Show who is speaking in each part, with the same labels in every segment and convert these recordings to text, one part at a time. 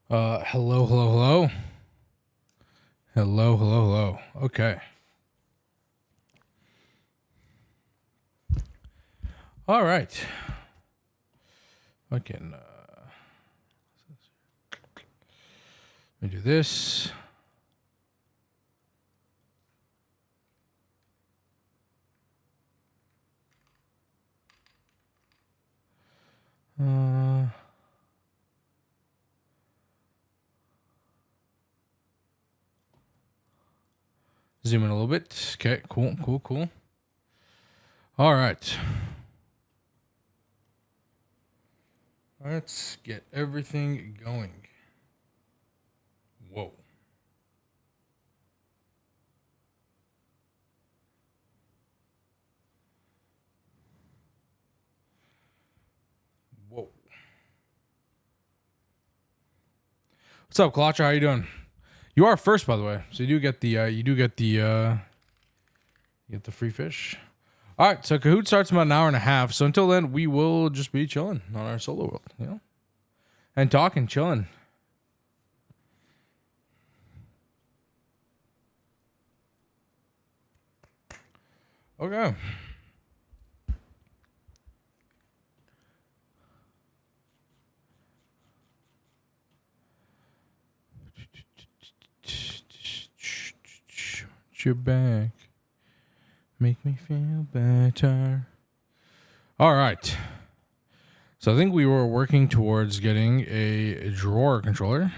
Speaker 1: Hello, hello, hello. Hello, hello, hello. Okay. All right. I can, let me do this. Zoom in a little bit. Okay, cool, cool, cool. All right. Let's get everything going. Whoa. Whoa. What's up, Klotcher? How you doing? You are first, by the way. So you do get the you get the free fish. All right, so Kahoot starts in about an hour and a half. So until then, we will just be chilling on our solo world, and talking, chilling. Okay. You're back. Make me feel better. All right. So I think we were working towards getting a drawer controller.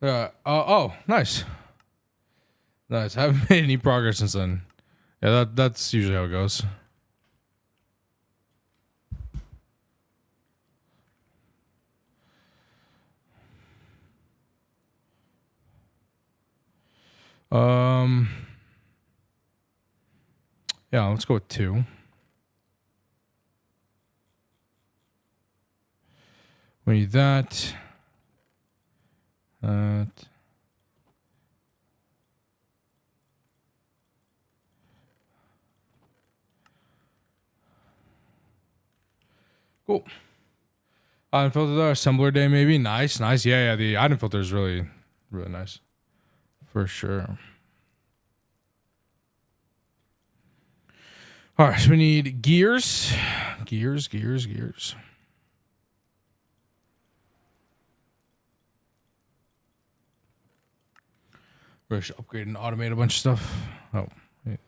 Speaker 1: Oh, nice. Nice. Haven't made any progress since then. Yeah, that's usually how it goes. Um Yeah, let's go with 2. We need that. Cool. Item filter assembler day maybe. Nice, nice. Yeah, the item filter is really, really nice. For sure. All right, so we need gears. Gears. We should upgrade and automate a bunch of stuff. Oh, yes.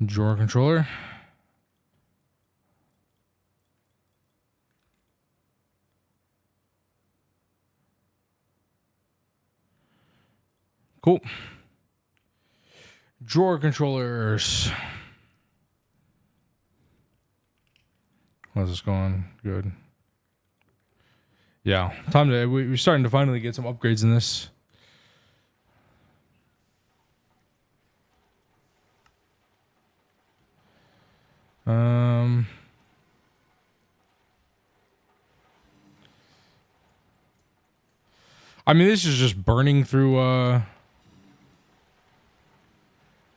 Speaker 1: Drawer controller. Cool. Drawer controllers. How's this going? Good. Yeah, time to. We're starting to finally get some upgrades in this. I mean, this is just burning through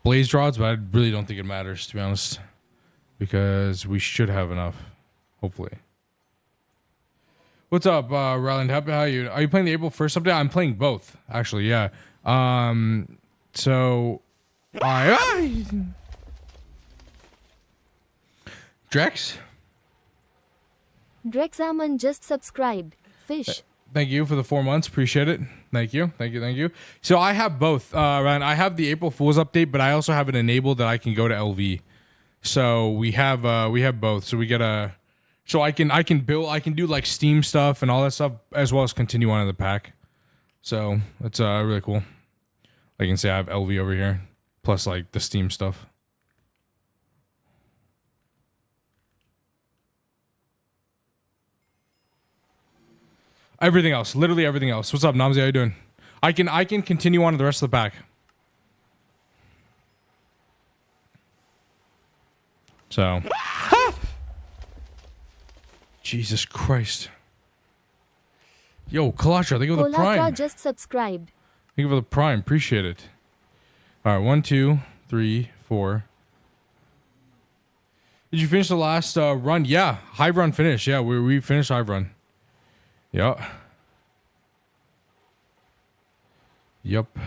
Speaker 1: blaze rods, but I really don't think it matters, to be honest, because we should have enough, hopefully. What's up, Ryland? How are you? Are you playing the April 1st update? I'm playing both, actually. Yeah. So, Drex.
Speaker 2: Drexaman just subscribed. Fish.
Speaker 1: Thank you for the 4 months. Appreciate it. Thank you. So I have both. Ryan, I have the April Fool's update, but I also have it enabled that I can go to LV. So we have both. So we get so I can do like Steam stuff and all that stuff as well as continue on in the pack. So it's really cool. I can say I have LV over here plus like the Steam stuff. Everything else, literally everything else. What's up, Namzi? How you doing? I can continue on to the rest of the pack. So, Jesus Christ. Yo, Kalatra, thank you for the
Speaker 2: Kolatra
Speaker 1: prime.
Speaker 2: just subscribed.
Speaker 1: Thank you for the prime. Appreciate it. All right, 1, 2, 3, 4. Did you finish the last run? Yeah, Hive Run finished. Yeah, we finished Hive Run. Yeah. Yep.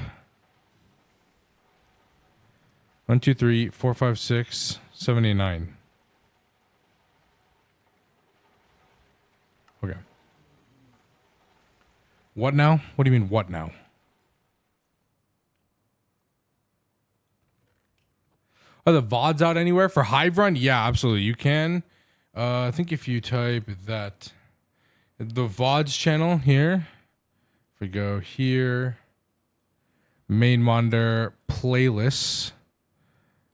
Speaker 1: 1, 2, 3, 4, 5, 6, 7, 8, 9. Okay. What now? What do you mean, what now? Are the VODs out anywhere for Hive Run? Yeah, absolutely. You can. I think if you type that, the VODs channel here, if we go here, main monitor, playlists,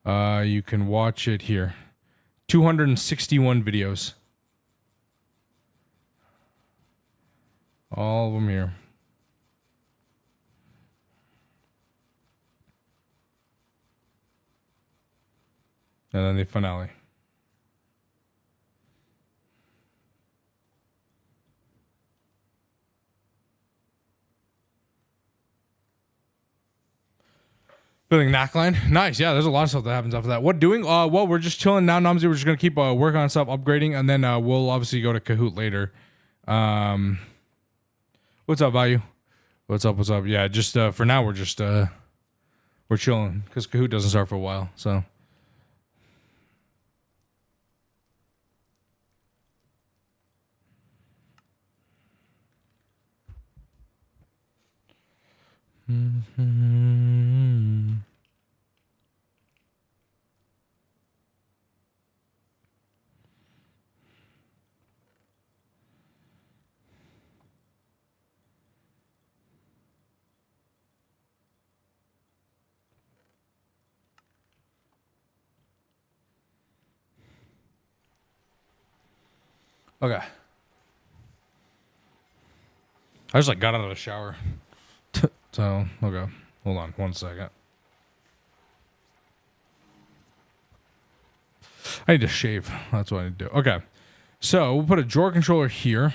Speaker 1: you can watch it here. 261 videos. All of them here. And then the finale. Building Knackline. Nice. Yeah, there's a lot of stuff that happens after that. What doing? Well, we're just chilling now, Namzi. We're just going to keep working on stuff, upgrading, and then we'll obviously go to Kahoot later. What's up, Value? What's up? What's up? Yeah, just for now, we're just we're chilling because Kahoot doesn't start for a while. So. Okay. I just got out of the shower. So, okay. Hold on 1 second. I need to shave. That's what I need to do. Okay. So, we'll put a drawer controller here.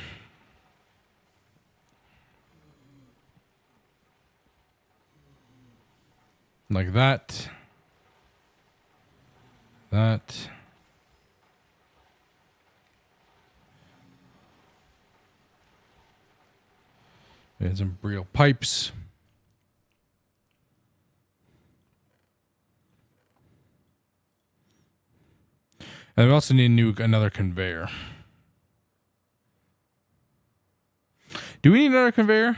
Speaker 1: Like that. That. And some Brio pipes. And we also need another conveyor. Do we need another conveyor?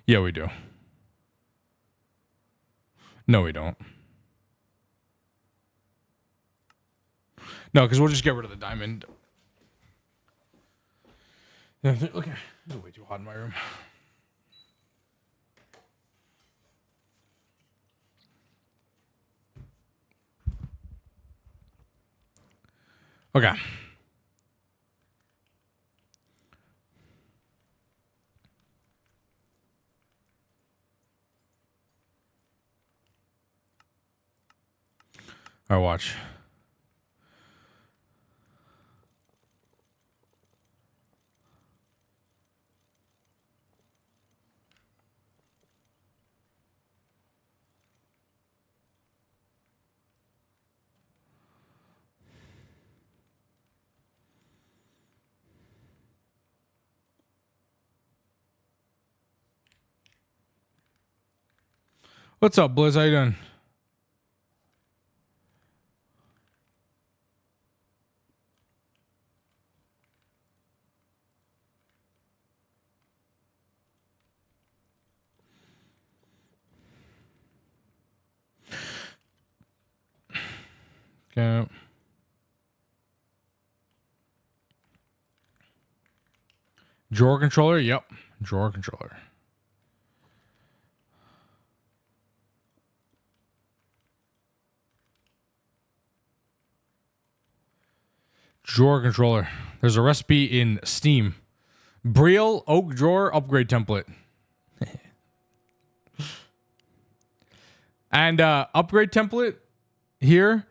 Speaker 1: Yeah, we do. No, we don't. No, because we'll just get rid of the diamond. Okay, it's way too hot in my room. Okay. All right, watch. What's up, Blizz? How you doing? Okay. Drawer controller? Yep. Drawer controller. Drawer controller. There's a recipe in Steam. Briel oak drawer upgrade template. And upgrade template here.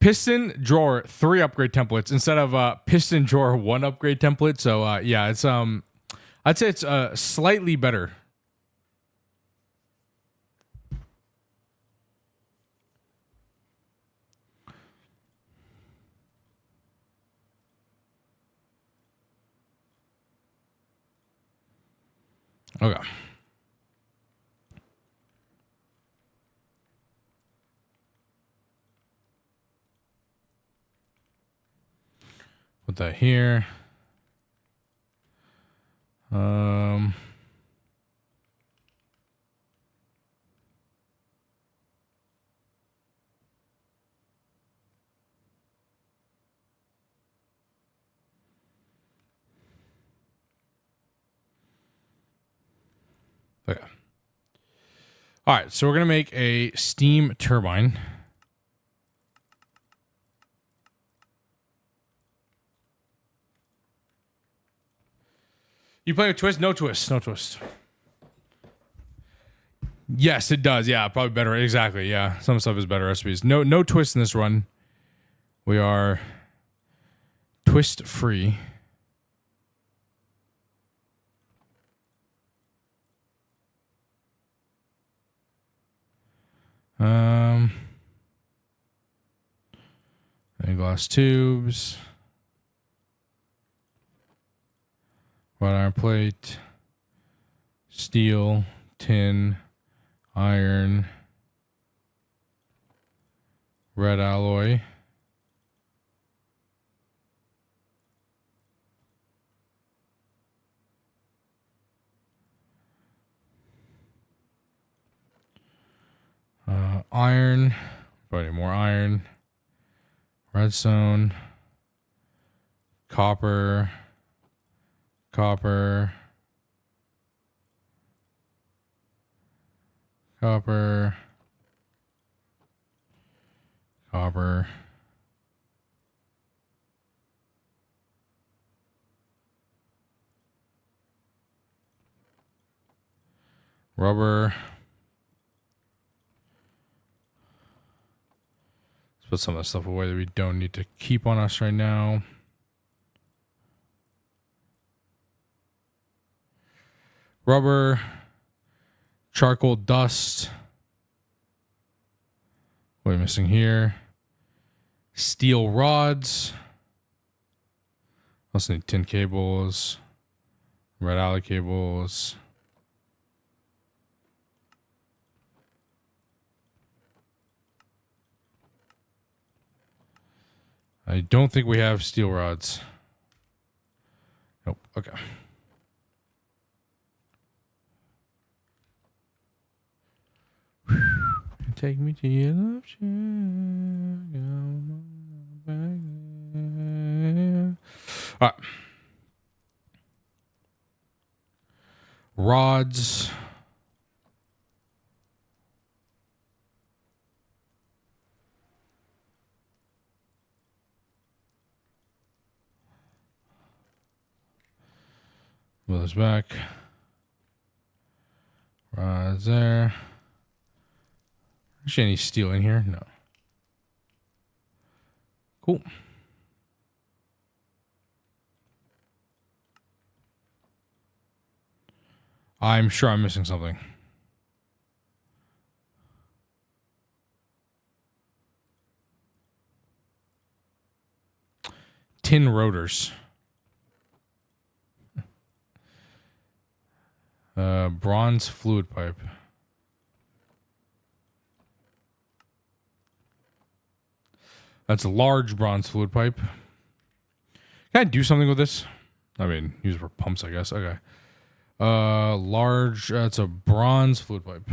Speaker 1: piston drawer 3 upgrade templates instead of piston drawer 1 upgrade template. So yeah, it's I'd say it's slightly better. Okay. Put that here. Okay. All right, so we're gonna make a steam turbine. You playing with twist? No twist. No twist. Yes, it does. Yeah, probably better. Exactly. Yeah, some stuff is better recipes. No twist in this run. We are twist free. And glass tubes. Wrought iron plate. Steel, tin, iron, red alloy. Iron, probably more iron, redstone, copper, copper, copper, copper, rubber. Let's put some of the stuff away that we don't need to keep on us right now. Rubber, charcoal dust. What are we missing here? Steel rods. Also need tin cables, red alloy cables. I don't think we have steel rods. Nope. Okay. Take me to your love All right. Rods. Move this back. Rods there. Actually, any steel in here? No. Cool. I'm sure I'm missing something. Tin rotors. Bronze fluid pipe. That's a large bronze fluid pipe. Can I do something with this? I mean, use it for pumps, I guess. Okay. Large. That's a bronze fluid pipe.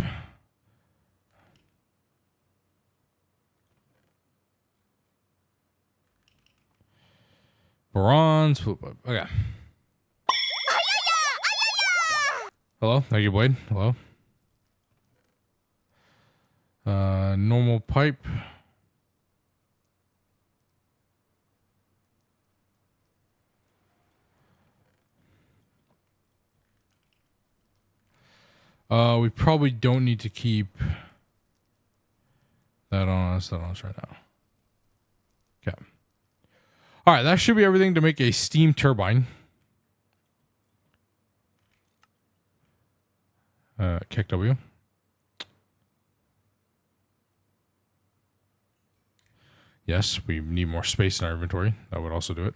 Speaker 1: Bronze fluid pipe. Okay. Hello? Thank you, Blade. Hello? Normal pipe. We probably don't need to keep that on us right now. All right, that should be everything to make a steam turbine. Kick W. Yes, we need more space in our inventory. That would also do it.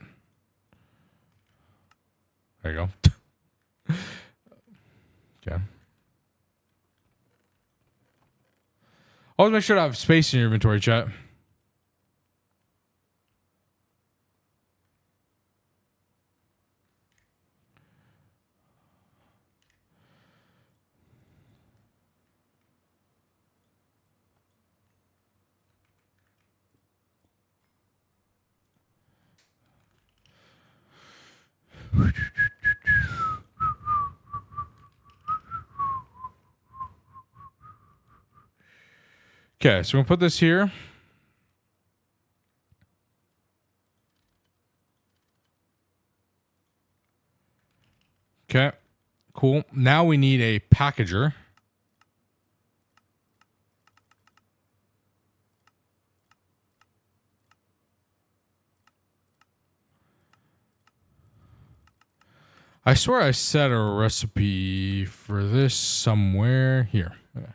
Speaker 1: There you go. Okay. Always make sure to have space in your inventory, chat. Okay, so we're gonna put this here. Okay, cool. Now we need a packager. I swear I set a recipe for this somewhere here. Okay.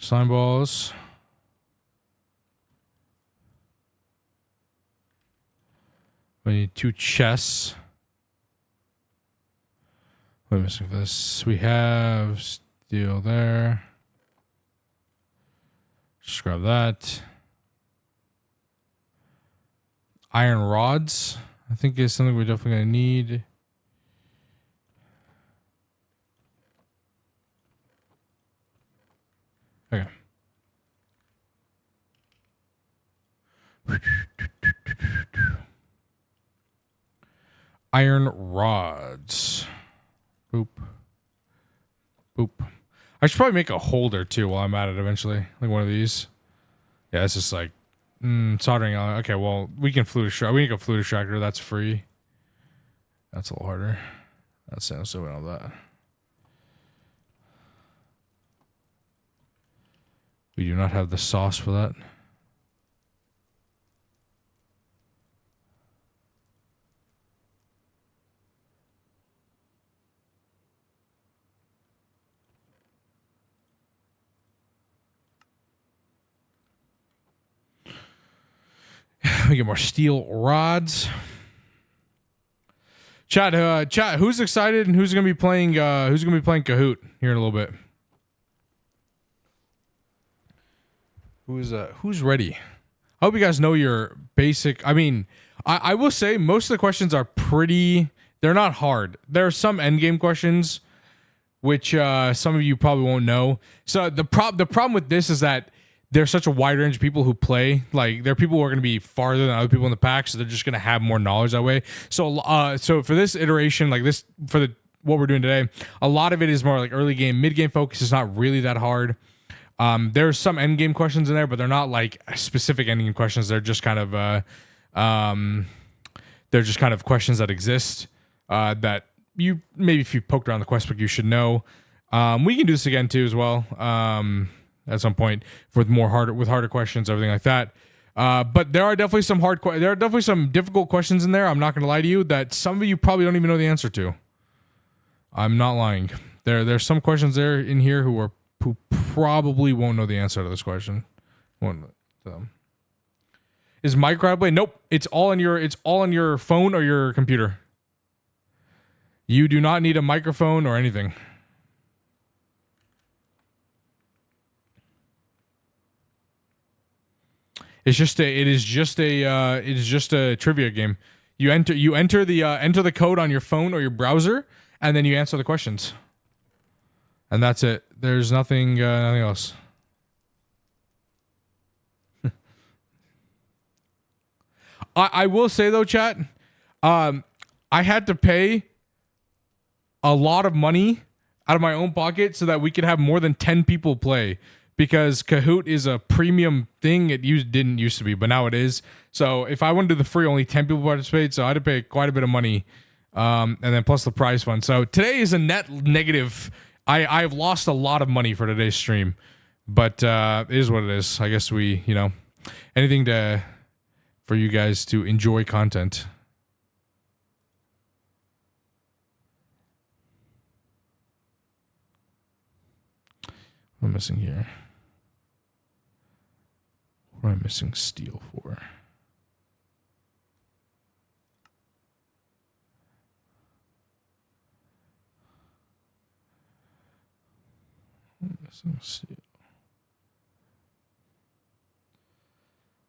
Speaker 1: Slime balls. We need 2 chests. What am I missing for this? We have steel there. Just grab that. Iron rods, I think, is something we're definitely going to need. Okay. Iron rods. Boop. Boop. I should probably make a holder too while I'm at it eventually. Like one of these. Yeah, it's just like soldering. Okay, well, we can fluid extractor. We need a fluid extractor. That's free. That's a little harder. That's so we know that. We do not have the sauce for that. We get more steel rods. Chat, who's excited and who's gonna be playing Kahoot here in a little bit? Who's ready? I hope you guys know your basic. I mean, I will say most of the questions are pretty. They're not hard. There are some endgame questions, which some of you probably won't know. So the problem with this is that there's such a wide range of people who play. Like, there are people who are going to be farther than other people in the pack, so they're just going to have more knowledge that way. So for this iteration, like this, for the what we're doing today, a lot of it is more like early game, mid game focus. Is not really that hard. There's some end game questions in there, but they're not like specific end game questions. They're just kind of questions that exist that you maybe if you poked around the quest book you should know. We can do this again too as well. At some point with harder questions, everything like that. But there are definitely some difficult questions in there. I'm not going to lie to you that some of you probably don't even know the answer to. I'm not lying. There's some questions there in here who probably won't know the answer to this question. Is microblade? Nope. It's all on your phone or your computer. You do not need a microphone or anything. It is just a trivia game. You enter the code on your phone or your browser, and then you answer the questions. And that's it. There's nothing else. I will say though, chat, I had to pay a lot of money out of my own pocket so that we could have more than 10 people play. Because Kahoot is a premium thing. It didn't used to be, but now it is. So if I wanted to do the free, only 10 people participate. So I had to pay quite a bit of money And then plus the prize fund. So today is a net negative. I've lost a lot of money for today's stream, but it is what it is. I guess we, anything for you guys to enjoy content. What am I missing here? What am I missing steel for?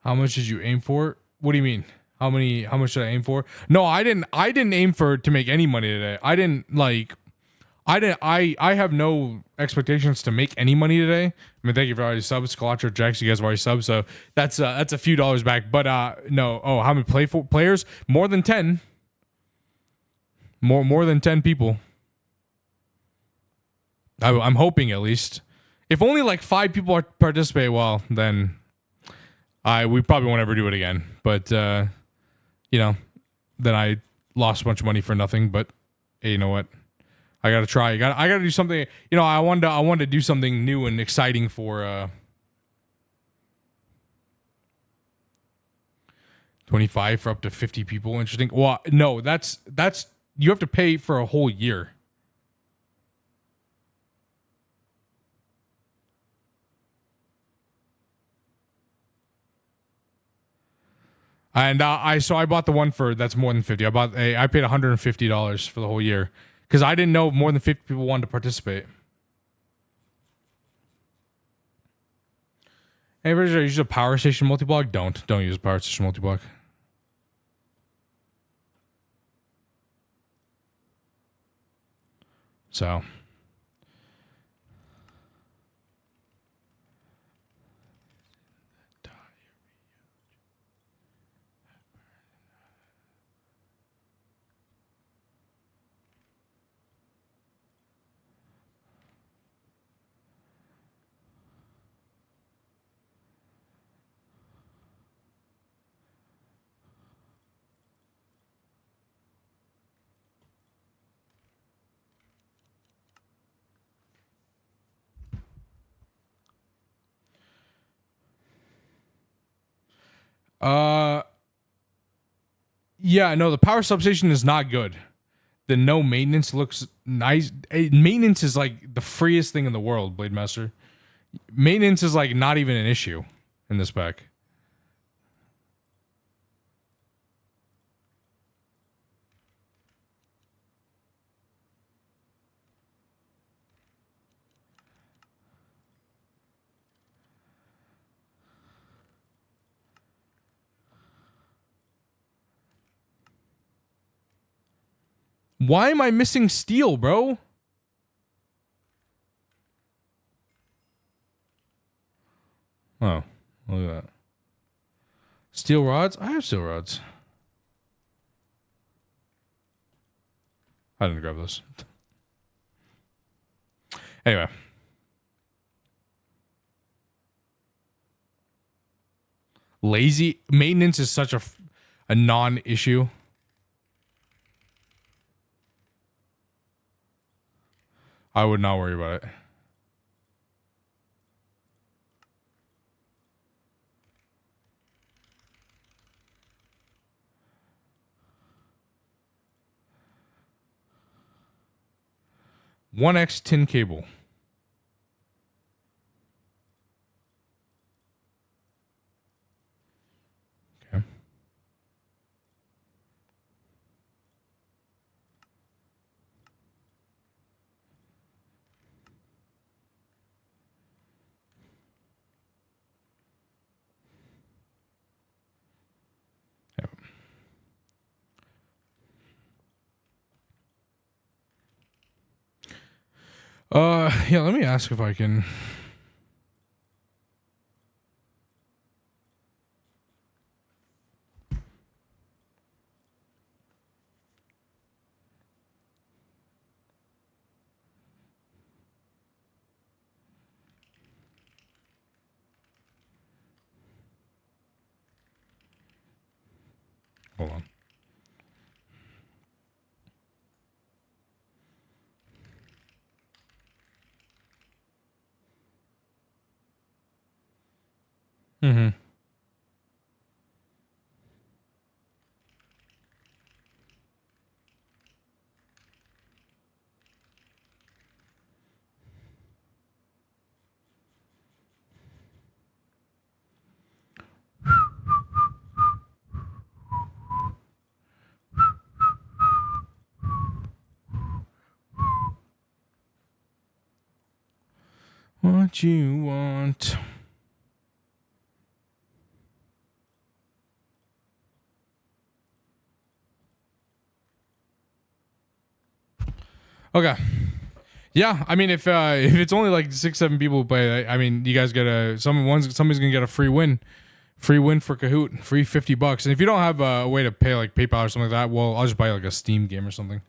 Speaker 1: How much did you aim for? What do you mean? How much did I aim for? No, I didn't aim for to make any money today. I have no expectations to make any money today. I mean, thank you for already subs, Colacho, Jax. You guys have already subs, so that's a few dollars back. But no. Oh, how many players? More than 10. More than 10 people. I'm hoping at least. If only like 5 people participate, well, then we probably won't ever do it again. But then I lost a bunch of money for nothing. But hey, you know what? I gotta try. I gotta do something. I wanted to do something new and exciting for 25 for up to 50 people. Interesting. Well, no, that's you have to pay for a whole year. And I bought the one that's more than 50. I paid $150 for the whole year because I didn't know more than 50 people wanted to participate. Hey, use a power station multi-block? Don't use a power station multi-block. So. Yeah, no, the power substation is not good. The no maintenance looks nice. Maintenance is like the freest thing in the world, Blade Master. Maintenance is like not even an issue in this pack. Why am I missing steel, bro? Oh, look at that. Steel rods? I have steel rods. I didn't grab those. Anyway. Lazy maintenance is such a non-issue. I would not worry about it. One X tin cable. Okay. Yeah, let me ask if I can. Hold on. Mm-hmm. What you want? Okay. Yeah, I mean, if it's only like 6-7 people who play, I mean, you guys get somebody's gonna get a free win for Kahoot, free $50. And if you don't have a way to pay like PayPal or something like that, well, I'll just buy like a Steam game or something.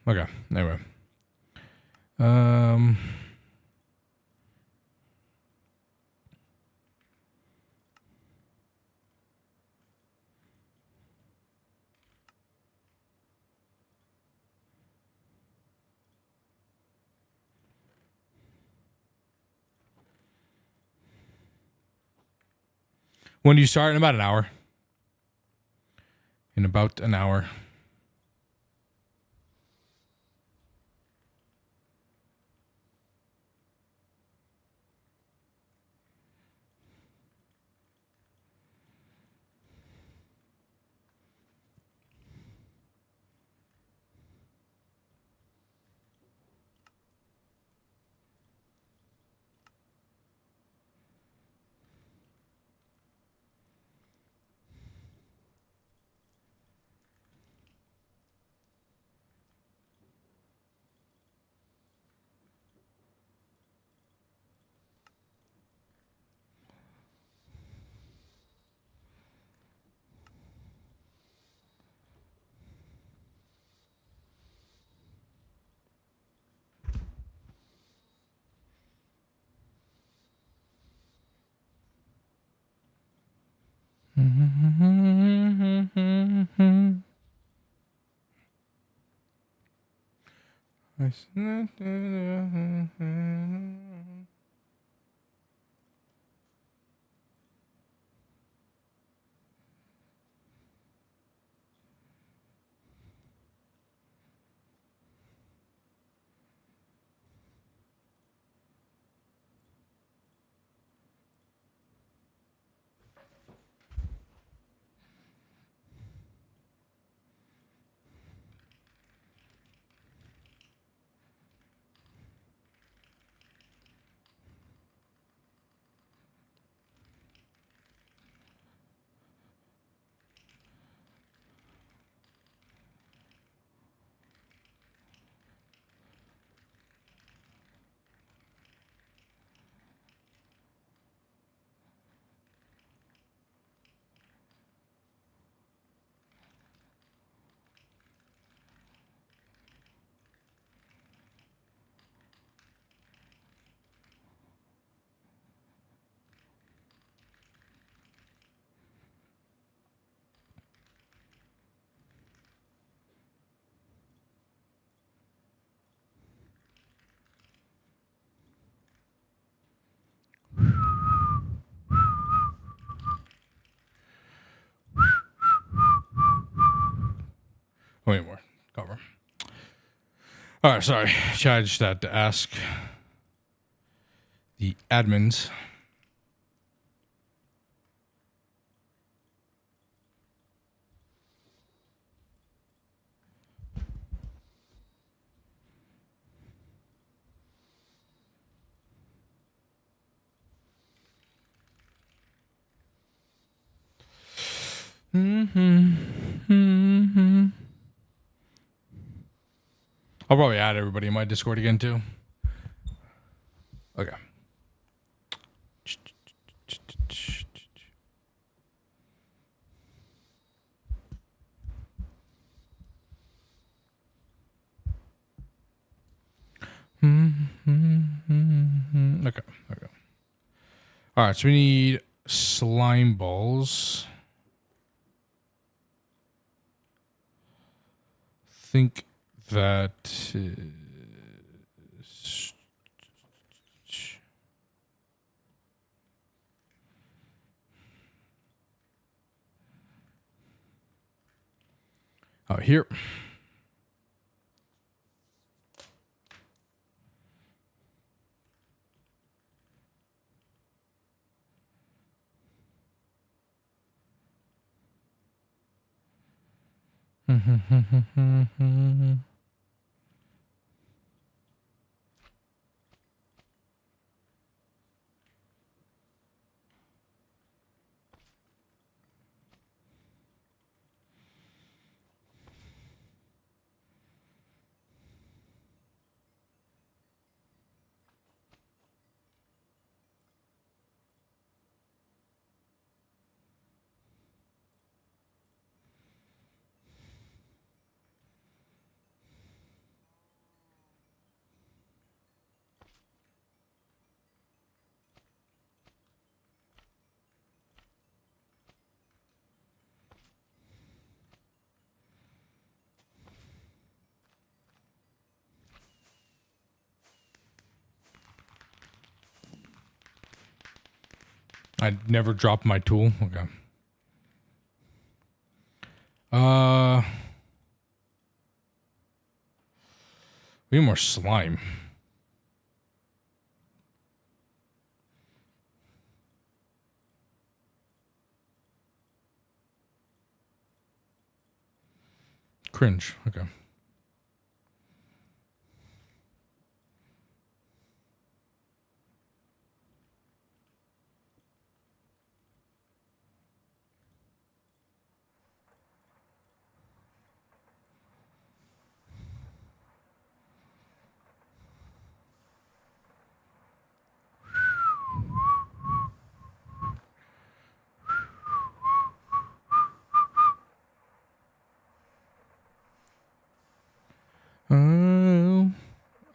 Speaker 1: Okay. Anyway. When do you start? In about an hour. In about an hour. Wait more. Cover. All right, sorry. I just had to ask the admins. I'll probably add everybody in my Discord again too. Okay. Okay. Okay. All right. So we need slime balls. Think that. here. I never dropped my tool. Okay. We need more slime. Cringe. Okay.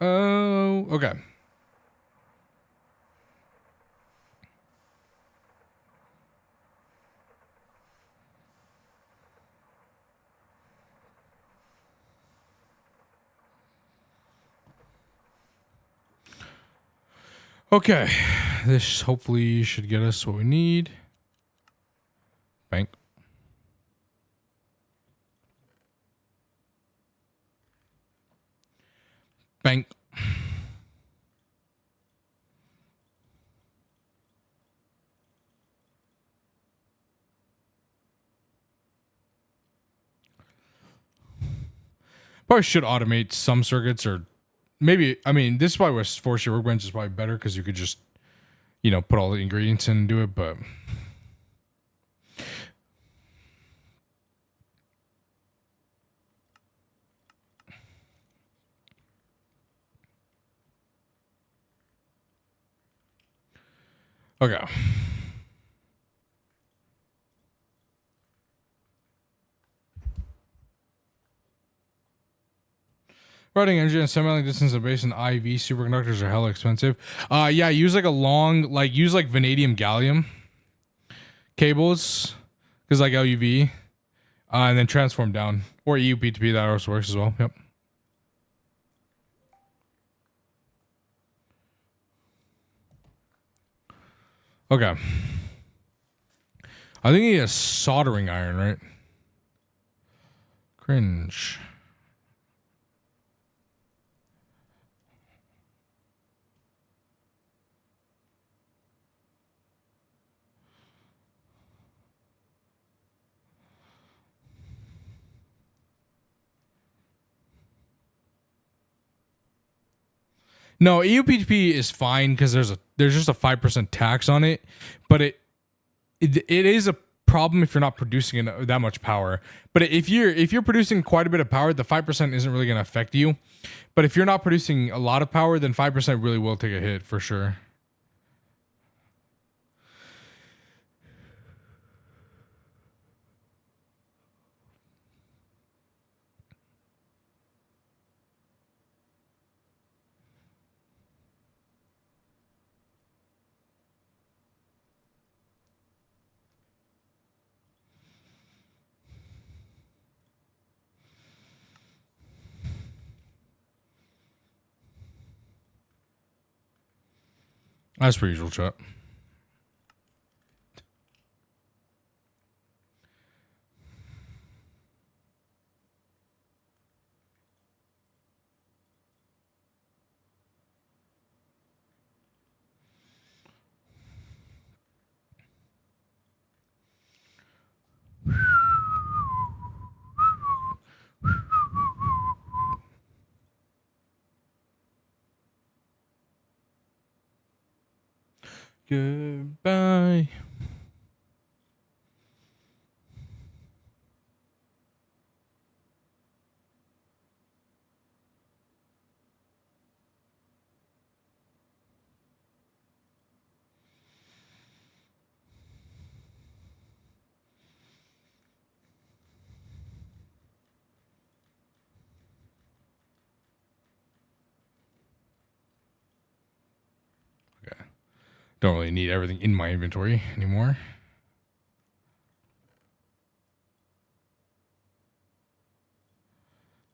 Speaker 1: Oh, okay. Okay. This hopefully should get us what we need. Bank. Bank. Probably should automate some circuits, or maybe, I mean, this is probably was force your workbench is probably better because you could just, you know, put all the ingredients in and do it, but okay. Routing energy and semi-long distance and base and IV superconductors are hella expensive. Yeah, use like a long, like use like vanadium gallium cables, because like LUV, and then transform down, or EUP2P, that also works as well. Yep. Okay. I think he has soldering iron, right? Cringe. No, EUPTP is fine because there's just a 5% tax on it, but it is a problem if you're not producing that much power. But if you're producing quite a bit of power, the 5% isn't really going to affect you. But if you're not producing a lot of power, then 5% really will take a hit for sure. As per usual, chat. Goodbye. Okay. Don't really need everything in my inventory anymore.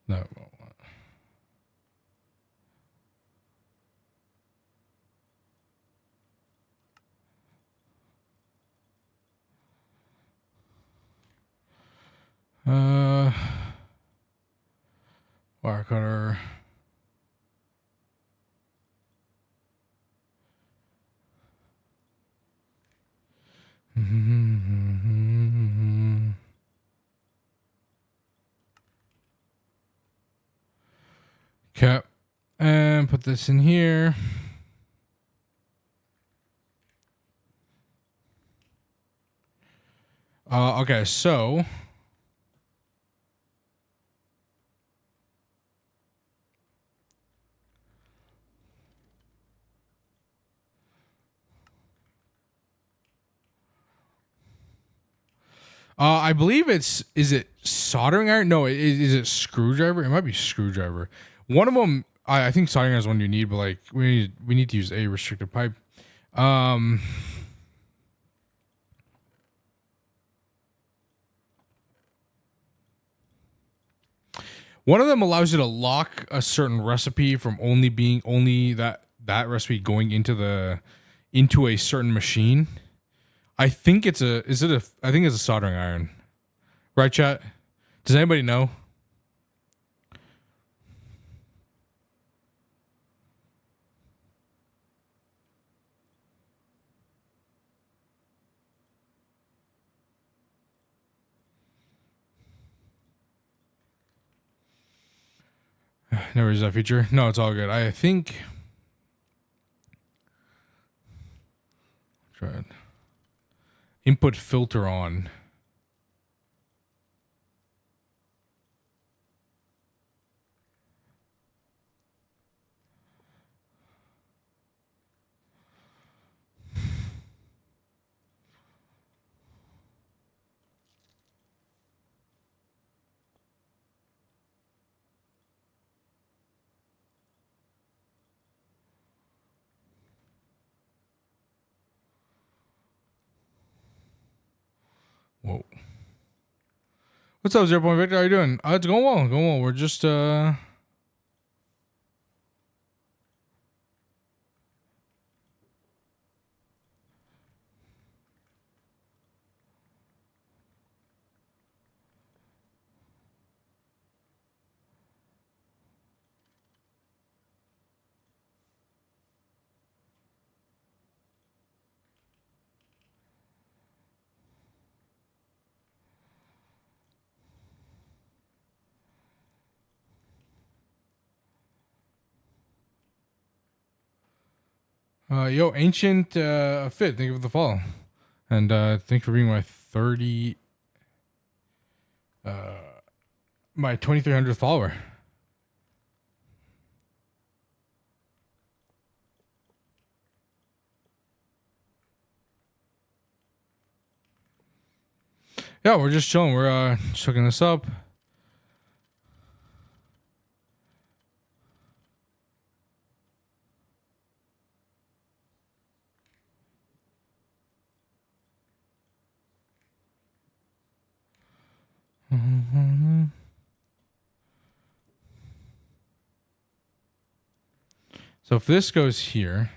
Speaker 1: No. Wire cutter. Okay. And put this in here. Okay, so I believe is it soldering iron? No, is it screwdriver? It might be screwdriver. One of them, I think soldering iron is one you need, but like we need to use a restricted pipe. One of them allows you to lock a certain recipe from only that recipe going into a certain machine. I think I think it's a soldering iron. Right, chat? Does anybody know? Never used that feature. No, it's all good. I think. Try it. Input filter on. Whoa. What's up, 0 Point Victor? How you doing? It's going well. Going well. We're just yo, ancient fit. Thank you for the follow, and thank you for being my 2300th follower. Yeah, we're just chilling. We're just hooking this up. So if this goes here,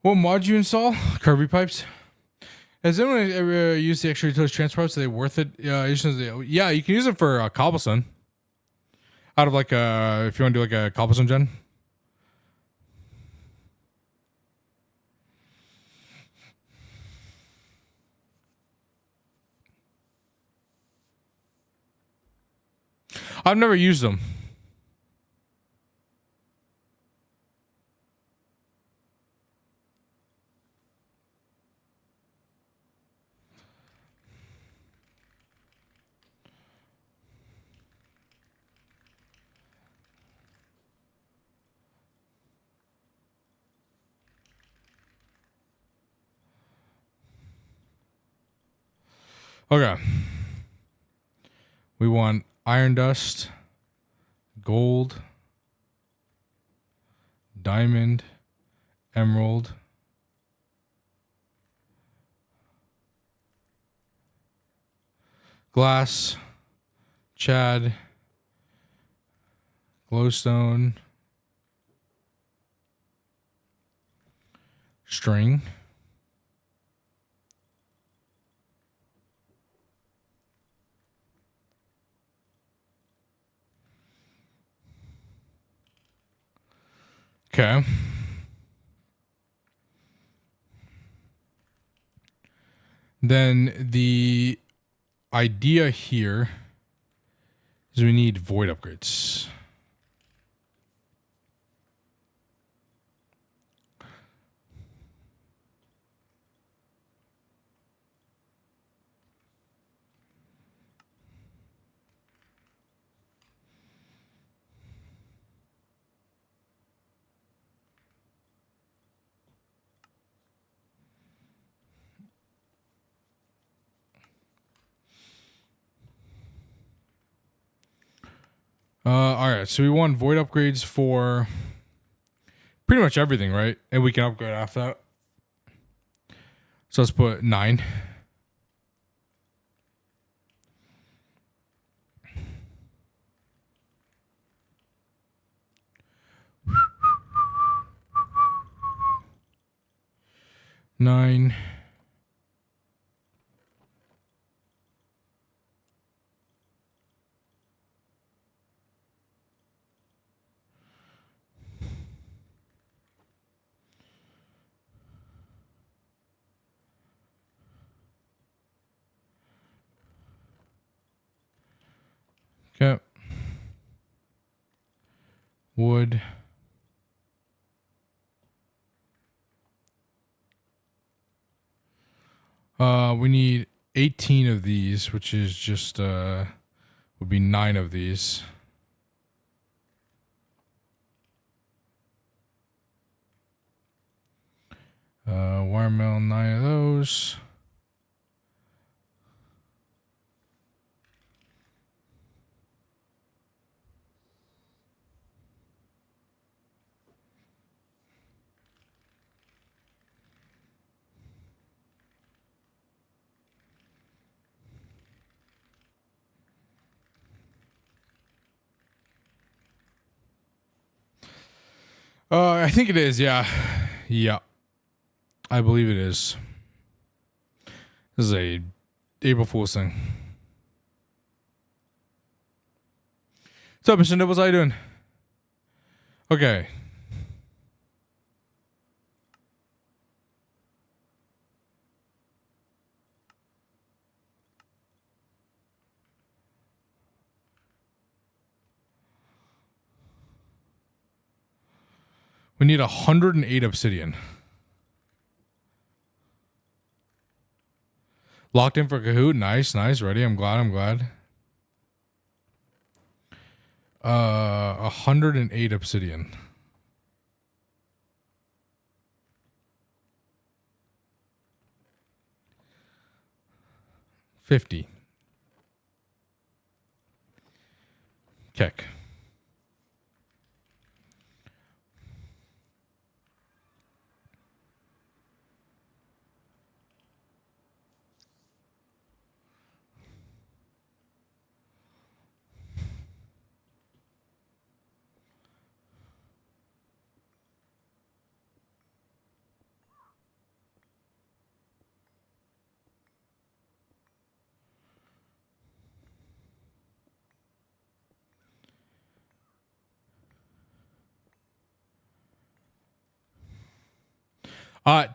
Speaker 1: what mod you install? Kirby pipes. Has anyone ever used the extra utility transfer pipes? Are they worth it? Yeah, you can use it for cobblestone. Out of like if you want to do like a cobblestone gen. I've never used them. Okay. We want iron dust, gold, diamond, emerald, glass, Chad, glowstone, string, okay. Then the idea here is we need void upgrades. All right, so we want void upgrades for pretty much everything, right? And we can upgrade after that. So let's put 9. Nine. Okay. Wood. We need 18 of these, which is just would be 9 of these. Watermelon, 9 of those. I think it is, yeah. Yeah. I believe it is. This is a April Fool's thing. What's up, Mr. Nibbles? How you doing? Okay. We need 108 obsidian. Locked in for Kahoot. Nice, nice. Ready? I'm glad. 108 obsidian. $50. Keck.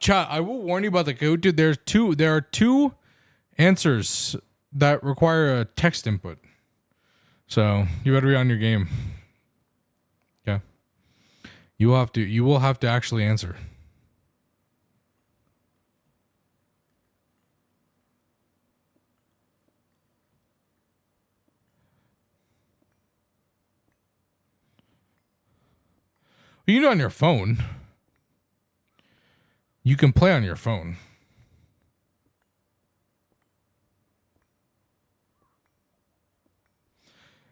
Speaker 1: Chat, I will warn you about the Kahoot, dude. There are two answers that require a text input. So you better be on your game. Okay. You will have to actually answer. You can do it on your phone. You can play on your phone.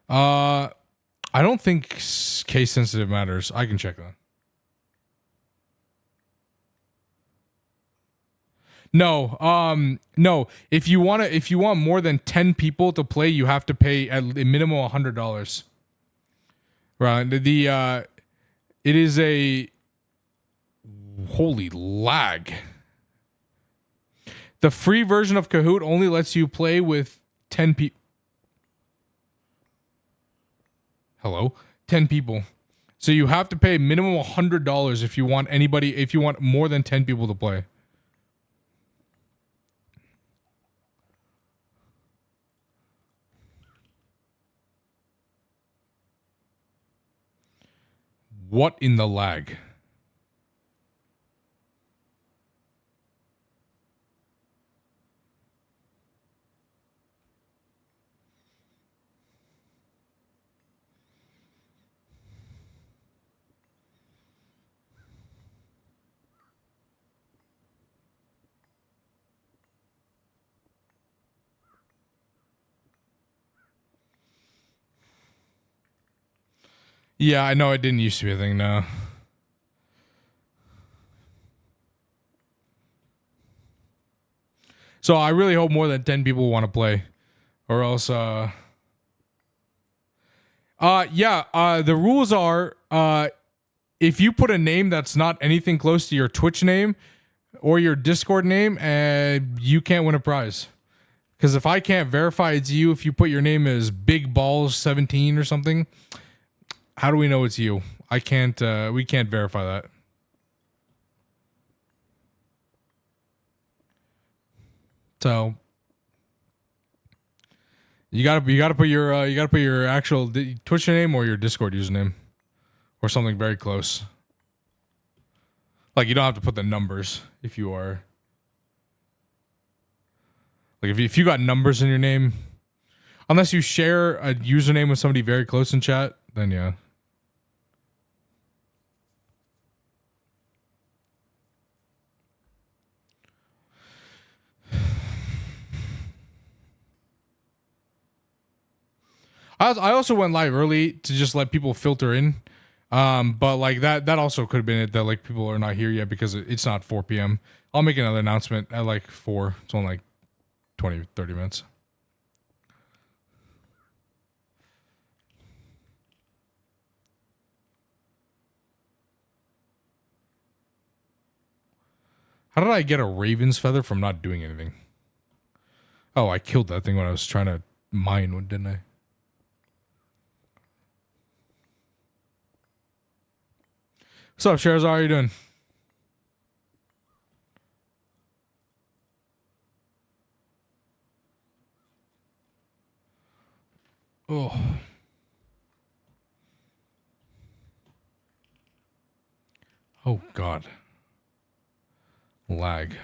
Speaker 1: I don't think case sensitive matters. I can check that. No. If you want more than 10 people to play, you have to pay at a minimum $100. Right. It is a holy lag. The free version of Kahoot only lets you play with 10 people. Hello? 10 people. So you have to pay minimum $100 if you want more than 10 people to play. What in the lag? Yeah, I know it didn't used to be a thing now. So I really hope more than 10 people want to play. Or else the rules are if you put a name that's not anything close to your Twitch name or your Discord name, you can't win a prize. Because if I can't verify it's you, if you put your name as Big Balls 17 or something, how do we know it's you? I can't. We can't verify that. So you gotta put your actual Twitch name or your Discord username or something very close. Like you don't have to put the numbers if you are. Like if you got numbers in your name, unless you share a username with somebody very close in chat, then yeah. I also went live early to just let people filter in. But like that also could have been it, that like people are not here yet because it's not 4 p.m. I'll make another announcement at like 4. It's only like 20, 30 minutes. How did I get a raven's feather from not doing anything? Oh, I killed that thing when I was trying to mine, didn't I? What's up, Shares? How are you doing? Oh. Oh, God. Lag.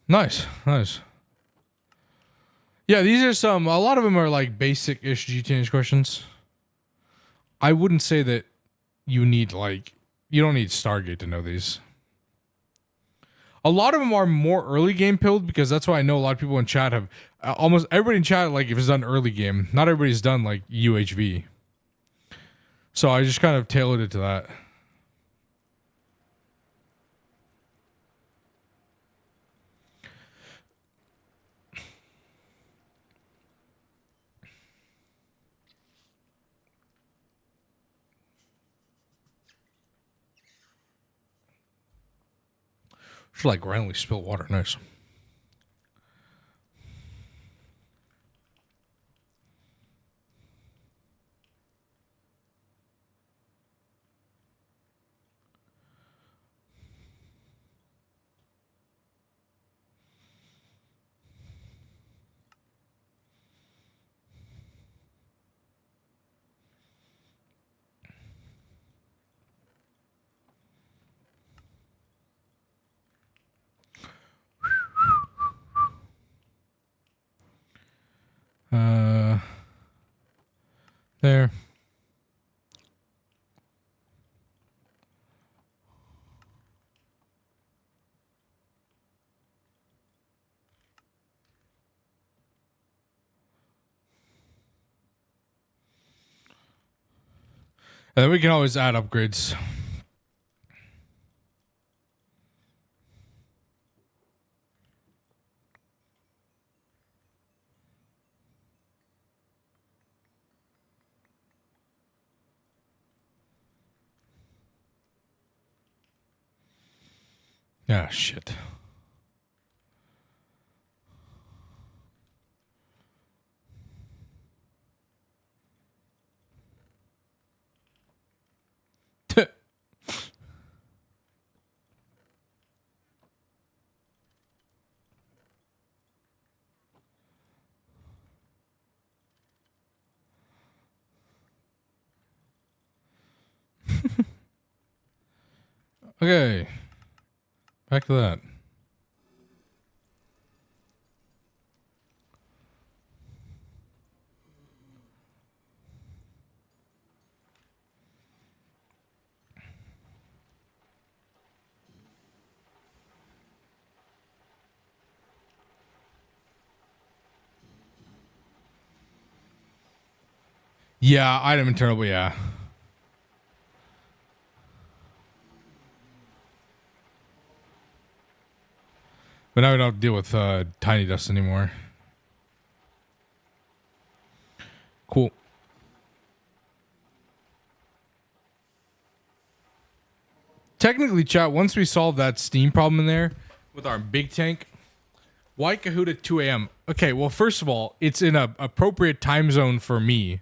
Speaker 1: Nice. Yeah, these are a lot of them are like basic-ish GTH questions. I wouldn't say that you don't need Stargate to know these. A lot of them are more early game pilled because that's why I know a lot of people in chat have almost everybody in chat like if it's done early game. Not everybody's done like UHV. So I just kind of tailored it to that. Should like randomly spill water. Nice. Uh, there. And then we can always add upgrades. Ah, shit. Okay. Back to that. Yeah, item internal, yeah. But now we don't deal with tiny dust anymore. Cool. Technically, chat, once we solve that steam problem in there with our big tank, why Kahoot at 2 a.m.? Okay, well, first of all, it's in a appropriate time zone for me.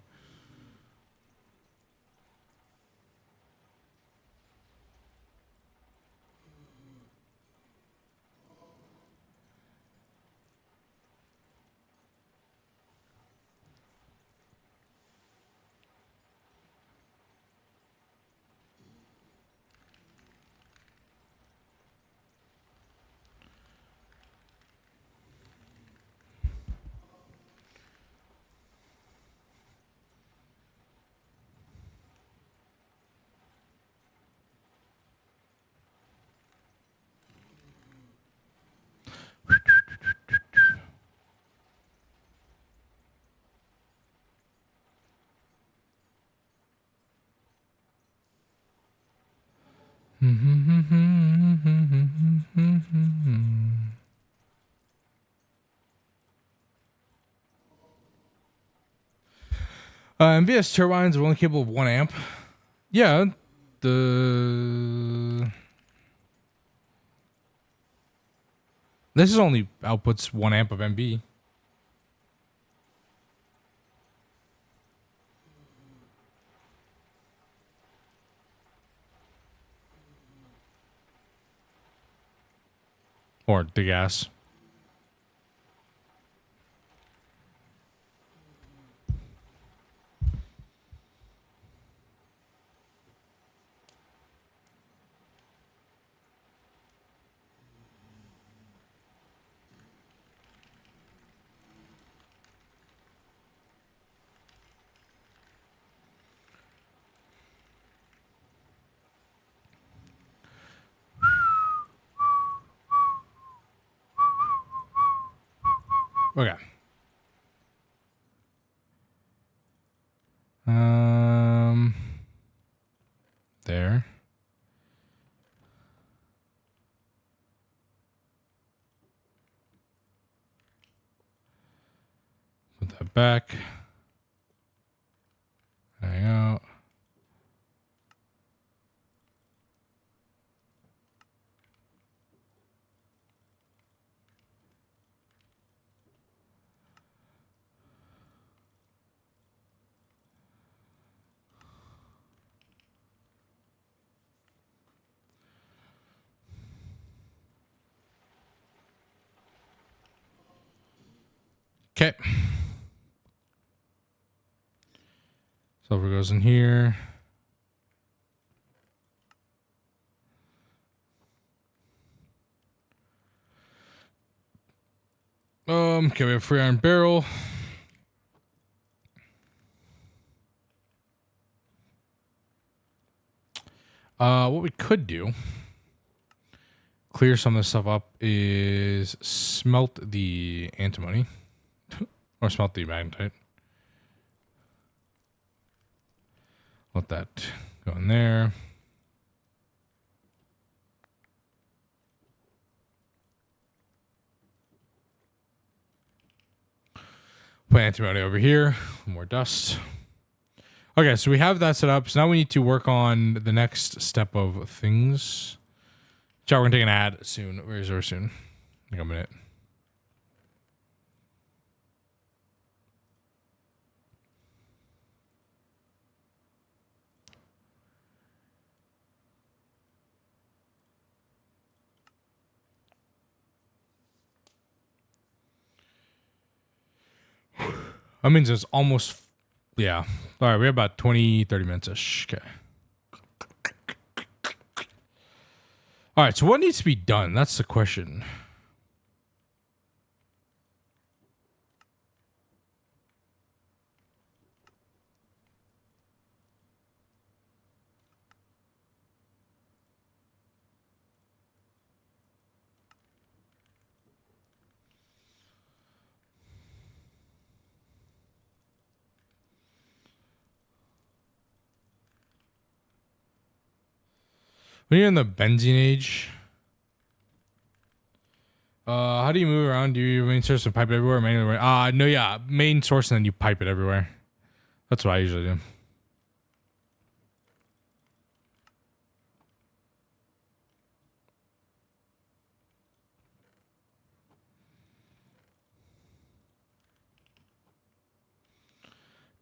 Speaker 1: MVS turbines are only capable of 1 amp. Yeah, the this is only outputs 1 amp of MB. Or the gas. Okay. There. Put that back. Hang out. Okay. Silver goes in here. Okay, we have free iron barrel. What we could do, clear some of this stuff up, is smelt the antimony. Or smelt the magnetite. Let that go in there. Put antimony over here. More dust. Okay, so we have that set up. So now we need to work on the next step of things. Chat, we're going to take an ad soon. Where is our soon? Like a minute. That means it's almost, yeah. All right, we have about 20, 30 minutes-ish. Okay. All right, so what needs to be done? That's the question. When you're in the benzene age, how do you move around? Do you main source and pipe it everywhere? No, yeah, main source and then you pipe it everywhere. That's what I usually do.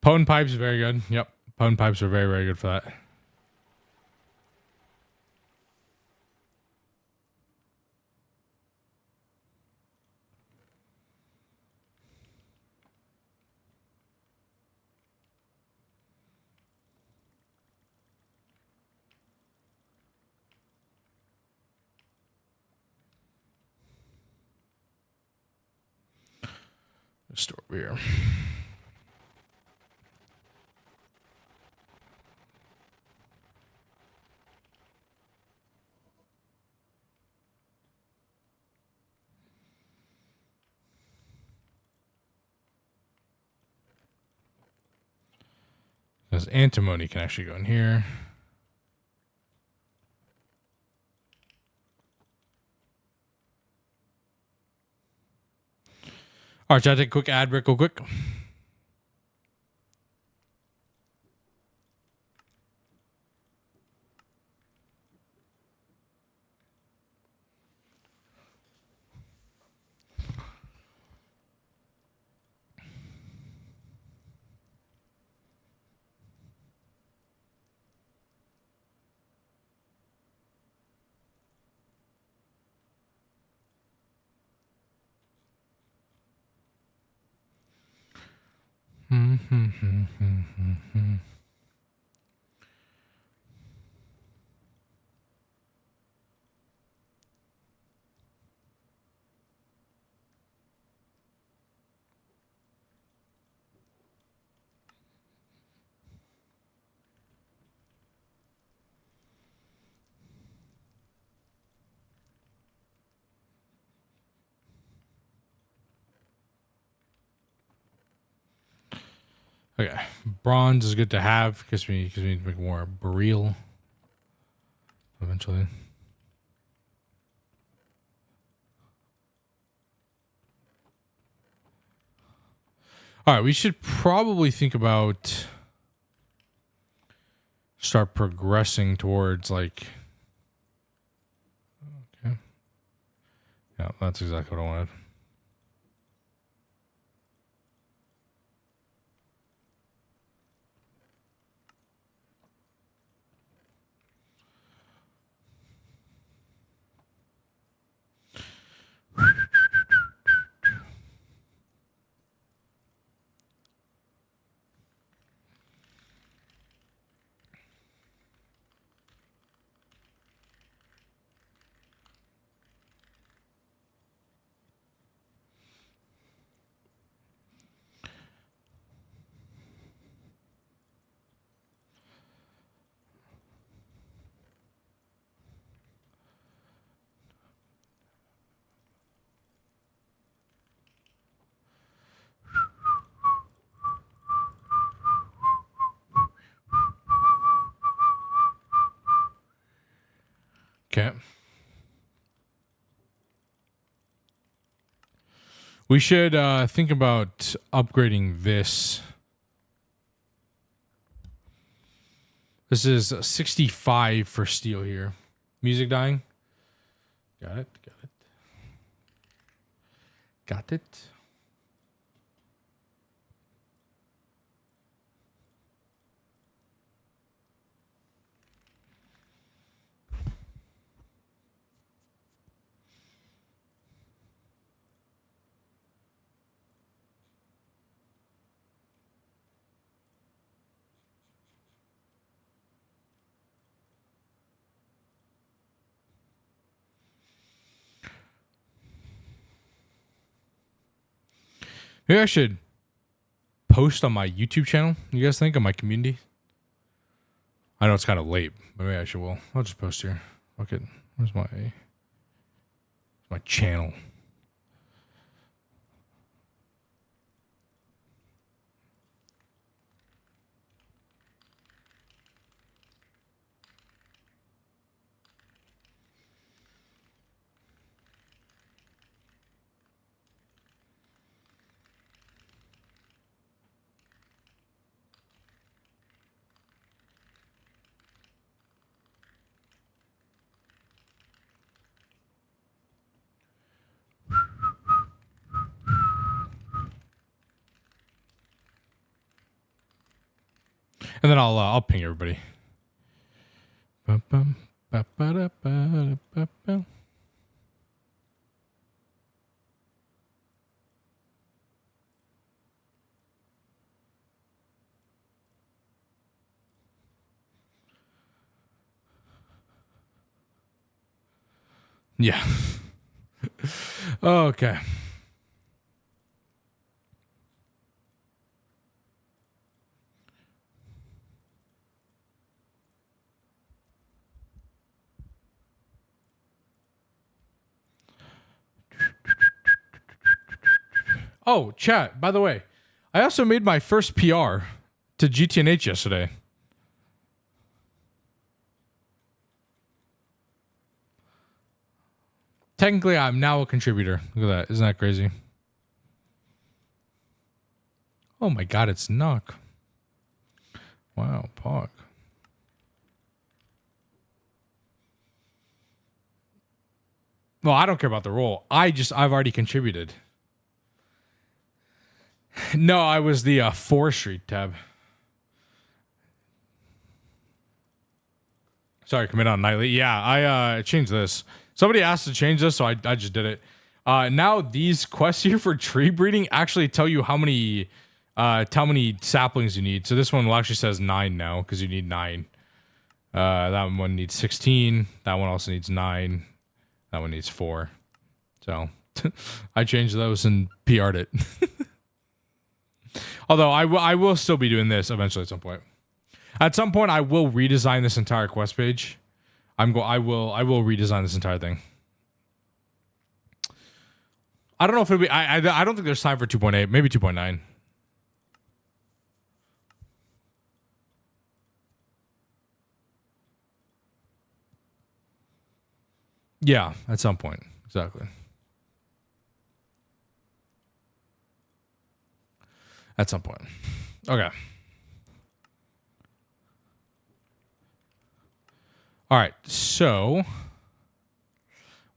Speaker 1: Potent pipes, very good. Yep, potent pipes are very, very good for that. Store over here. Because antimony can actually go in here. All right, should I take a quick ad break real quick? Okay, bronze is good to have because we need to make more beryl eventually. All right, we should probably think about start progressing towards like. Okay. Yeah, that's exactly what I wanted. Okay. We should think about upgrading this. This is 65 for steel here. Music dying. Got it. Got it. Got it. Maybe I should post on my YouTube channel. You guys think on my community? I know it's kind of late, but maybe I should. Well, I'll just post here. Okay, where's my channel? And then I'll ping everybody. Bum, ba, ba, da, ba, da, ba, ba. Yeah. Okay. Oh, chat, by the way, I also made my first PR to GTNH yesterday. Technically, I'm now a contributor. Look at that. Isn't that crazy? Oh my god, it's Nuck. Wow, Pog. Well, I don't care about the role. I've already contributed. No, I was the forestry tab. Sorry, commit on nightly. Yeah, I changed this. Somebody asked to change this, so I just did it. Now these quests here for tree breeding actually tell you how many saplings you need. So this one will actually says 9 now because you need 9. That one needs 16. That one also needs 9. That one needs 4. So I changed those and PR'd it. Although I will still be doing this eventually at some point. At some point, I will redesign this entire quest page. I will redesign this entire thing. I don't know if it'll be. I don't think there's time for 2.8. Maybe 2.9. Yeah, at some point, exactly. At some point. Okay. All right, so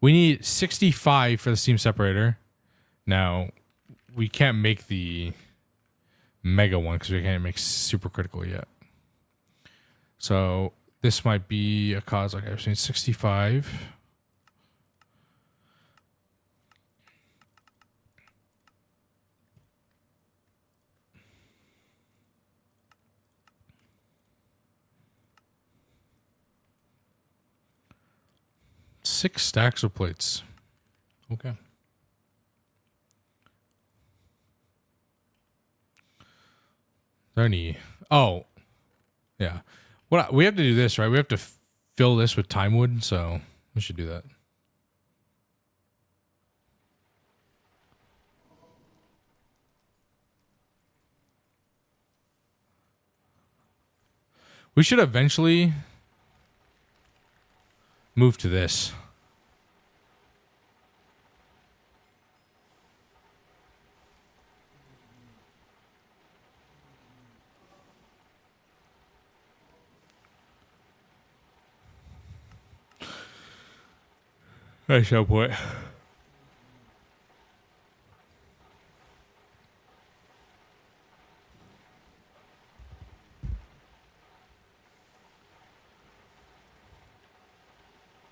Speaker 1: we need 65 for the steam separator. Now, we can't make the mega one because we can't make supercritical yet. So this might be a cause like I've seen 65. Six stacks of plates. Okay. There any? Oh, yeah. What we have to do this, right? We have to fill this with time wood, so we should do that. We should eventually move to this. Nice output.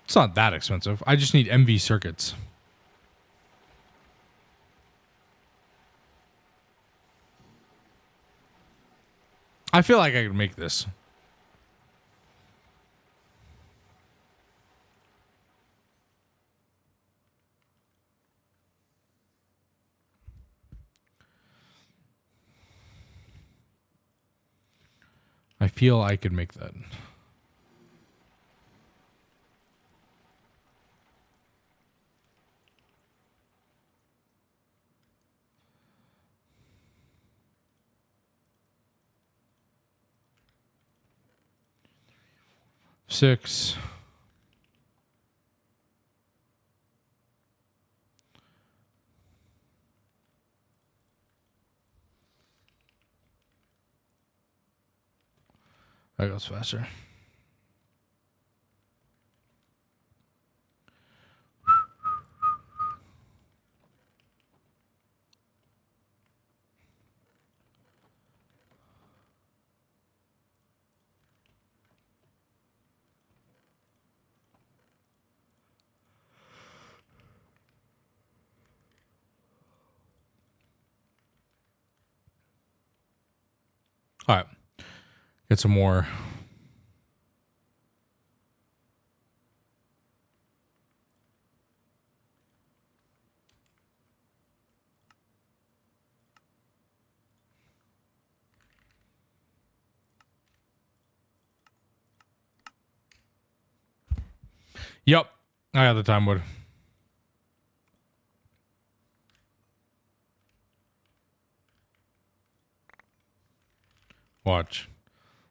Speaker 1: It's not that expensive. I just need MV circuits. I feel like I could make this. I feel I could make that. Six. That goes faster. All right. Get some more. Yep. I got the time wood. Watch.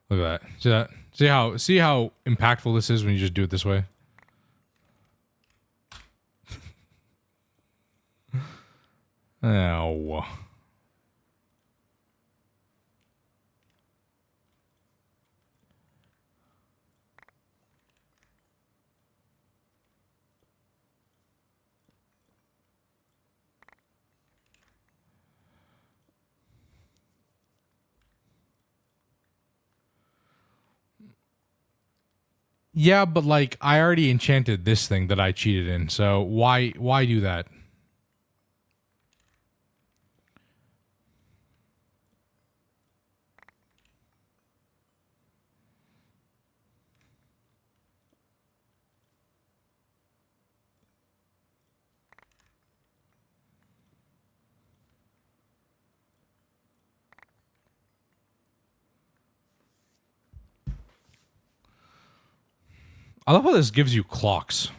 Speaker 1: Look at that. See that? See how impactful this is when you just do it this way? Ow. Yeah, but like I already enchanted this thing that I cheated in, so why do that? I love how this gives you clocks.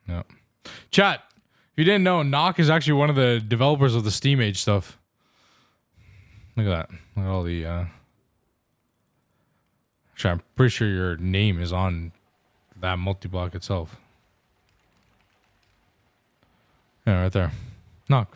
Speaker 1: No. Chat, if you didn't know, Knock is actually one of the developers of the Steam Age stuff. Look at that. Look at all the actually, I'm pretty sure your name is on that multi-block itself. Yeah, right there. Knock.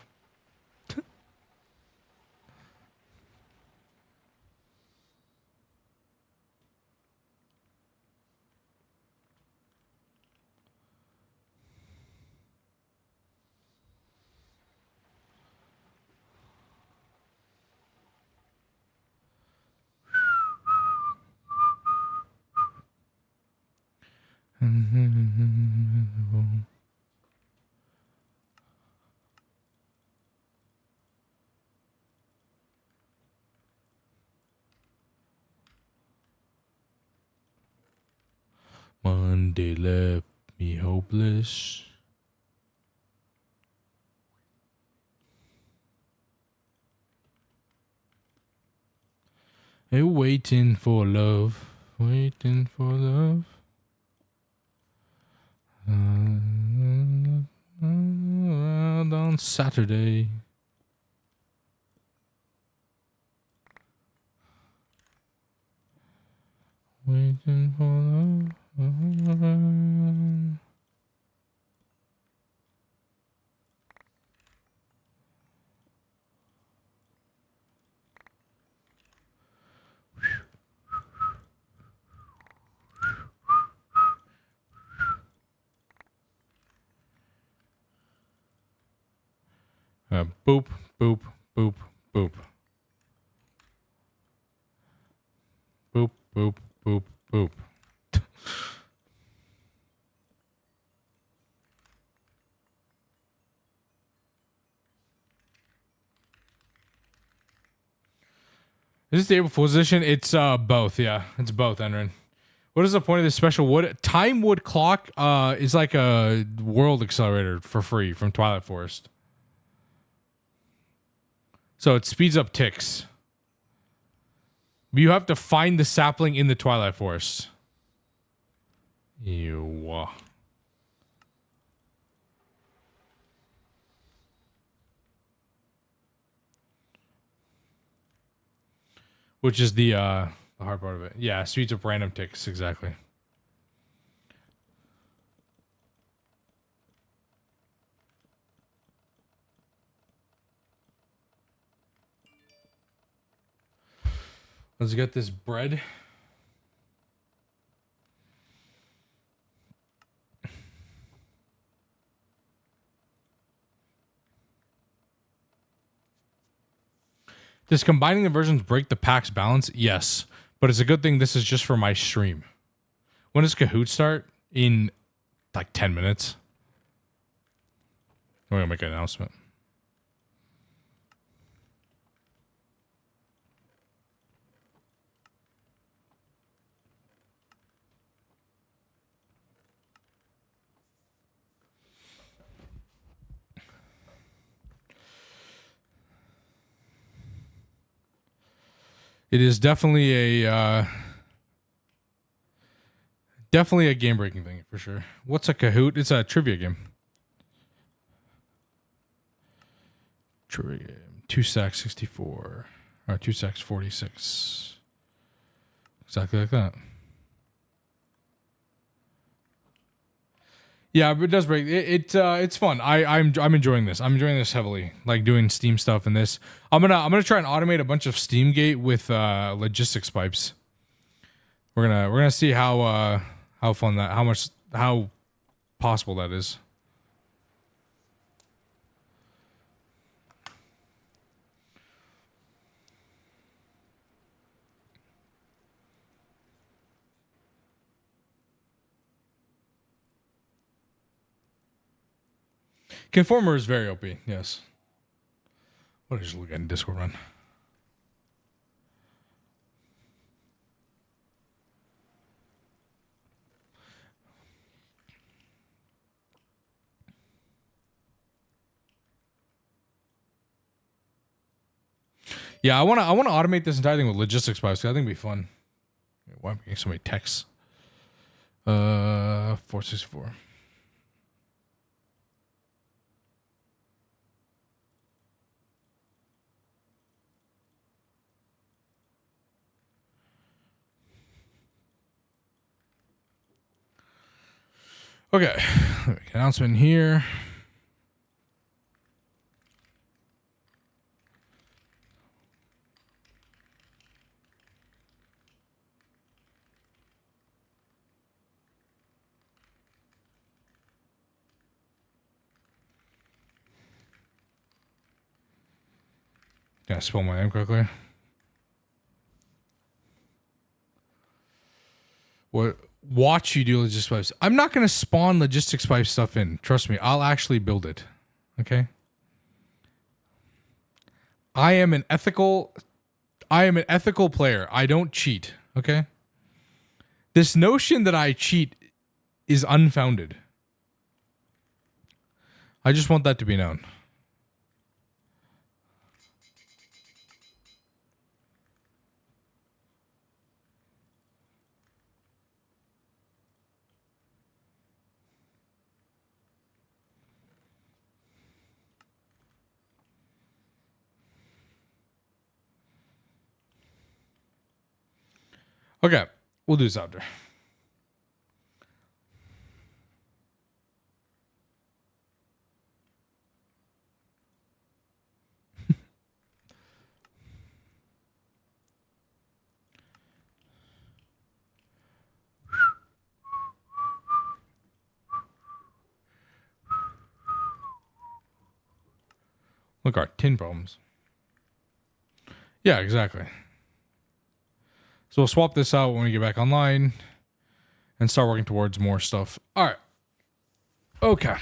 Speaker 1: Monday left be hopeless. Hey, waiting for love, waiting for love. On Saturday. Waiting for love. Boop, boop, boop, boop. Boop, boop, boop, boop. Is this the April Fool's edition? It's both, yeah. It's both, Enrin. What is the point of this special wood? Time Wood Clock is like a world accelerator for free from Twilight Forest. So it speeds up ticks. You have to find the sapling in the Twilight Forest. Ew. Which is the hard part of it. Yeah, speeds up random ticks, exactly. Let's get this bread. Does combining the versions break the pack's balance? Yes, but it's a good thing this is just for my stream. When does Kahoot start? In like 10 minutes. We're going to make an announcement. It is definitely a game breaking thing for sure. What's a Kahoot? It's a trivia game. Trivia game. 2 sacks 64 or 2 sacks 46. Exactly like that. Yeah, but it does break. It's fun. I'm enjoying this. I'm enjoying this heavily. Like doing Steam stuff and this. I'm gonna try and automate a bunch of Steamgate with logistics pipes. We're gonna see how fun that how possible that is. Conformer is very OP, yes. What did I just look at in Discord, man? Yeah, I wanna automate this entire thing with logistics pipes. I think it'd be fun. Why am I getting so many texts? 464. Okay, announcement here. Can I spell my name correctly? What? Watch you do logistics pipes. I'm not going to spawn logistics pipe stuff in. Trust me, I'll actually build it. Okay. I am an ethical player. I don't cheat. Okay. This notion that I cheat is unfounded. I just want that to be known. Okay, we'll do this after. Look, our tin problems. Yeah, exactly. So we'll swap this out when we get back online and start working towards more stuff. All right. Okay.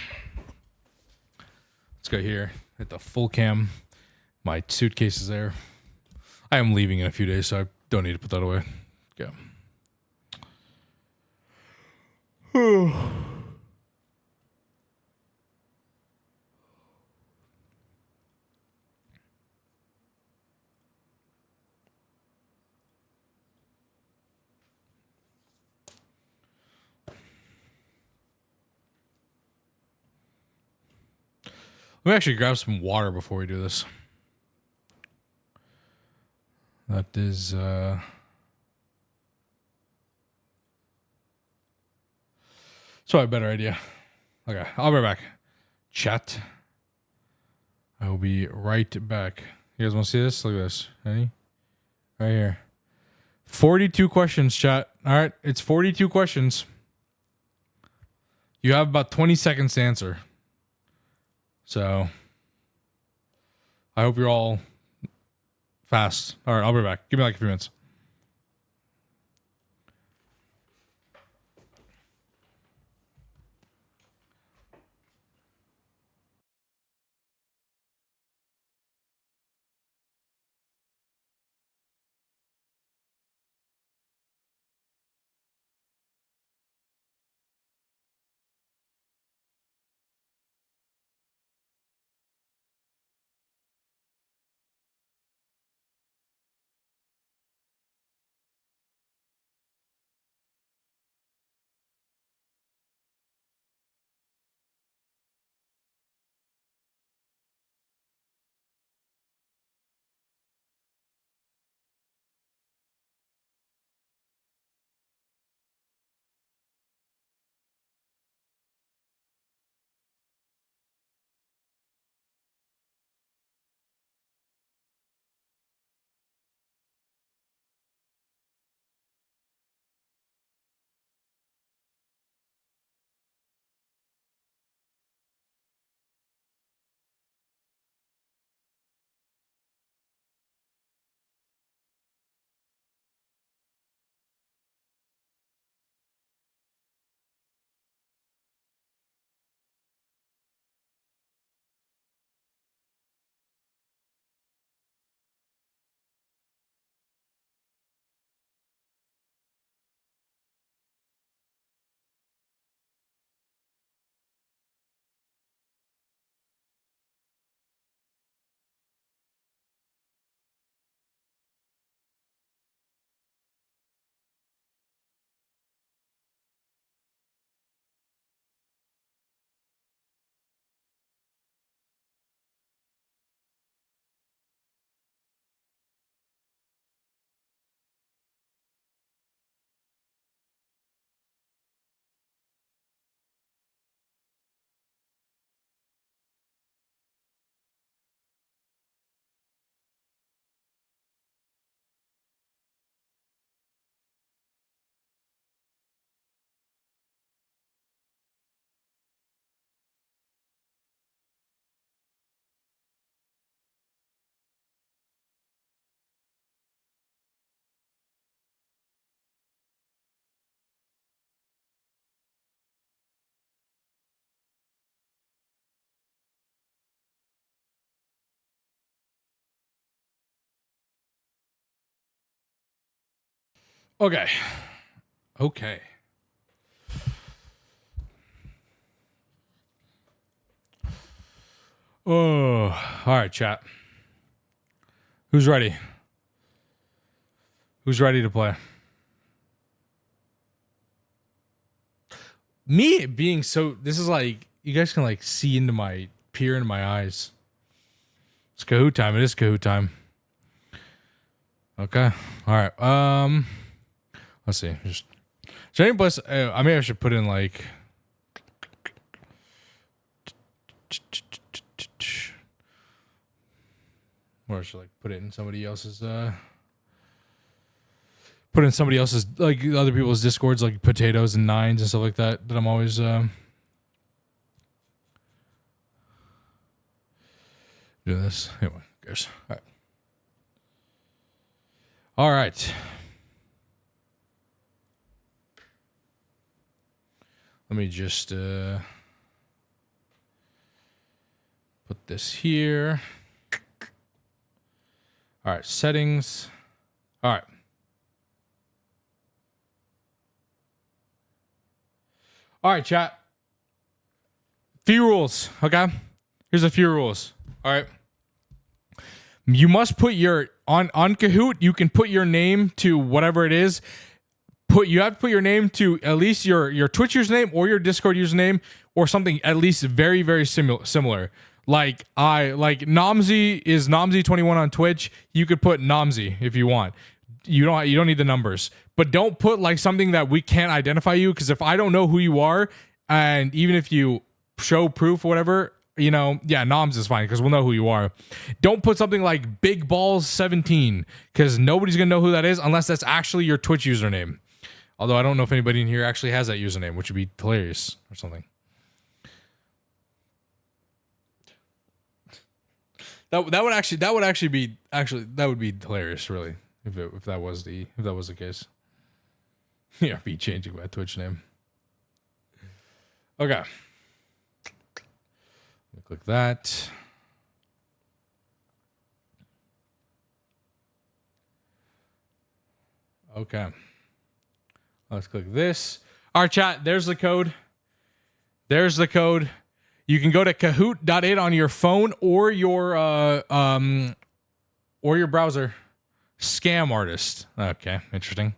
Speaker 1: Let's go here. Hit the full cam. My suitcase is there. I am leaving in a few days, so I don't need to put that away. Okay. Let me actually grab some water before we do this. That is so a better idea. Okay, I'll be right back. Chat. I will be right back. You guys want to see this? Look at this. Ready? Right here. 42 questions, chat. All right, it's 42 questions. You have about 20 seconds to answer. So I hope you're all fast. All right, I'll be back. Give me like a few minutes. Okay. Oh, all right, chat. Who's ready? Who's ready to play? Me being so, this is like, you guys can like see into my, peer into my eyes. It's Kahoot time. It is Kahoot time. Okay. All right. Let's see. Just, is there any place, I mean, I should put in like, or I should like put it in somebody else's, like other people's discords, like potatoes and nines and stuff like that I'm always doing this anyway. Guys, all right. Let me just put this here. All right, settings. All right. All right, chat. Few rules, okay? Here's a few rules. All right. You must put your on Kahoot, you can put your name to whatever it is. You have to put your name to at least your Twitch username or your Discord username or something at least very, very similar. Like Nomzy is Nomzy21 on Twitch. You could put Nomzy if you want. You don't need the numbers. But don't put like something that we can't identify you, because if I don't know who you are, and even if you show proof or whatever, you know, yeah, Noms is fine because we'll know who you are. Don't put something like Big Balls 17 because nobody's gonna know who that is unless that's actually your Twitch username. Although I don't know if anybody in here actually has that username, which would be hilarious or something. That would be hilarious, really, if that was the case. Yeah, be changing my Twitch name. Okay. Click that. Okay. Let's click this. All right, chat. There's the code. There's the code. You can go to Kahoot.it on your phone or your browser. Scam artist. Okay, interesting.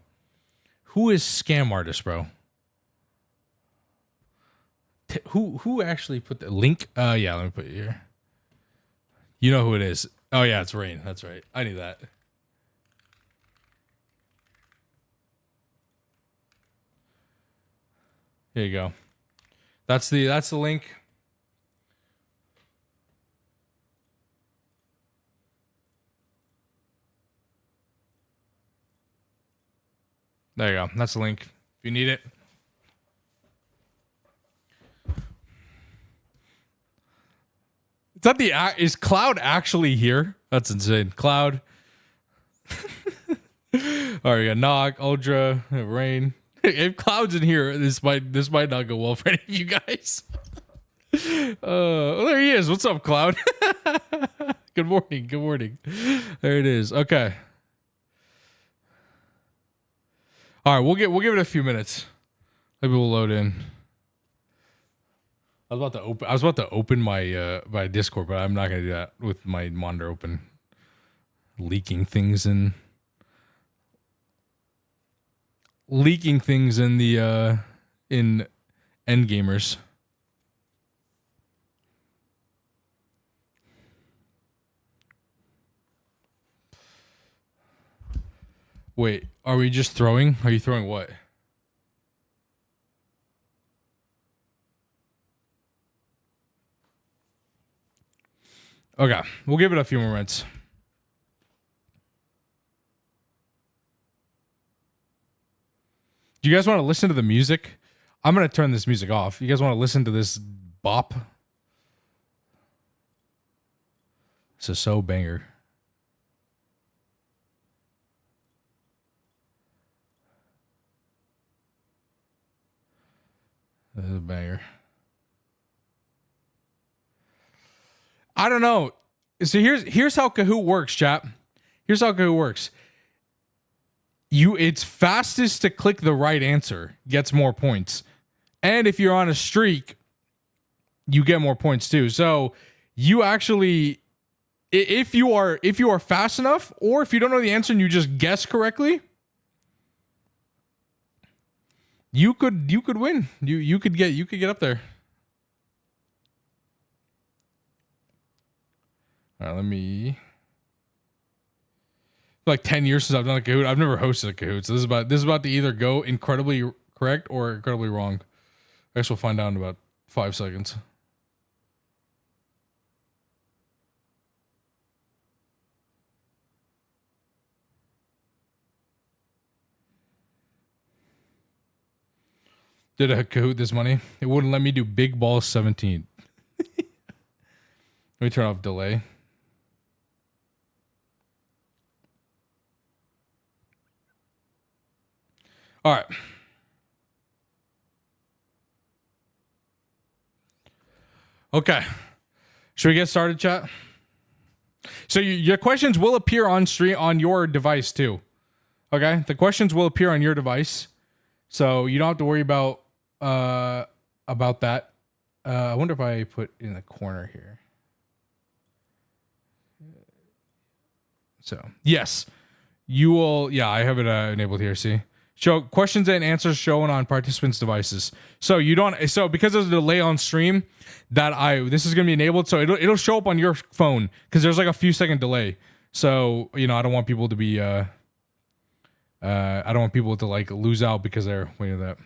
Speaker 1: Who is Scam artist, bro? Who actually put the link? Yeah, let me put it here. You know who it is. Oh yeah, it's Rain. That's right. I knew that. Here you go. That's the link. There you go. That's the link. If you need it. Is Cloud actually here? That's insane. Cloud. All right, we got Nog, Ultra, Rain. If Cloud's in here, this might not go well for any of you guys. There he is. What's up, Cloud? Good morning. Good morning. There it is. Okay. All right, we'll give it a few minutes. Maybe we'll load in. I was about to open my Discord, but I'm not gonna do that with my monitor open. Leaking things in the in Endgamers. Wait, are we just throwing? Are you throwing what? Okay, we'll give it a few more minutes. Do you guys want to listen to the music? I'm going to turn this music off. You guys want to listen to this bop? This is so banger. This is a banger. I don't know. So here's how Kahoot works, chat. Here's how Kahoot works. It's fastest to click the right answer gets more points. And if you're on a streak, you get more points too. So you actually, if you are fast enough, or if you don't know the answer and you just guess correctly, you could win. You could get up there. All right, let me. Like 10 years since I've done a Kahoot. I've never hosted a Kahoot, so this is about to either go incredibly correct or incredibly wrong. I guess we'll find out in about 5 seconds. Did a Kahoot this money? It wouldn't let me do Big Ball 17. Let me turn off delay. All right. Okay. Should we get started, chat? So your questions will appear on stream on your device too. Okay? The questions will appear on your device. So you don't have to worry about that. I wonder if I put in the corner here. So, yes. You will, yeah, I have it enabled here, see? Show questions and answers shown on participants' devices. So you don't. So because there's a delay on stream, this is gonna be enabled. So it'll show up on your phone because there's like a few second delay. So I don't want people to be. I don't want people to like lose out because they're waiting for that.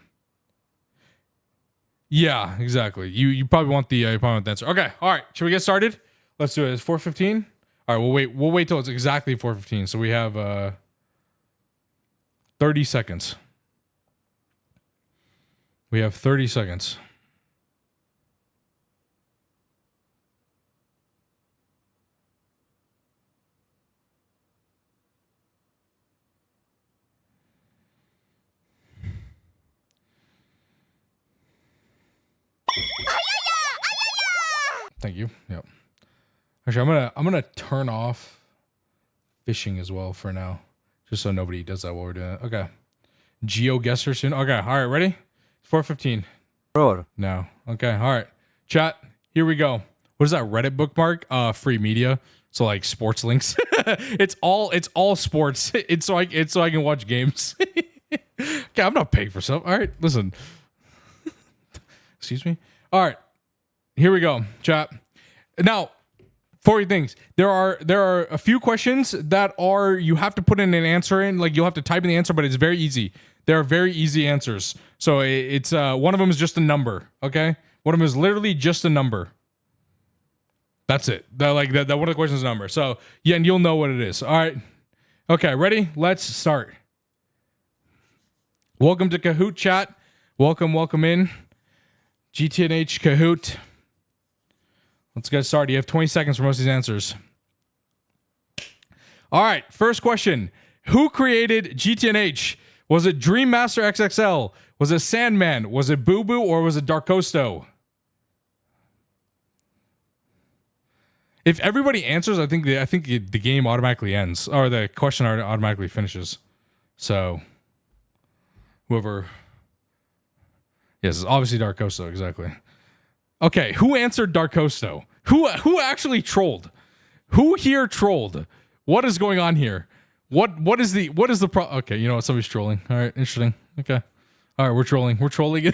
Speaker 1: Yeah, exactly. You probably want the answer. Okay, all right. Should we get started? Let's do it. It's 4:15. All right, we'll wait till it's exactly 4:15. So we have 30 seconds. We have 30 seconds. Thank you. Yep. Actually, I'm gonna turn off fishing as well for now. Just so nobody does that while we're doing it. Okay. GeoGuessr soon. Okay. All right. Ready? 4:15.
Speaker 3: Bro.
Speaker 1: No. Okay. All right. Chat. Here we go. What is that Reddit bookmark? Free media. So like sports links. it's all sports. It's so I can watch games. Okay. I'm not paying for stuff. All right. Listen. Excuse me. All right. Here we go. Chat. Now, 40 things. There are a few questions that you have to put in an answer in. Like you'll have to type in the answer, but it's very easy. There are very easy answers. So it's one of them is just a number. Okay, one of them is literally just a number. That's it. That one of the questions is a number. So yeah, and you'll know what it is. All right. Okay, ready? Let's start. Welcome to Kahoot chat. Welcome in. GTNH Kahoot. Let's get started. You have 20 seconds for most of these answers. All right. First question. Who created GTNH? Was it Dream Master XXL? Was it Sandman? Was it Boo Boo? Or was it Darkosto? If everybody answers, I think the game automatically ends. Or the question automatically finishes. So, whoever... Yes, it's obviously Darkosto. Exactly. Okay, who answered Darkosto? Who actually trolled? Who here trolled? What is going on here? What is the Okay, you know what? Somebody's trolling. All right, interesting. Okay. All right, we're trolling. We're trolling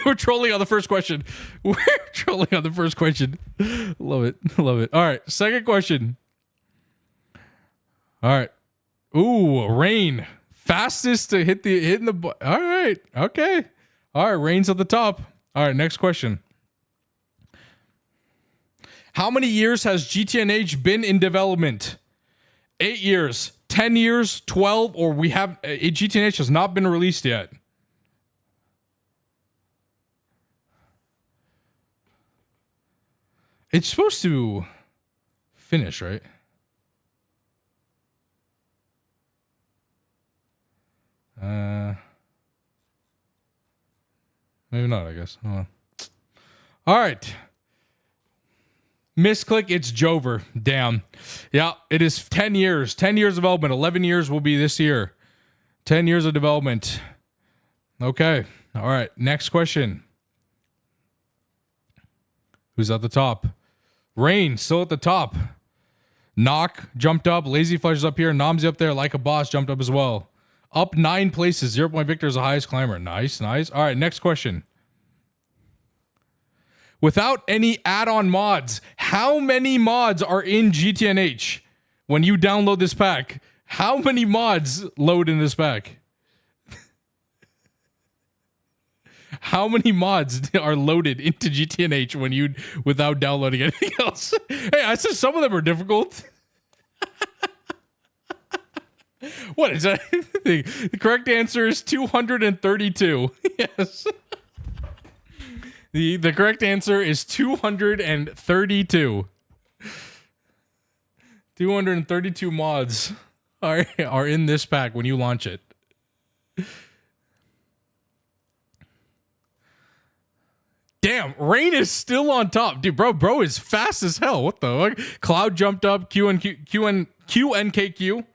Speaker 1: on the first question. We're trolling on the first question. Love it. Love it. All right, second question. All right. Ooh, Rain. Fastest to hitting the all right. Okay. All right, Rain's at the top. All right, next question. How many years has GTNH been in development? 8 years, 10 years, 12, or GTNH has not been released yet. It's supposed to finish, right? Maybe not, I guess. Hold on. All right. Misclick, it's Jover. Damn. Yeah, it is 10 years. 10 years of development. 11 years will be this year. 10 years of development. Okay. All right. Next question. Who's at the top? Rain still at the top. Knock jumped up. Lazy Flesh is up here. Nomsy up there. Like a Boss jumped up as well. Up 9 places. 0 Point Victor is the highest climber. Nice, nice. All right, next question. Without any add-on mods, how many mods are in GTNH? When you download this pack, how many mods load in this pack? How many mods are loaded into GTNH when you without downloading anything else? Hey, I said some of them are difficult. What is that? The correct answer is 232. Yes. The correct answer is 232. 232 mods are in this pack when you launch it. Damn, Rain is still on top. Dude, bro is fast as hell. What the fuck? Cloud jumped up. QNKQ.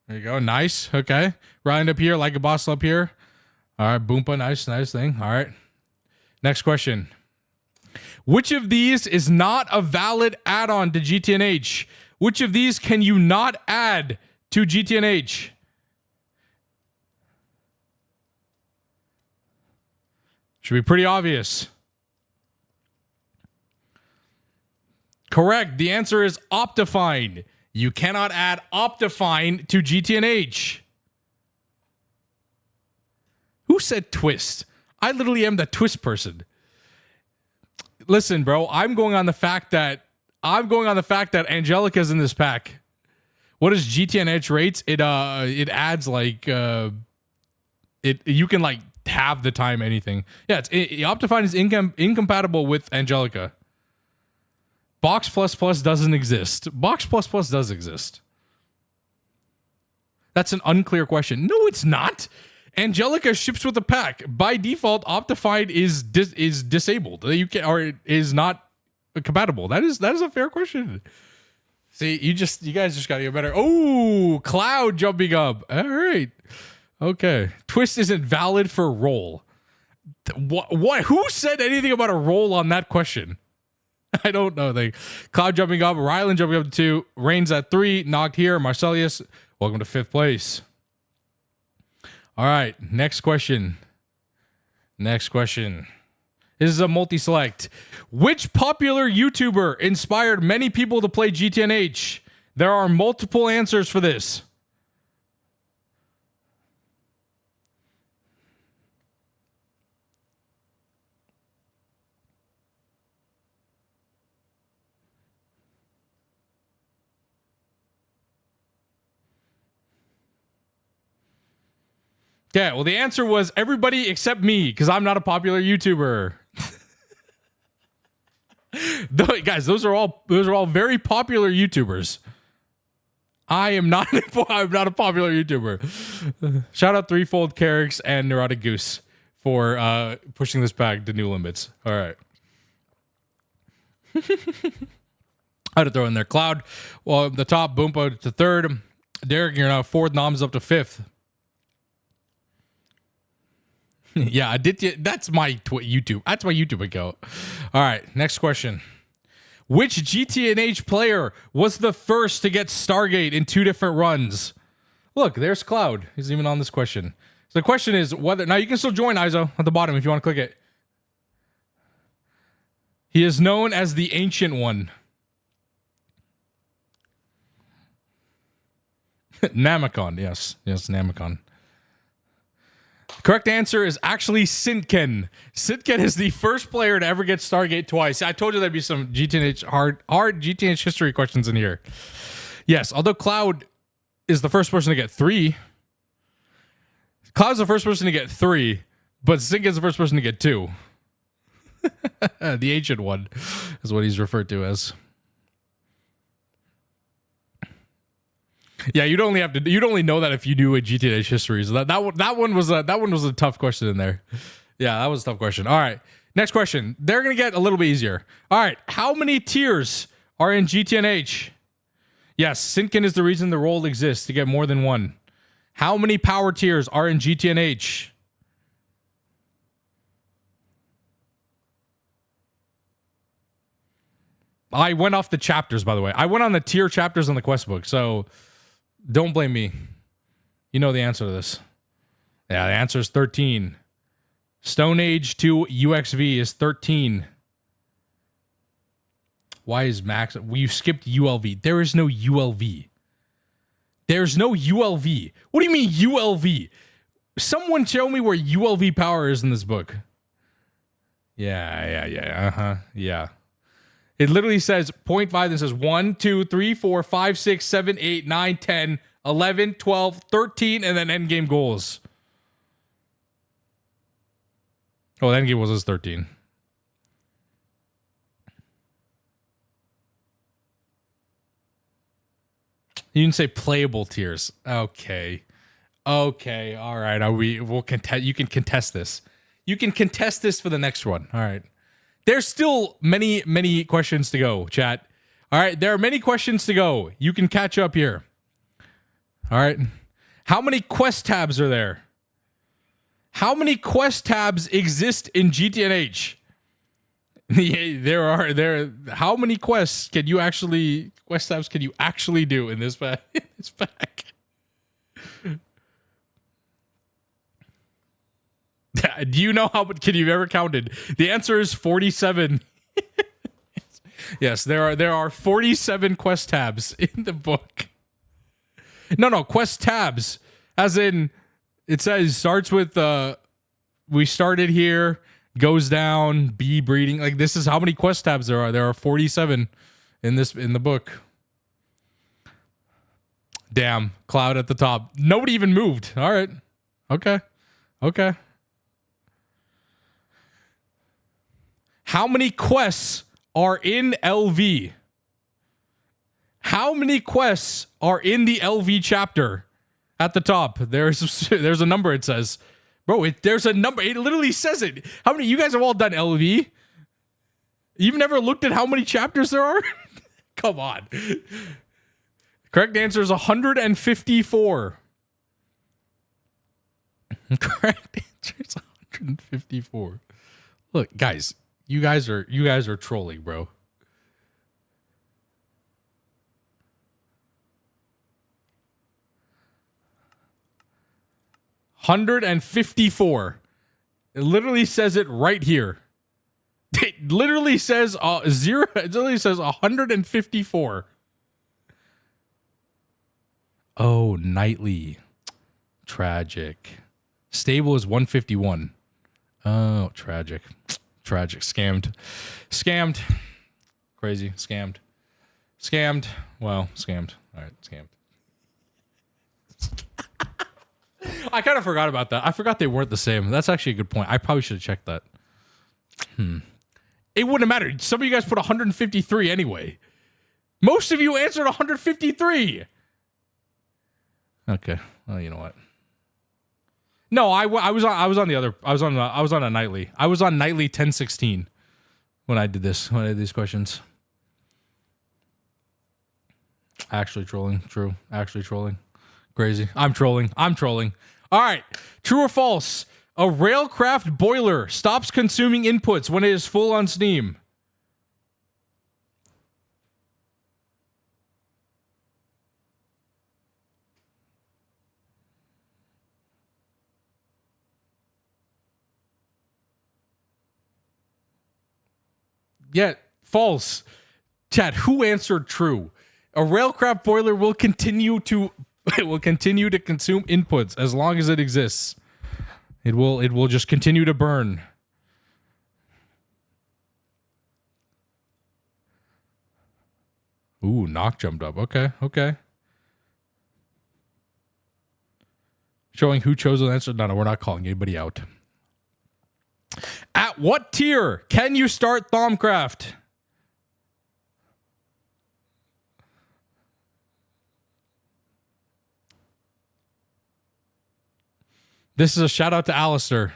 Speaker 1: There you go. Nice. Okay. Ryan up here. Like a Boss up here. All right. Boompa. Nice thing. All right. Next question. Which of these is not a valid add-on to GTNH? Which of these can you not add to GTNH? Should be pretty obvious. Correct. The answer is Optifine. You cannot add Optifine to GTNH. Who said twist? I literally am the twist person. Listen, bro, I'm going on the fact that Angelica's in this pack. What is GTNH rates? It adds like you can like have the time anything. Yeah, Optifine is incompatible with Angelica. Box plus plus doesn't exist. Box plus plus does exist. That's an unclear question. No, it's not. Angelica ships with the pack. By default, Optifine is disabled. You can or is not compatible. That is a fair question. See, you guys just gotta get better. Oh, Cloud jumping up. All right. Okay. Twist isn't valid for roll. What? Who said anything about a roll on that question? I don't know. Cloud jumping up, Rylan jumping up to 2, Rain's at 3, knocked here. Marcelius, welcome to 5th place. All right, next question. This is a multi-select. Which popular YouTuber inspired many people to play GTNH? There are multiple answers for this. Yeah, well, the answer was everybody except me, because I'm not a popular YouTuber. Guys, those are all very popular YouTubers. I am not I'm not a popular YouTuber. Shout out Threefold Carrix and Neurotic Goose for pushing this pack to new limits. All right. I had to throw in there. Cloud, well, the top, Boompa to 3rd. Derek, you're now 4th. Nom's up to 5th. Yeah, Aditya, that's my YouTube. That's my YouTube account. All right, next question. Which GTNH player was the first to get Stargate in 2 different runs? Look, there's Cloud. He's even on this question. So the question is whether... Now, you can still join, Izo, at the bottom if you want to click it. He is known as the Ancient One. Namicon, yes. Yes, Namicon. Correct answer is actually Sintken. Sintken is the first player to ever get Stargate twice. I told you there'd be some GTNH hard GTNH history questions in here. Yes, although Cloud is the first person to get 3. Cloud's the first person to get 3, but Sintken's the first person to get 2. The Ancient One is what he's referred to as. Yeah, you'd only know that if you knew a GTNH history. So that one was a tough question in there. Yeah, that was a tough question. All right, next question. They're gonna get a little bit easier. All right, how many tiers are in GTNH? Yes, Sintken is the reason the role exists, to get more than 1. How many power tiers are in GTNH? I went off the chapters, by the way. I went on the tier chapters on the quest book, so don't blame me. You know the answer to this. Yeah, the answer is 13. Stone Age 2 UXV is 13. Why is Max? You skipped ULV. There is no ULV. There's no ULV. What do you mean ULV? Someone show me where ULV power is in this book. Yeah. It literally says 0.5 and says 1, 2, 3, 4, 5, 6, 7, 8, 9, 10, 11, 12, 13, and then endgame goals. Oh, the endgame goals is 13. You didn't say playable tiers. Okay. All right. We'll contest. You can contest this. You can contest this for the next one. All right. There's still many questions to go, chat. All right. There are many questions to go. You can catch up here. All right. How many quest tabs are there? How many quest tabs exist in GTNH? How many quest tabs can you actually do in this pack? Do you know how much can you ever counted? The answer is 47. Yes, there are 47 quest tabs in the book. No, quest tabs. As in, it says starts with we started here, goes down, bee breeding. Like, this is how many quest tabs there are. There are 47 in the book. Damn, Cloud at the top. Nobody even moved. All right. Okay. How many quests are in LV? How many quests are in the LV chapter? At the top, there's a number. It says, bro, there's a number. It literally says it. How many? You guys have all done LV? You've never looked at how many chapters there are? Come on. Correct answer is 154. Correct answer is 154. Look, guys, you guys are trolling, bro. 154. It literally says it right here. It literally says zero. It literally says 154. Oh, nightly. Tragic. Stable is 151. Oh, tragic. Scammed. Crazy. Scammed. Well, scammed. All right, scammed. I kind of forgot about that. I forgot they weren't the same. That's actually a good point. I probably should have checked that. It wouldn't have mattered. Some of you guys put 153 anyway. Most of you answered 153. Okay. Well, you know what? No, I was on the other. I was on a nightly. I was on nightly 1016 when I did this. When I did these questions. Actually trolling. True. Actually trolling. Crazy. I'm trolling. All right. True or false? A Railcraft boiler stops consuming inputs when it is full on steam. Yeah, false. Chat, who answered true? A Railcraft boiler will continue to consume inputs as long as it exists. It will just continue to burn. Ooh, knock jumped up. Okay. Showing who chose the answer. No, we're not calling anybody out. At what tier can you start Thaumcraft? This is a shout out to Alistair.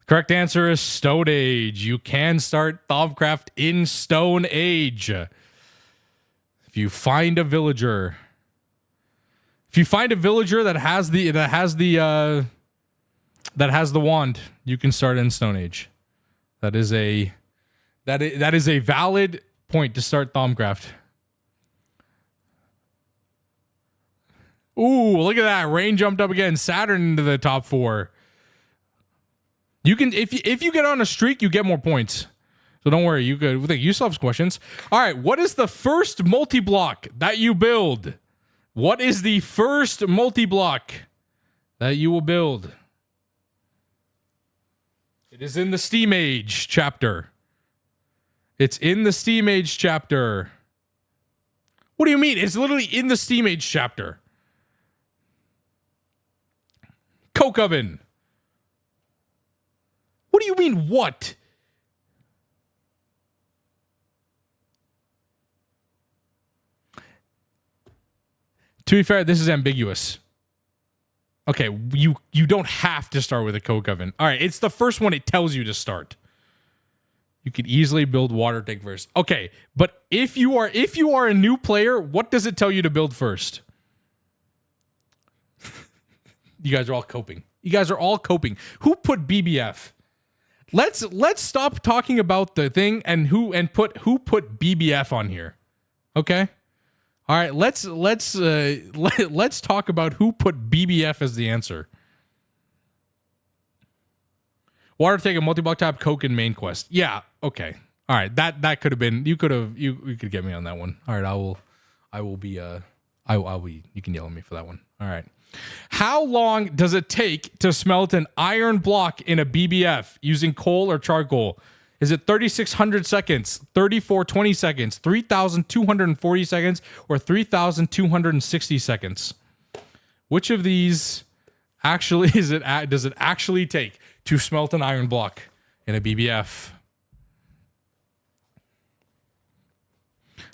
Speaker 1: Correct answer is Stone Age. You can start Thaumcraft in Stone Age. If you find a villager that has the wand, you can start in Stone Age. That is a valid point to start Thaumcraft. Ooh, look at that. Rain jumped up again. Saturn into the top 4. You can if you get on a streak, you get more points. So don't worry, you still have questions. All right, what is the first multi-block that you build? What is the first multi-block that you will build? It is in the Steam Age chapter. It's in the Steam Age chapter. What do you mean? It's literally in the Steam Age chapter. Coke oven. What do you mean, what? To be fair, this is ambiguous. Okay, you don't have to start with a coke oven. All right, it's the first one it tells you to start. You could easily build water tank first. Okay, but if you are a new player, what does it tell you to build first? You guys are all coping. Who put BBF? Let's stop talking about the thing and who put BBF on here. Okay? All right, let's talk about who put BBF as the answer. Water tank, a multi-block type, Coke, and main quest. Yeah, okay. All right, that could have been you could get me on that one. All right, I will be you can yell at me for that one. All right. How long does it take to smelt an iron block in a BBF using coal or charcoal? Is it 3,600 seconds, 3,420 seconds, 3,240 seconds, or 3,260 seconds? Which of these actually does it actually take to smelt an iron block in a BBF?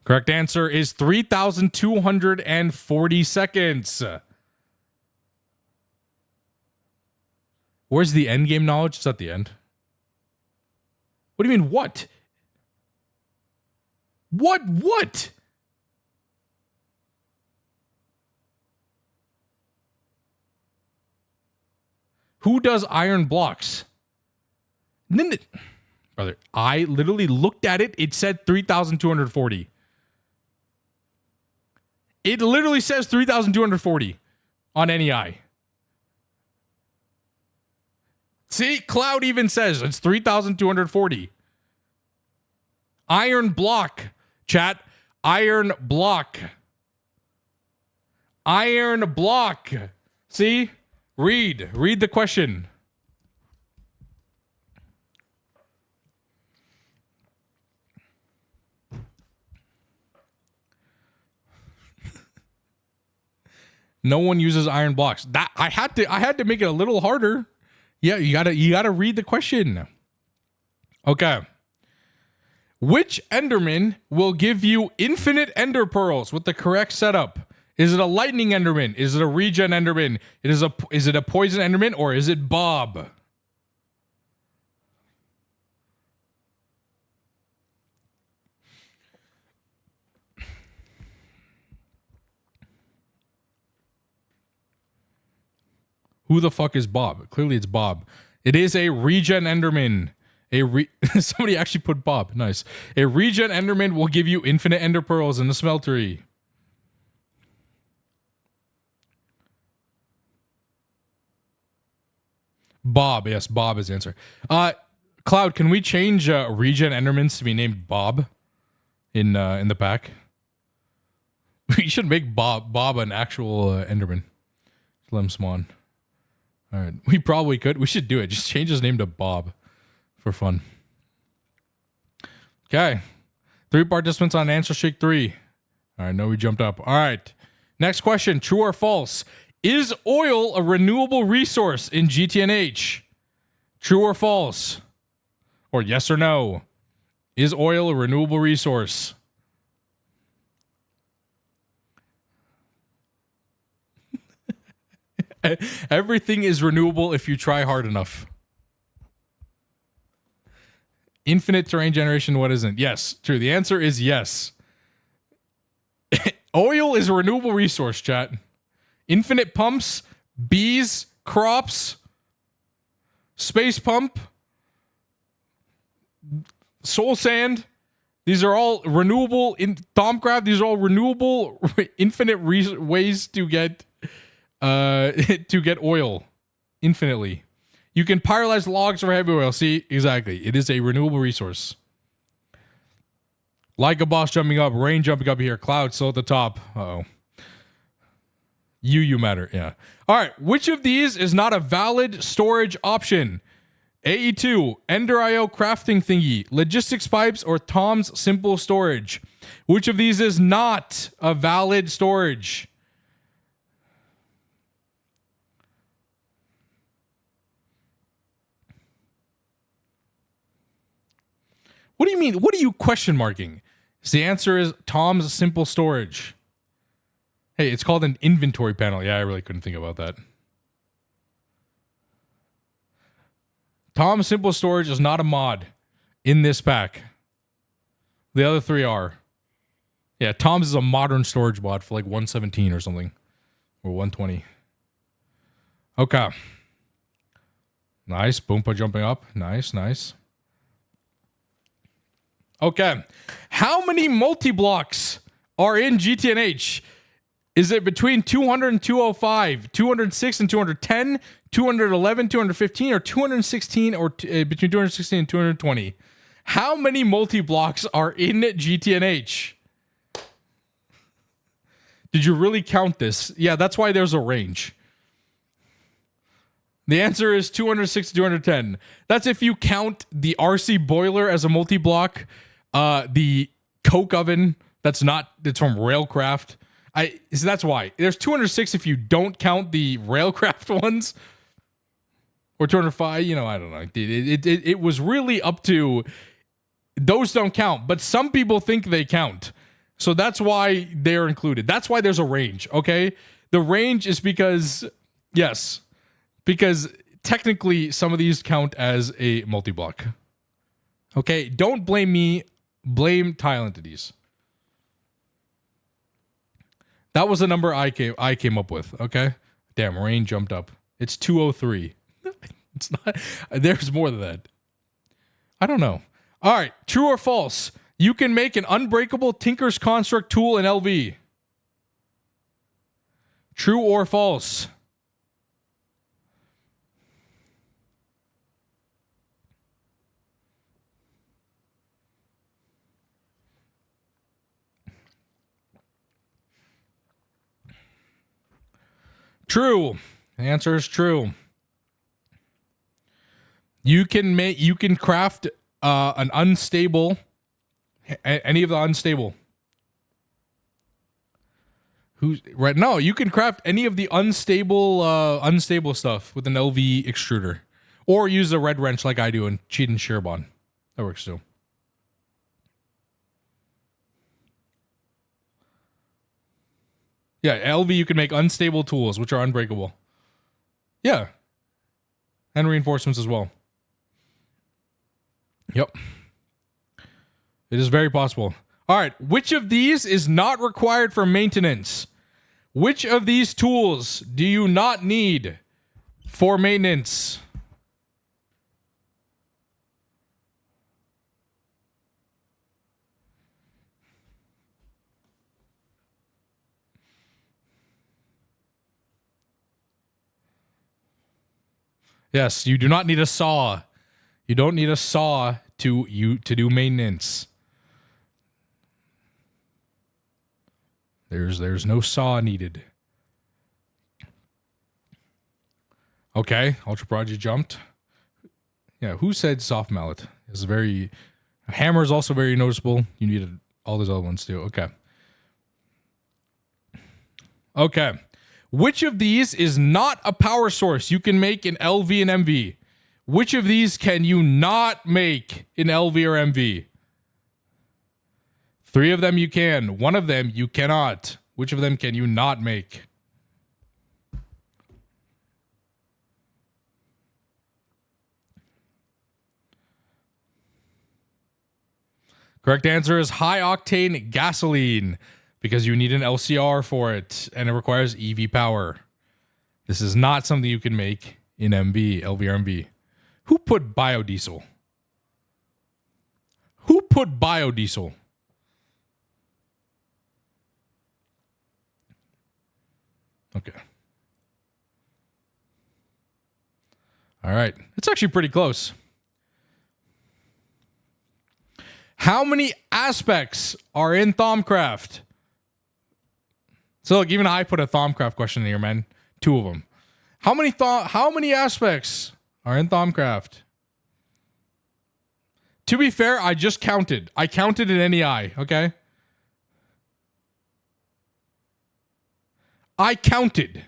Speaker 1: Correct answer is 3,240 seconds. Where's the end game knowledge? It's at the end. What do you mean, what? What? Who does iron blocks? Brother, I literally looked at it. It said 3,240. It literally says 3,240 on NEI. See, Cloud even says it's 3,240. Iron block, chat. Iron block. Iron block. See? Read the question. No one uses iron blocks. That I had to make it a little harder. Yeah, you gotta read the question. Okay. Which Enderman will give you infinite Ender Pearls with the correct setup? Is it a lightning Enderman? Is it a regen Enderman? Is it a poison Enderman, or is it Bob? Who the fuck is Bob? Clearly it's Bob. It is a regen Enderman. Somebody actually put Bob. Nice. A regen Enderman will give you infinite Ender Pearls in the smeltery. Bob. Yes, Bob is the answer. Cloud, can we change regen Endermans to be named Bob in the pack? We should make Bob an actual Enderman. Slim Swan. All right. We probably could. We should do it. Just change his name to Bob for fun. Okay. 3 participants on answer shake 3. All right. No, we jumped up. All right. Next question. True or false? Is oil a renewable resource in GTNH? True or false? Or yes or no? Is oil a renewable resource? Everything is renewable if you try hard enough. Infinite terrain generation, what isn't? Yes, true. The answer is yes. Oil is a renewable resource, chat. Infinite pumps, bees, crops, space pump. Soul Sand. These are all renewable in Thaumcraft. These are all renewable, infinite ways to get oil infinitely. You can pyrolyze logs for heavy oil. See, exactly. It is a renewable resource. Like a boss jumping up, rain jumping up here, clouds still at the top. Uh-oh. You matter. Yeah. All right. Which of these is not a valid storage option? AE2, Ender IO crafting thingy, logistics pipes, or Tom's simple storage? Which of these is not a valid storage? What do you mean? What are you question marking? The answer is Tom's simple storage. Hey, it's called an inventory panel. Yeah, I really couldn't think about that. Tom's simple storage is not a mod in this pack. The other three are. Yeah, Tom's is a modern storage mod for like 117 or something. Or 120. Okay. Nice. Boompa jumping up. Nice, nice. Okay. How many multi-blocks are in GTNH? Is it between 200 and 205, 206 and 210, 211, 215, or 216, or between 216 and 220? How many multi-blocks are in GTNH? Did you really count this? Yeah, that's why there's a range. The answer is 206 to 210. That's if you count the RC boiler as a multi-block, the coke oven it's from Railcraft. So that's why. There's 206 if you don't count the Railcraft ones. Or 205, I don't know. It was really up to... Those don't count, but some people think they count. So that's why they're included. That's why there's a range, okay? The range is because... Yes. Because technically, some of these count as a multi-block. Okay? Don't blame me. Blame tile entities. That was the number I came up with, okay? Damn, rain jumped up. It's 203. It's not. There's more than that. I don't know. All right, true or false? You can make an unbreakable Tinker's Construct tool in LV. True or false? True. The answer is true. You can craft an unstable, any of the unstable. No, you can craft any of the unstable stuff with an LV extruder, or use a red wrench like I do and cheat in Shearbon. That works too. Yeah, LV you can make unstable tools which are unbreakable. Yeah, and reinforcements as well. Yep. It is very possible. All right. Which of these is not required for maintenance? Which of these tools do you not need for maintenance? Yes, you do not need a saw. You don't need a saw to do maintenance. There's no saw needed. Okay, Ultra Prodigy jumped. Yeah, who said soft mallet? It's very... Hammer is also very noticeable. You needed all those other ones too. Okay. Okay. Which of these is not a power source you can make in LV and MV? Which of these can you not make in LV or MV? 3 of them you can. 1 of them you cannot. Which of them can you not make? Correct answer is high octane gasoline, because you need an LCR for it and it requires EV power. This is not something you can make in MV, LV or MV. Who put biodiesel? Who put biodiesel? Okay. All right. It's actually pretty close. How many aspects are in Thaumcraft? So look, even I put a Thaumcraft question in here, man. 2 of them. How many aspects are in Thaumcraft? To be fair, I just counted. I counted in NEI, okay? I counted.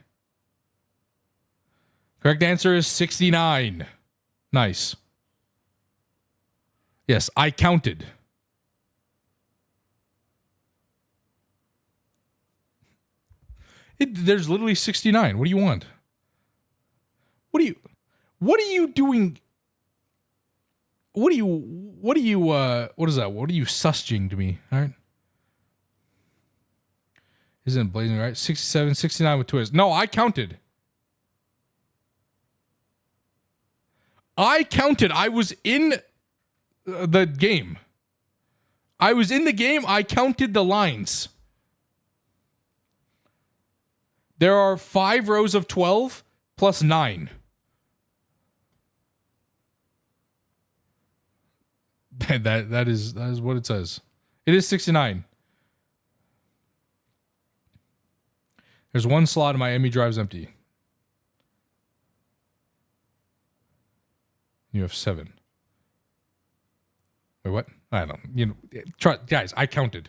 Speaker 1: Correct answer is 69. Nice. Yes, I counted. There's literally 69. What do you want? What are you doing? What is that? What are you sussing to me? All right. Isn't it blazing right? 67, 69 with twists. No, I counted. I was in the game. I counted the lines. There are 5 rows of 12 plus 9. That is what it says. It is 69. There's 1 slot in my ME drive's empty. You have 7. Wait, what? I don't know. Try, guys, I counted.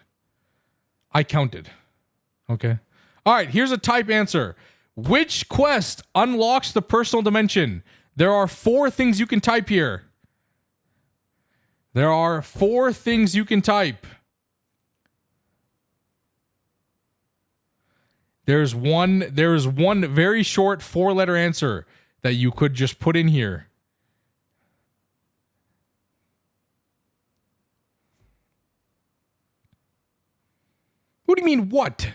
Speaker 1: Okay. All right, here's a type answer. Which quest unlocks the personal dimension? There are 4 things you can type here. There's one very short 4-letter answer that you could just put in here. What do you mean, what?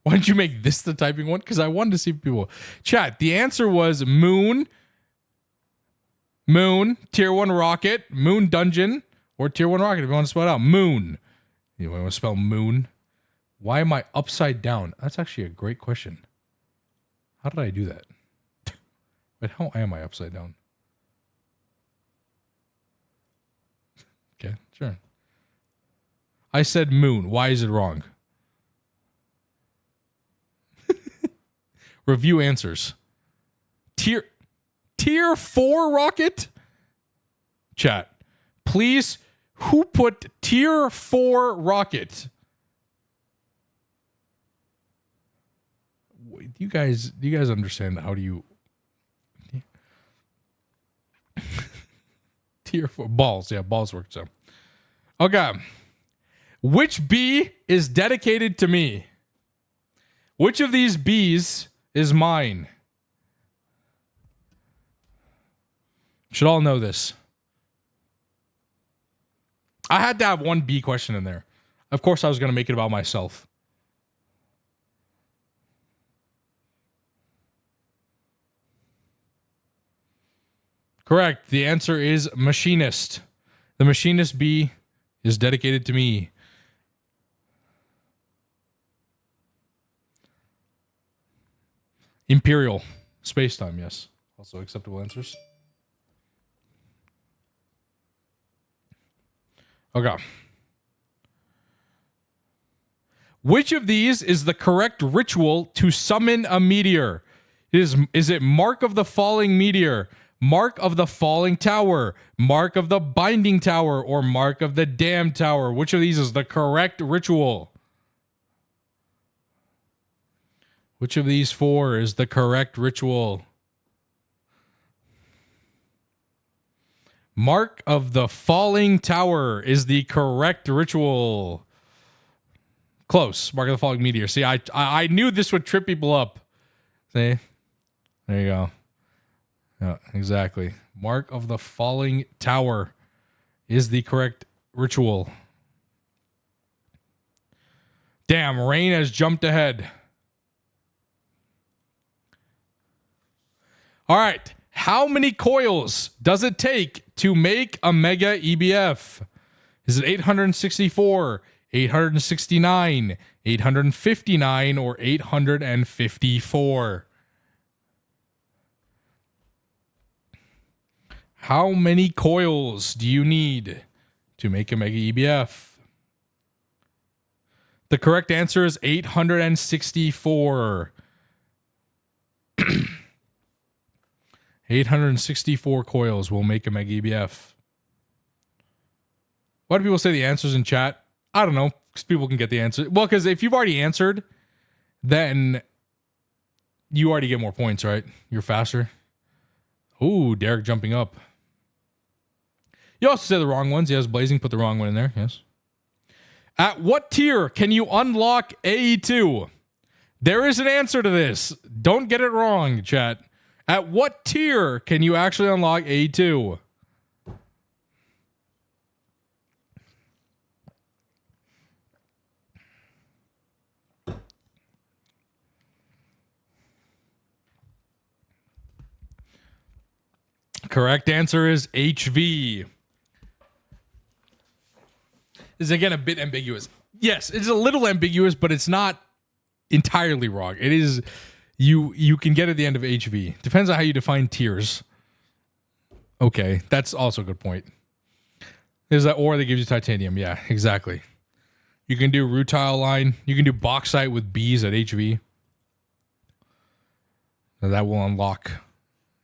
Speaker 1: Why did you make this the typing one? Because I wanted to see people. Chat, the answer was Moon, Tier 1 Rocket, Moon Dungeon, or Tier 1 Rocket if you want to spell it out. Moon. You want to spell moon? Why am I upside down? That's actually a great question. How did I do that? But how am I upside down? Okay, sure. I said moon. Why is it wrong? Review answers. Tier 4 rocket? Chat. Please, who put Tier 4 rocket? Do you guys understand how do you Tier 4 balls? Yeah, balls work so. Okay. Which bee is dedicated to me? Which of these bees is mine? Should all know this. I had to have one bee question in there. Of course, I was going to make it about myself. Correct. The answer is machinist. The machinist bee is dedicated to me. Imperial. Space-time, yes. Also acceptable answers. Okay. Which of these is the correct ritual to summon a meteor? Is it Mark of the Falling Meteor, Mark of the Falling Tower, Mark of the Binding Tower, or Mark of the Damned Tower? Which of these is the correct ritual? Which of these 4 is the correct ritual? Mark of the Falling Tower is the correct ritual. Close. Mark of the Falling Meteor. See, I knew this would trip people up. See? There you go. Yeah, exactly. Mark of the Falling Tower is the correct ritual. Damn, Rain has jumped ahead. All right. How many coils does it take to make a mega EBF? Is it 864, 869, 859, or 854? How many coils do you need to make a mega EBF? The correct answer is 864. 864 coils will make a mega EBF. Why do people say the answers in chat? I don't know, because people can get the answer. Well, because if you've already answered, then you already get more points, right? You're faster. Ooh, Derek jumping up. You also said the wrong ones. Yes, Blazing put the wrong one in there. Yes. At what tier can you unlock AE2? There is an answer to this. Don't get it wrong, chat. At what tier can you actually unlock AE2? Correct answer is HV. Is again a bit ambiguous. Yes, it's a little ambiguous, but it's not entirely wrong. It is you can get at the end of HV. Depends on how you define tiers. Okay, that's also a good point. There's that ore that gives you titanium. Yeah, exactly. You can do rutile line. You can do bauxite with bees at HV. And that will unlock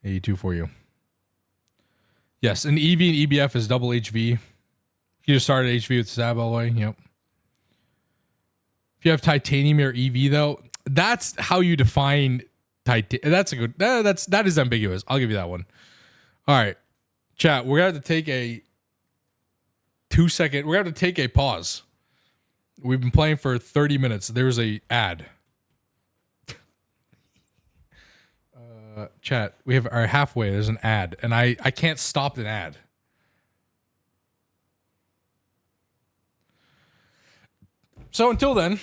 Speaker 1: AE2 for you. Yes, an EV and EBF is double HV. You just started HV with Stab all the way. Yep. If you have titanium or EV though, that's how you define titanium. That's a good. That is ambiguous. I'll give you that one. All right, chat. We're gonna have to take a 2-second. We're gonna have to take a pause. We've been playing for 30 minutes. There's a ad. Chat. We have our halfway. There's an ad, and I can't stop an ad. So until then,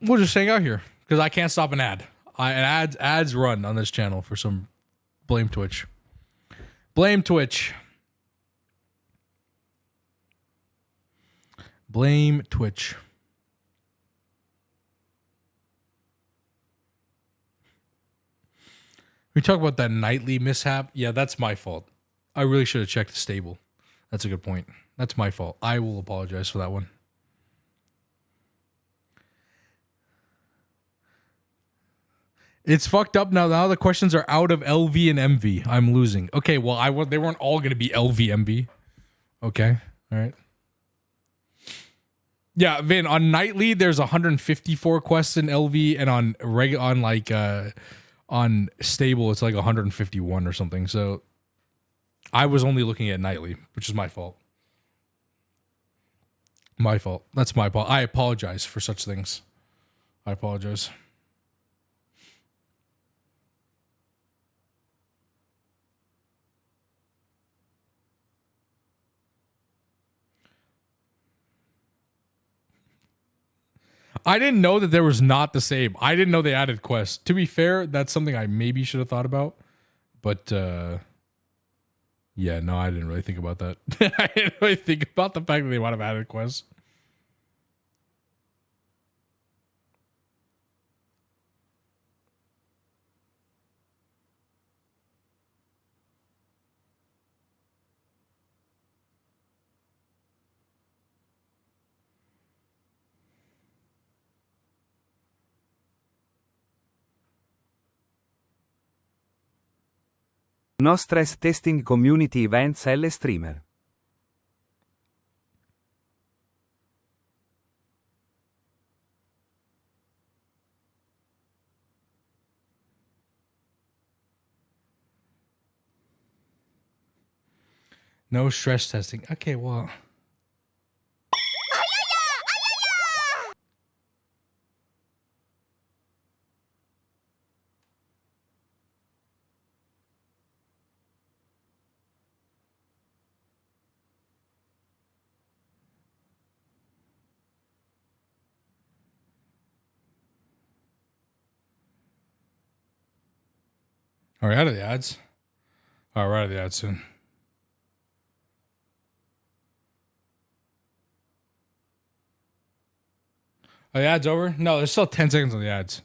Speaker 1: we'll just hang out here because I can't stop an ad. Ads run on this channel for some blame Twitch. Blame Twitch. Blame Twitch. We talk about that nightly mishap. Yeah, that's my fault. I really should have checked the stable. That's a good point. That's my fault. I will apologize for that one. It's fucked up now. Now the questions are out of LV and MV. I'm losing. Okay, well, they weren't all going to be LV, MV. Okay, all right. Yeah, Vin, on nightly there's 154 quests in LV, and on stable it's like 151 or something. So I was only looking at nightly, which is my fault. My fault. That's my fault. I apologize for such things. I apologize. I didn't know that there was not the same. I didn't know they added quests. To be fair, that's something I maybe should have thought about. But yeah, no, I didn't really think about that. I didn't really think about the fact that they might have added quests.
Speaker 3: No stress testing community events L streamer.
Speaker 1: No stress testing. Okay, well. Are we out of the ads? Oh, we're out of the ads soon. Are the ads over? No, there's still 10 seconds on the ads.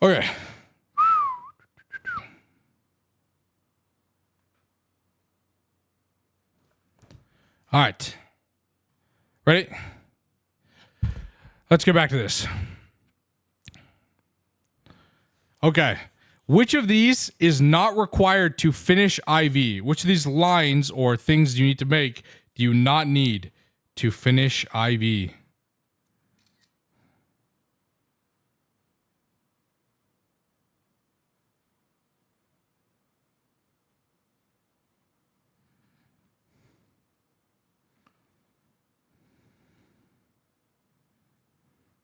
Speaker 1: Okay. All right. Ready? Let's get back to this. Okay. Which of these is not required to finish IV? Which of these lines or things you need to make do you not need to finish IV?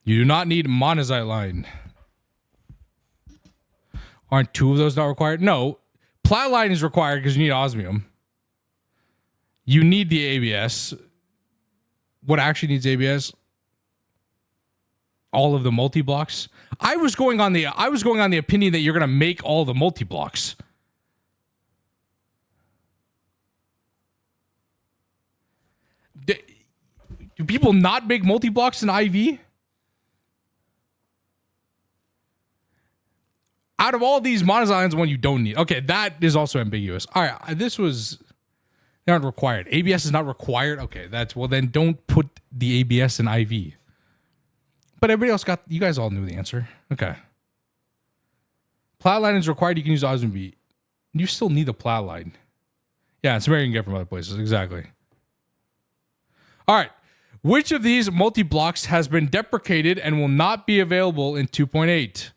Speaker 1: You do not need monazite line. Aren't two of those not required? No. Plat line is required because you need osmium. You need the ABS. What actually needs ABS? All of the multi-blocks. I was going on the opinion that you're going to make all the multi-blocks. Do people not make multi-blocks in IV? Out of all these, monazite line is one you don't need. Okay, that is also ambiguous. All right, this was not required. ABS is not required. Okay, well then don't put the ABS in IV. But everybody else you guys all knew the answer. Okay. Plat line is required. You can use osmium B. You still need the plat line. Yeah, it's where you can get from other places. Exactly. All right. Which of these multi-blocks has been deprecated and will not be available in 2.8?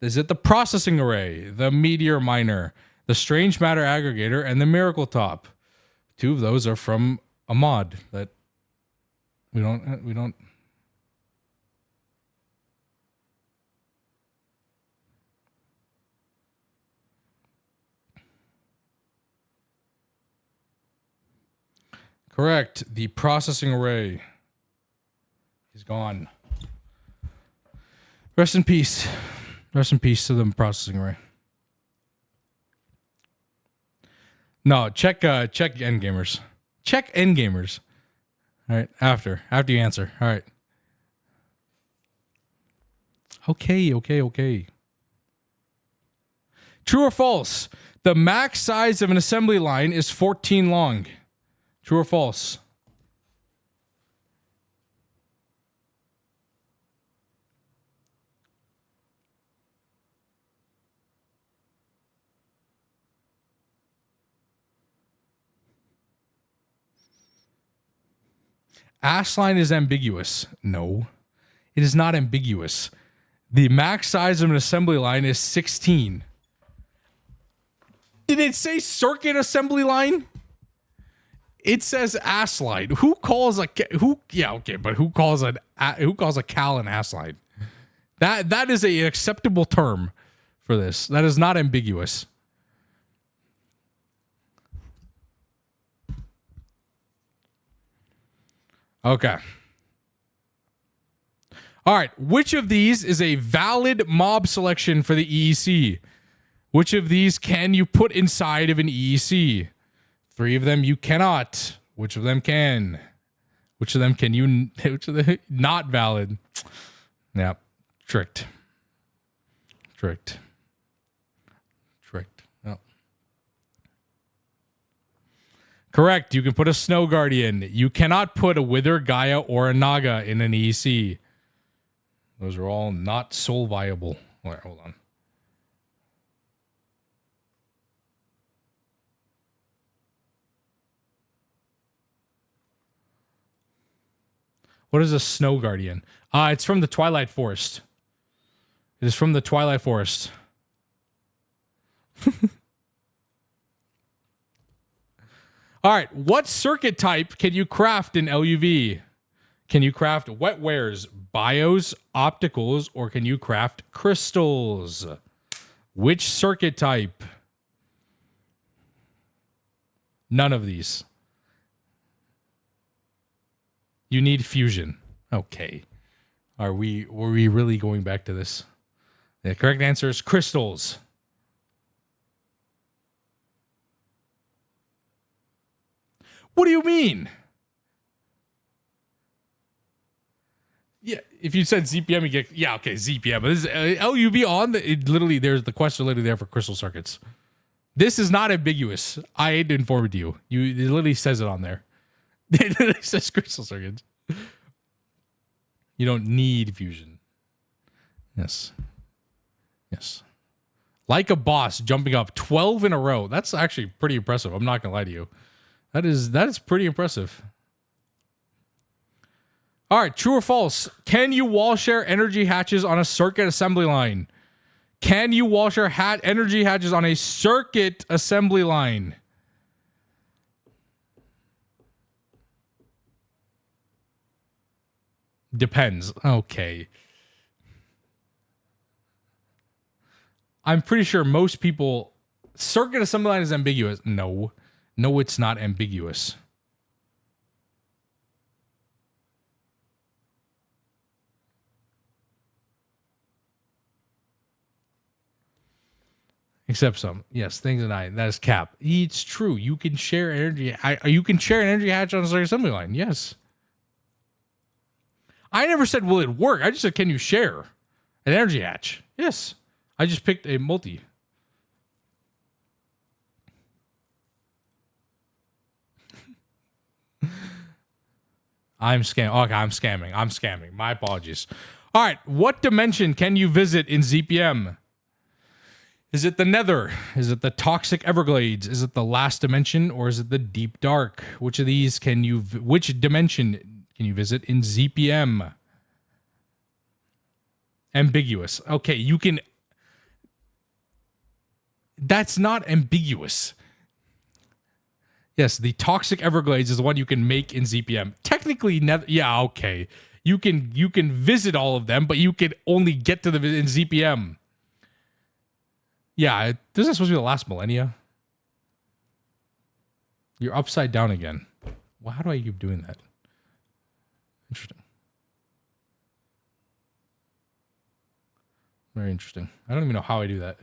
Speaker 1: Is it the processing array, the meteor miner, the strange matter aggregator, and the miracle top? Two of those are from a mod that we don't. Correct. The processing array is gone. Rest in peace. Rest in peace to the processing array. No, check Endgamers. Check Endgamers. All right, after you answer. All right. Okay. True or false? The max size of an assembly line is 14 long. True or false? Ash line is ambiguous. No, it is not ambiguous. The max size of an assembly line is 16. Did it say circuit assembly line? It says ass line. Who calls a cal an ass line? That is an acceptable term for this. That is not ambiguous. Okay. All right. Which of these is a valid mob selection for the EEC? Which of these can you put inside of an EEC? 3 of them you cannot. Which of them can? Which of them can you? Which of them not valid? Yeah. Tricked. Yep. Correct. You can put a Snow Guardian. You cannot put a Wither, Gaia, or a Naga in an EC. Those are all not soul viable. All right, hold on. What is a Snow Guardian? It's from the Twilight Forest. It is from the Twilight Forest. All right. What circuit type can you craft in LUV? Can you craft wet wares, bios, opticals, or can you craft crystals? Which circuit type? None of these. You need fusion. Okay. Were we really going back to this? The correct answer is crystals. What do you mean? Yeah, if you said ZPM, you get okay, ZPM. But this is LUV on literally. There's the question literally there for crystal circuits. This is not ambiguous. I hate to inform it to you. It literally says it on there. It literally says crystal circuits. You don't need fusion. Yes. Like a boss jumping up 12 in a row. That's actually pretty impressive. I'm not gonna lie to you. That is pretty impressive. All right, true or false? Can you wall share energy hatches on a circuit assembly line? Can you wall share energy hatches on a circuit assembly line? Depends. Okay. I'm pretty sure most people... Circuit assembly line is ambiguous. No, it's not ambiguous. Except some. Yes, things that is cap. It's true. You can share energy. You can share an energy hatch on a circuit assembly line. Yes. I never said, will it work? I just said, can you share an energy hatch? Yes. I just picked a multi. I'm scamming. Okay, I'm scamming. My apologies. All right. What dimension can you visit in ZPM? Is it the Nether? Is it the Toxic Everglades? Is it the Last Dimension? Or is it the Deep Dark? Which of these which dimension can you visit in ZPM? Ambiguous. Okay, you can... That's not ambiguous. Yes, the Toxic Everglades is the one you can make in ZPM. Technically, yeah, okay. You can visit all of them, but you can only get to them in ZPM. Yeah, this is supposed to be the last millennia. You're upside down again. Well, how do I keep doing that? Interesting. Very interesting. I don't even know how I do that.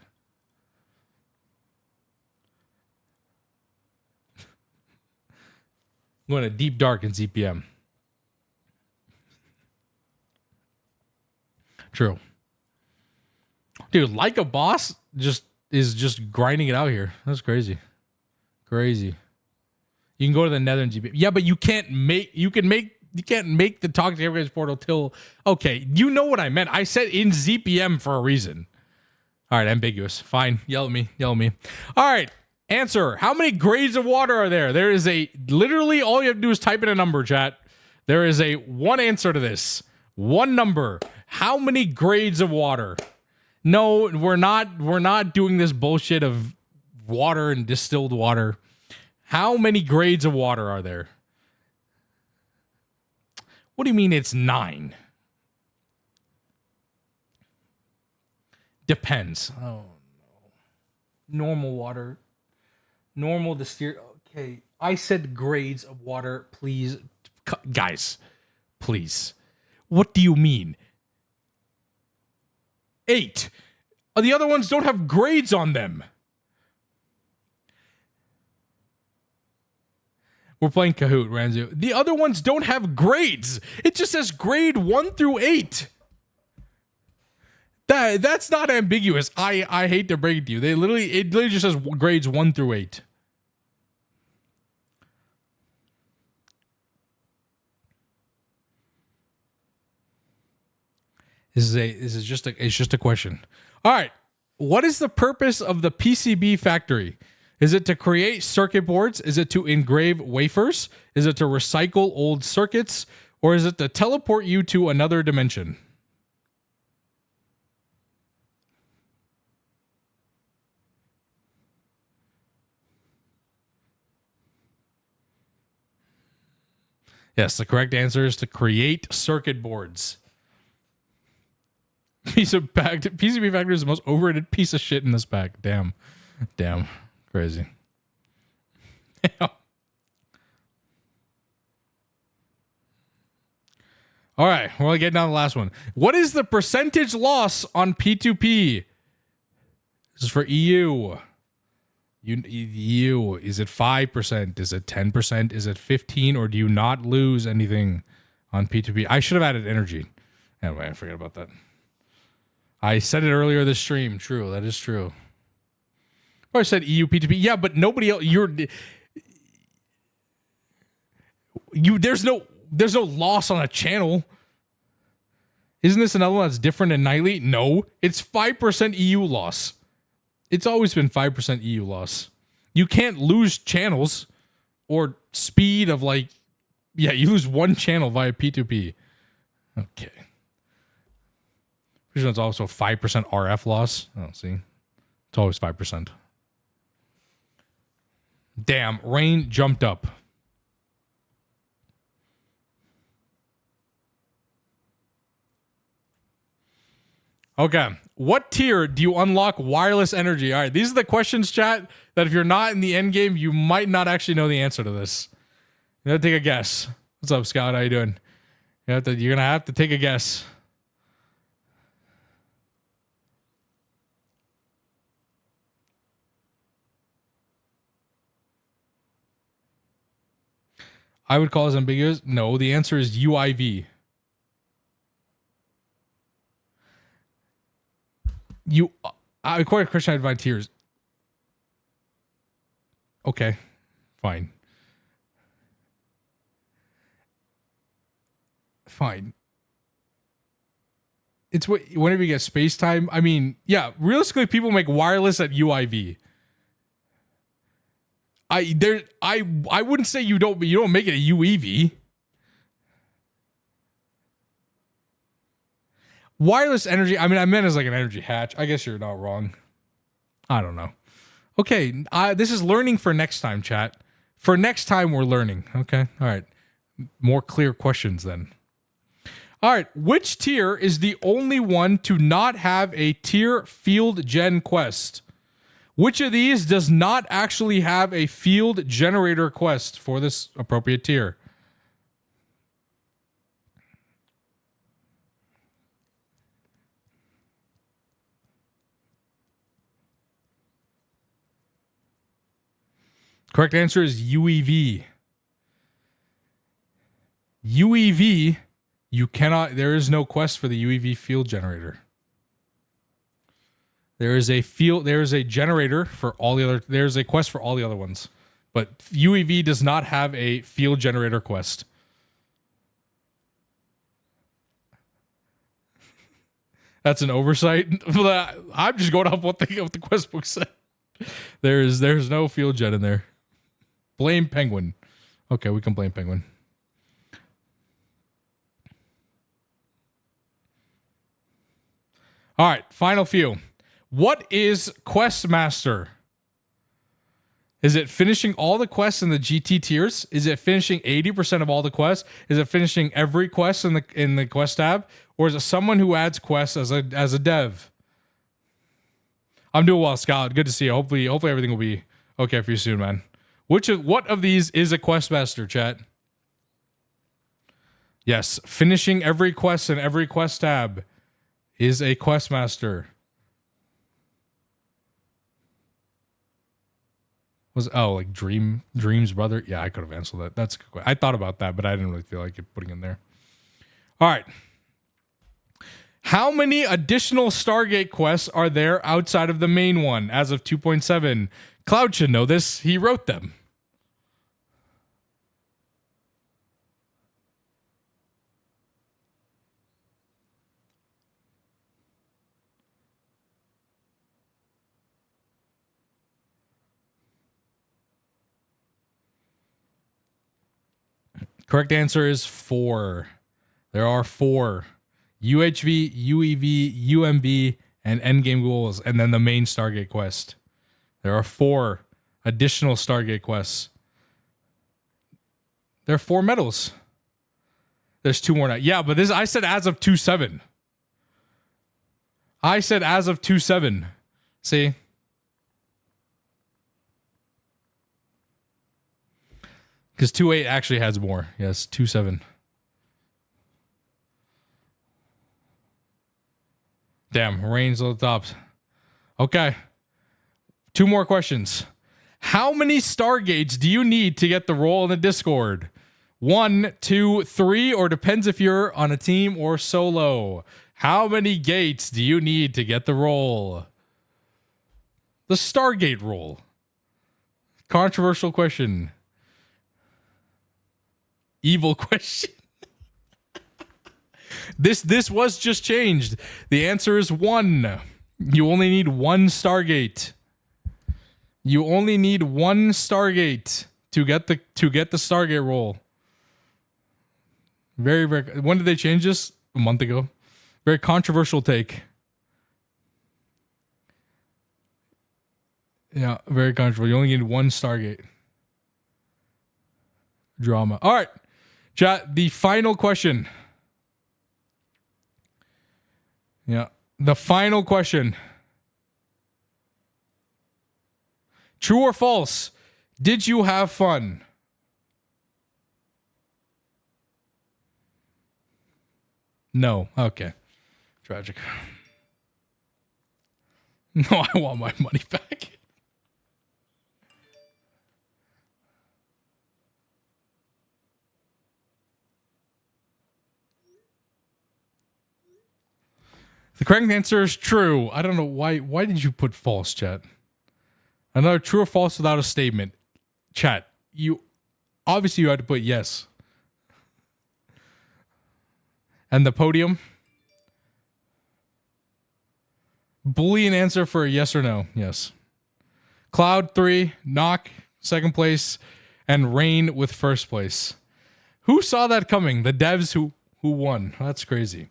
Speaker 1: I'm going to deep dark in ZPM. True. Dude, like a boss is just grinding it out here. That's crazy. Crazy. You can go to the Nether and ZPM. Yeah, but you can't make the Toxic Everglades portal till... Okay, you know what I meant. I said in ZPM for a reason. All right, ambiguous. Fine. Yell at me. All right. Answer. How many grades of water are there? There is literally all you have to do is type in a number, chat. There is one answer to this. One number. How many grades of water? No, we're not doing this bullshit of water and distilled water. How many grades of water are there? What do you mean it's 9? Depends. Oh, no. Normal water. Normal distilled. Okay. I said grades of water. Please. Guys. Please. What do you mean? 8. The other ones don't have grades on them. We're playing Kahoot, Ranzu. The other ones don't have grades. It just says grade 1 through 8. That's not ambiguous. I hate to break it to you. It literally just says grades 1 through 8. It's just a question. All right. What is the purpose of the PCB factory? Is it to create circuit boards? Is it to engrave wafers? Is it to recycle old circuits? Or is it to teleport you to another dimension? Yes, the correct answer is to create circuit boards. PCB Factory is the most overrated piece of shit in this pack. Damn. Crazy. All right, we're getting down to the last one. What is the percentage loss on P2P? This is for EU. EU. Is it 5%? Is it 10%? Is it 15%? Or do you not lose anything on P2P? I should have added energy. Anyway, I forget about that. I said it earlier this stream. True, that is true. Or I said EU P2P. Yeah, but nobody else. There's no loss on a channel. Isn't this another one that's different than nightly? No, it's 5% EU loss. It's always been 5% EU loss. You can't lose channels or speed of you lose one channel via P2P. Okay. This one's also 5% RF loss. Oh, see. It's always 5%. Damn, rain jumped up. Okay. What tier do you unlock wireless energy? All right. These are the questions, chat, that if you're not in the end game, you might not actually know the answer to this. You gotta take a guess. What's up, Scott? How you doing? You're gonna have to take a guess. I would call this ambiguous. No, the answer is UIV. According to Christian Divine Tears. Okay, fine. Fine. It's whenever you get space time. I mean, yeah, realistically, people make wireless at UIV. I wouldn't say you don't make it a UEV. Wireless energy, I mean, I meant as like an energy hatch. I guess you're not wrong. I don't know. Okay, this is learning for next time, chat. For next time, we're learning. Okay, all right. More clear questions then. All right, which tier is the only one to not have a tier field gen quest? Which of these does not actually have a field generator quest for this appropriate tier? Correct answer is UEV. UEV, you cannot, there is no quest for the UEV field generator. There is a generator for all the other, there's a quest for all the other ones. But UEV does not have a field generator quest. That's an oversight. I'm just going off what the quest book said. There's no field gen in there. Blame Penguin. Okay, we can blame Penguin. All right, final few. What is Questmaster? Is it finishing all the quests in the GT tiers? Is it finishing 80% of all the quests? Is it finishing every quest in the quest tab? Or is it someone who adds quests as a dev? I'm doing well, Scott. Good to see you. Hopefully everything will be okay for you soon, man. What of these is a Questmaster, chat? Yes, finishing every quest in every quest tab is a Questmaster. Like Dream's brother? Yeah, I could have answered that. That's a good question. I thought about that, but I didn't really feel like putting in there. All right. How many additional Stargate quests are there outside of the main one as of 2.7? Cloud should know this. He wrote them. Correct answer is 4. There are 4. UHV, UEV, UMV, and endgame goals, and then the main Stargate quest. There are 4 additional Stargate quests. There are 4 medals. There's 2 more now. Yeah, but I said as of 2.7. I said as of 2.7. See? Because 2.8 actually has more. Yes, 2.7. Damn, Rain's on the top. Okay. 2 more questions. How many Stargates do you need to get the role in the Discord? 1, 2, 3, or depends if you're on a team or solo. How many gates do you need to get the role? The Stargate role. Controversial question. Evil question. This was just changed. The answer is 1. You only need 1 Stargate. You only need 1 Stargate to get the Stargate role. Very, very. When did they change this? A month ago. Very controversial take. Yeah, very controversial. You only need 1 Stargate. Drama. All right, chat. The final question. Yeah, the final question. True or false? Did you have fun? No. Okay. Tragic. No, I want my money back. The correct answer is true. I don't know why. Why did you put false, chat? Another true or false without a statement. Chat, you obviously you had to put yes. And the podium. Boolean answer for a yes or no. Yes. Cloud 3, Knock, second place, and Rain with first place. Who saw that coming? The devs who won. That's crazy.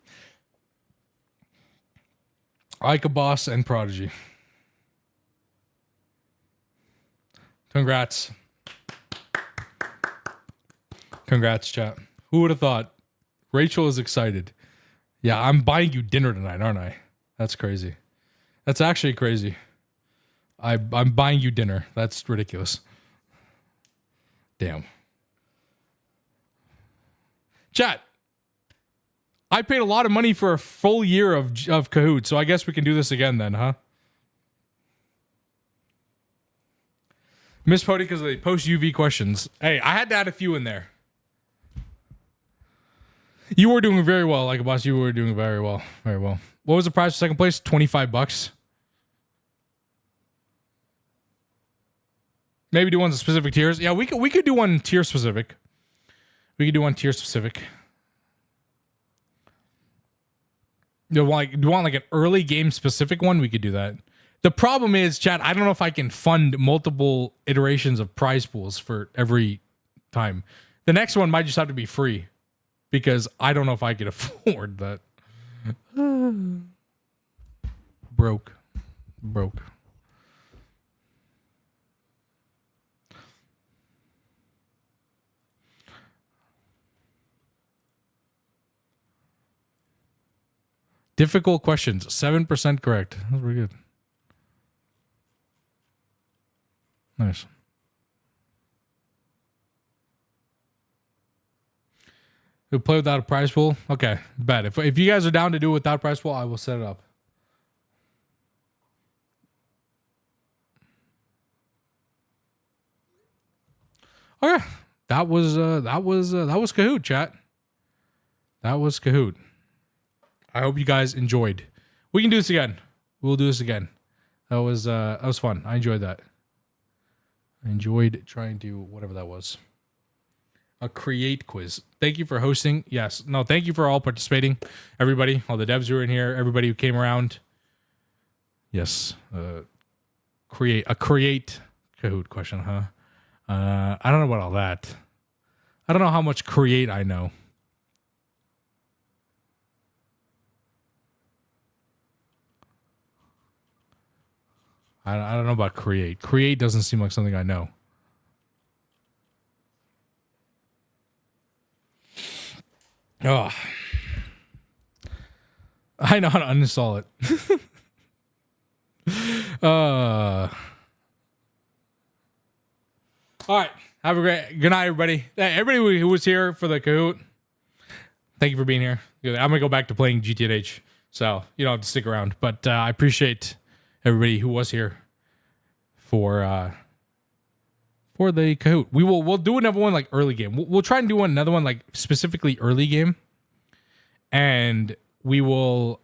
Speaker 1: Ica Boss and Prodigy. Congrats. Congrats, chat. Who would have thought? Rachel is excited. Yeah, I'm buying you dinner tonight, aren't I? That's crazy. That's actually crazy. I'm buying you dinner. That's ridiculous. Damn. Chat. I paid a lot of money for a full year of Kahoot, so I guess we can do this again then, huh? Miss Pody because of the post UV questions. Hey, I had to add a few in there. You were doing very well, like a boss. You were doing very well. Very well. What was the prize for second place? $25. Maybe do one specific tiers. Yeah, we could do one tier specific. We could do one tier specific. Do you want like an early game specific one? We could do that. The problem is, chat, I don't know if I can fund multiple iterations of prize pools for every time. The next one might just have to be free because I don't know if I could afford that. Broke. Difficult questions. 7% correct. That's pretty good. Nice. We'll play without a prize pool. Okay, bad. If you guys are down to do it without a prize pool, I will set it up. Okay, that was Kahoot, chat. That was Kahoot. I hope you guys enjoyed. We can do this again. We'll do this again. That was fun. I enjoyed that. I enjoyed trying to whatever that was. A create quiz. Thank you for hosting. Yes. No, thank you for all participating. Everybody, all the devs who were in here, everybody who came around. Yes. Create Kahoot question, huh? I don't know about all that. I don't know how much create I know. I don't know about create. Create doesn't seem like something I know. Oh. I know how to uninstall it. All right. Have a great good night, everybody. Hey, everybody who was here for the Kahoot, thank you for being here. I'm going to go back to playing GTH. So you don't have to stick around. But I appreciate everybody who was here for the Kahoot. We'll do another one like early game. We'll try and do another one like specifically early game, and we will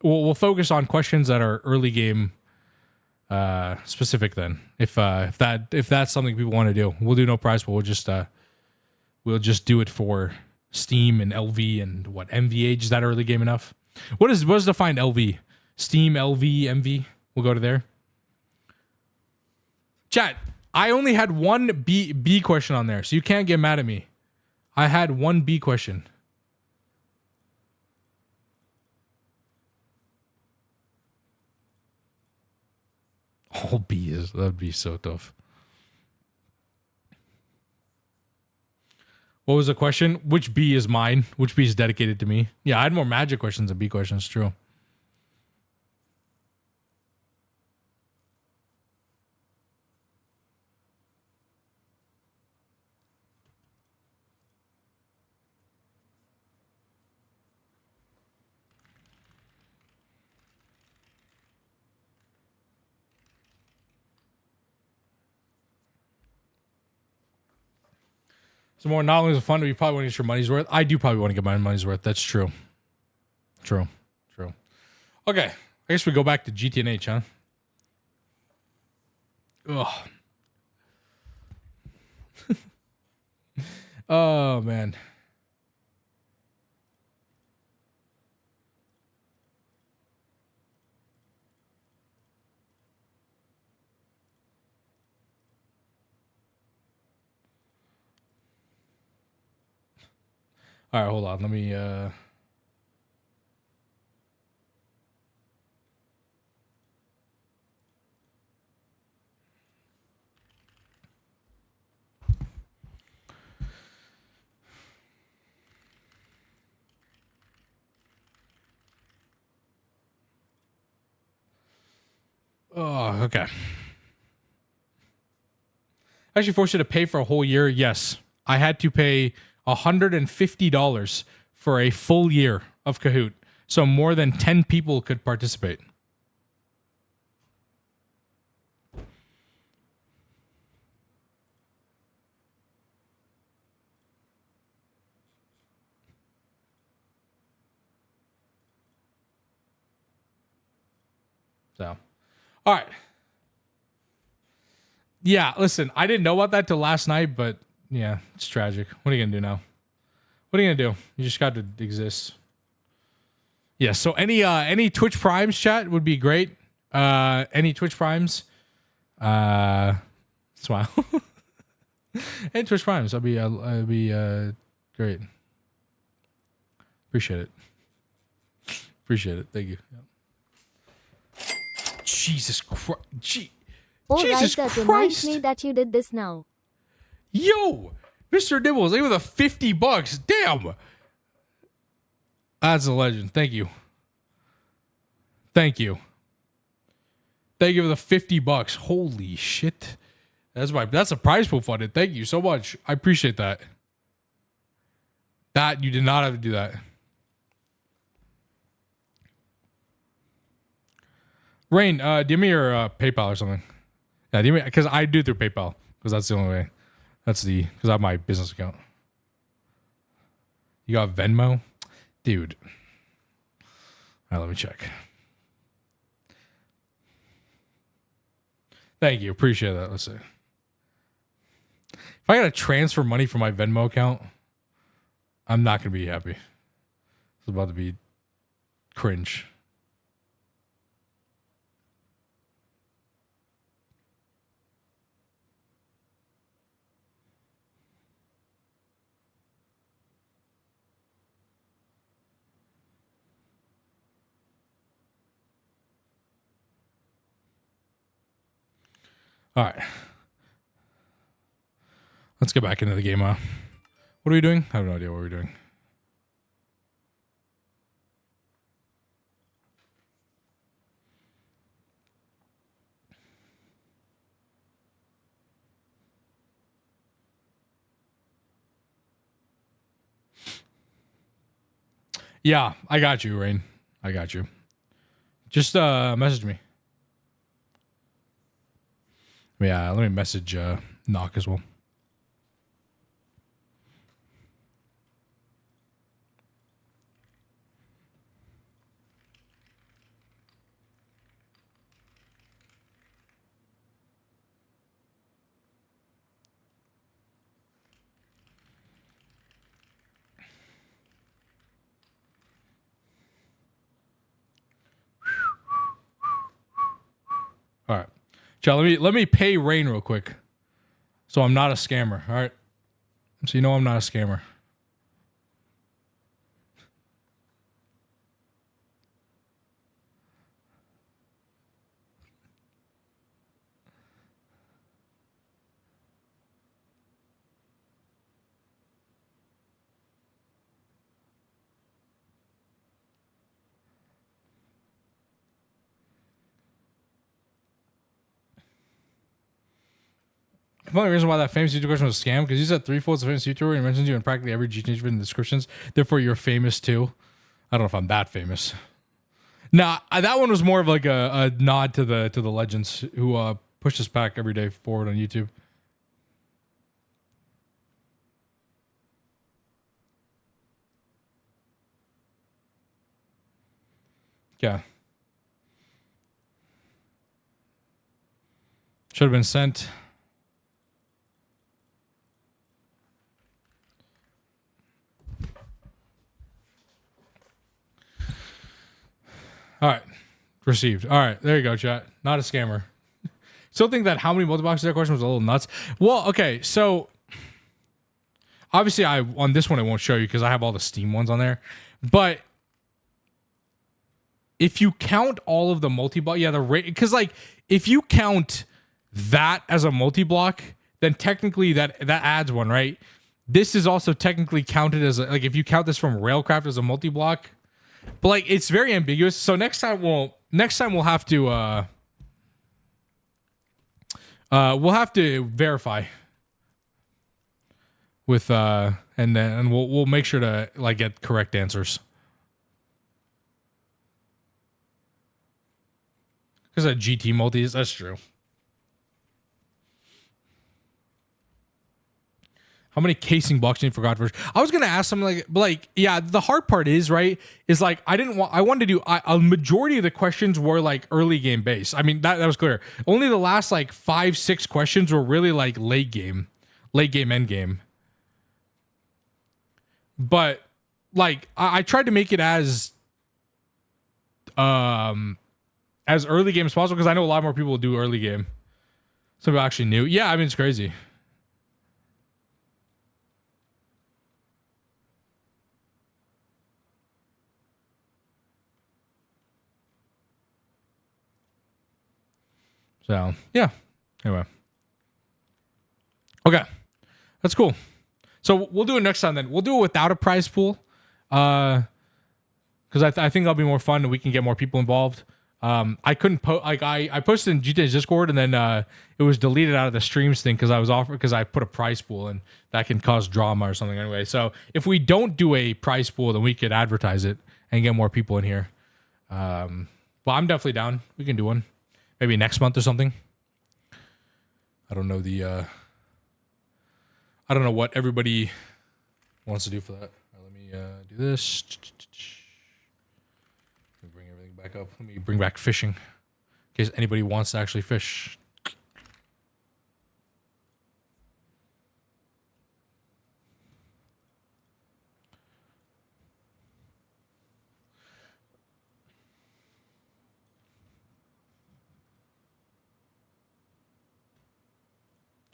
Speaker 1: we'll focus on questions that are early game specific. Then if that's something people want to do, we'll do no prize, but we'll just do it for Steam and LV and what MVH. Is that early game enough? What is defined LV? Steam, LV, MV. We'll go to there. Chat, I only had one B question on there, so you can't get mad at me. I had one B question. All B's. That'd be so tough. What was the question? Which B is mine? Which B is dedicated to me? Yeah, I had more magic questions than B questions. True. So more not only is it fun, but you probably want to get your money's worth. I do probably want to get my money's worth. That's true. True. Okay. I guess we go back to GTNH, huh? Ugh. Oh, man. All right, hold on. Let me Oh, okay. Actually forced you to pay for a whole year. Yes. I had to pay $150 for a full year of Kahoot. So more than 10 people could participate. So, all right. Yeah, listen, I didn't know about that till last night, but yeah, it's tragic. What are you going to do now? What are you going to do? You just got to exist. Yeah, so any Twitch Primes chat would be great. Any Twitch Primes? Smile. Any Twitch Primes, I'd be great. Appreciate it. Thank you. Yep. Jesus Christ. Jesus
Speaker 2: that
Speaker 1: Christ.
Speaker 2: reminds me that you did this now.
Speaker 1: Yo, Mr. Nibbles, even with the $50. Damn. That's a legend. Thank you. Thank you for the $50. Holy shit. That's a prize pool funded. Thank you so much. I appreciate that. That you did not have to do that. Rain, give me your PayPal or something. Yeah, give me, because I do through PayPal, because that's the only way. Because I have my business account. You got Venmo? Dude. All right, let me check. Thank you. Appreciate that. Let's see. If I got to transfer money from my Venmo account, I'm not going to be happy. It's about to be cringe. All right. Let's get back into the game. What are we doing? I have no idea what we're doing. Yeah, I got you, Rain. I got you. Just message me. Yeah, let me message Knock as well. All right. Chat, let me pay Rain real quick. So I'm not a scammer. All right. So you know I'm not a scammer. The only reason why that famous YouTube question was a scam because you said three-fourths of famous YouTuber and mentions you in practically every GTA in the descriptions. Therefore, you're famous too. I don't know if I'm that famous. Nah, that one was more of like a nod to the legends who push this pack every day forward on YouTube. Yeah. Should have been sent. All right. Received. All right. There you go, chat. Not a scammer. Still think that how many multi-boxes that question was a little nuts. Well, okay. So obviously on this one I won't show you because I have all the Steam ones on there. But if you count all of the multi-block, yeah, because like if you count that as a multi-block, then technically that adds one, right? This is also technically counted as like if you count this from Railcraft as a multi-block, but like it's very ambiguous. So next time we'll have to verify with and we'll make sure to like get correct answers. Because of GT multis, that's true. How many casing blocks do you need for God first? I was gonna ask something like yeah. The hard part is right is like I wanted to do a majority of the questions were like early game based. I mean that was clear. Only the last like 5-6 questions were really like late game, end game. But like I tried to make it as early game as possible because I know a lot more people do early game. Some people actually knew. Yeah, I mean it's crazy. So yeah. Anyway. Okay. That's cool. So we'll do it next time then. We'll do it without a prize pool. Because I think that'll be more fun and we can get more people involved. I couldn't post like I posted in GTA's Discord and then it was deleted out of the streams thing because I put a prize pool and that can cause drama or something anyway. So if we don't do a prize pool, then we could advertise it and get more people in here. Well, I'm definitely down. We can do one. Maybe next month or something. I don't know I don't know what everybody wants to do for that. Let me do this. Let me bring everything back up. Let me bring back fishing in case anybody wants to actually fish.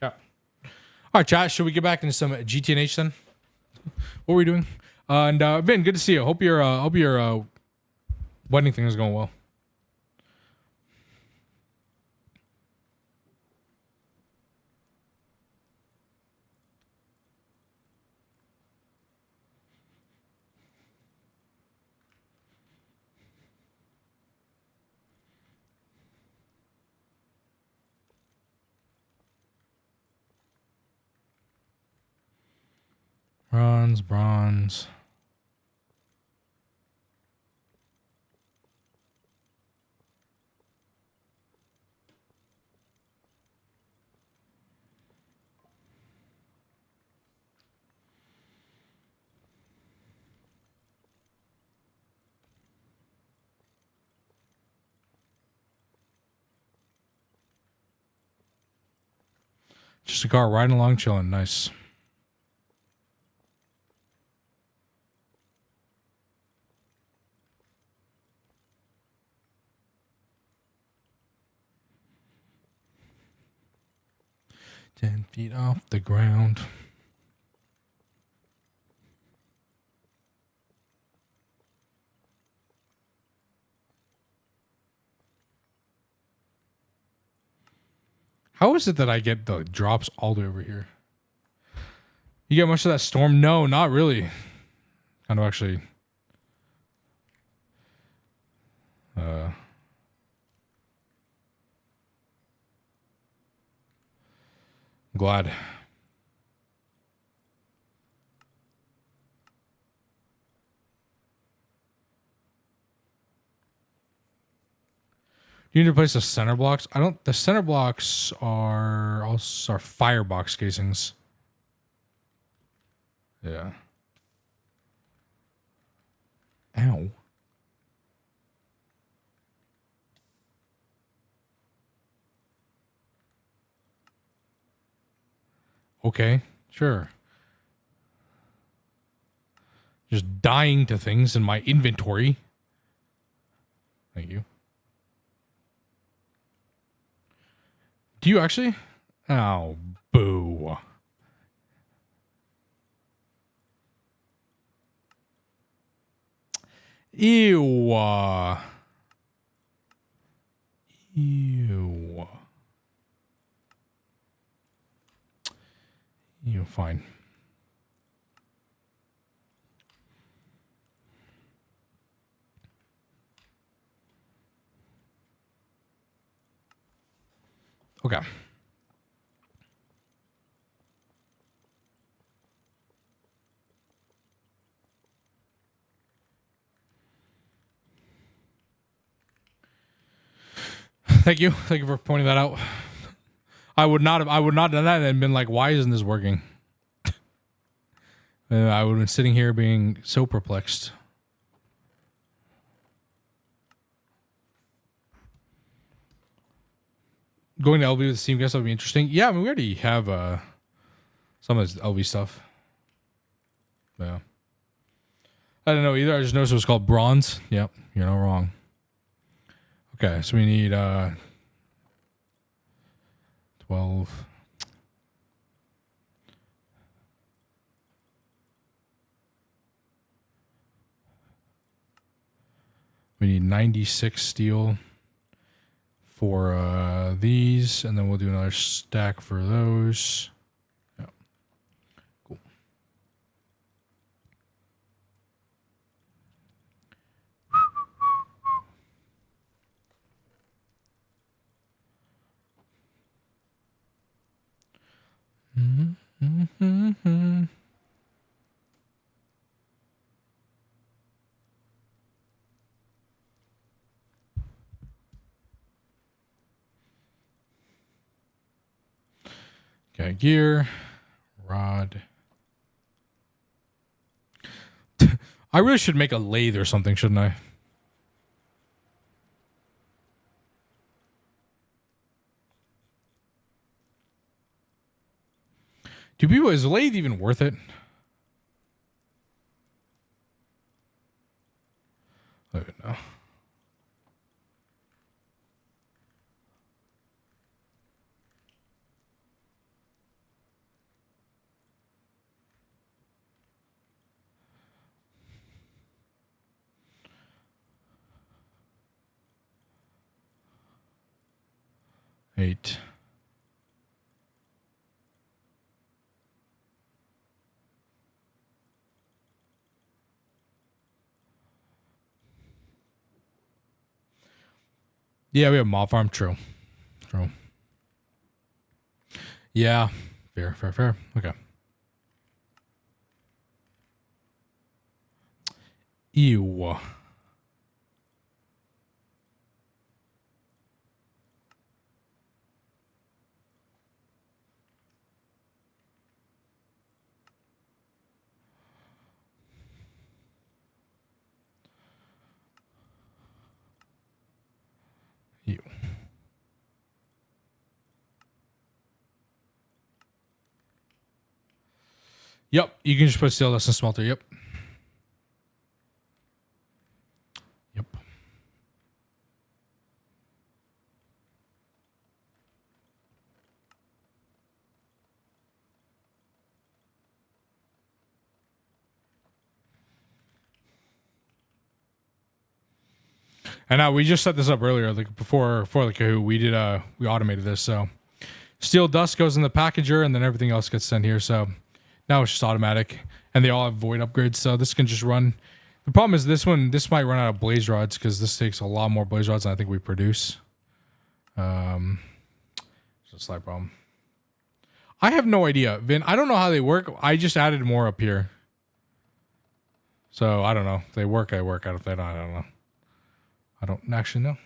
Speaker 1: Yeah. All right, chat. Should we get back into some GTNH then? What were we doing? And Vin, good to see you. Hope your wedding thing is going well. Bronze. Just a car riding along, chilling. Nice. Ten feet off the ground. How is it that I get the drops all the way over here? You get much of that storm? No, not really. Kind of actually. Glad. You need to replace the center blocks. I don't. The center blocks are also firebox casings. Yeah. Ow. Okay, sure. Just dying to things in my inventory. Thank you. Do you actually? Oh, boo. Ew. Ew. Ew, fine. Okay. Thank you. Thank you for pointing that out. I would not have done that and been like, why isn't this working? I would have been sitting here being so perplexed. Going to LV with the Steam guest would be interesting. Yeah, I mean, we already have some of this LV stuff. Yeah. I don't know either. I just noticed it was called bronze. Yep, you're not wrong. Okay, so we need 12. We need 96 steel for these, and then we'll do another stack for those. Yeah. Cool. Mm-hmm. Okay, gear, rod. I really should make a lathe or something, shouldn't I? Do people, is a lathe even worth it? I don't know. Eight. Yeah, we have mob farm. True. True. Yeah. Fair, fair, fair. Okay. Ew. Ew. Yep, you can just put steel dust and smelter. Yep. Yep. And now we just set this up earlier, like before the Kahoo. We automated this, so steel dust goes in the packager, and then everything else gets sent here. So now it's just automatic, and they all have void upgrades, so this can just run. The problem is this might run out of blaze rods because this takes a lot more blaze rods than I think we produce. It's a slight problem. I have no idea, Vin. I don't know how they work. I just added more up here, so I don't know. If they work. I work. I don't know. I don't actually know.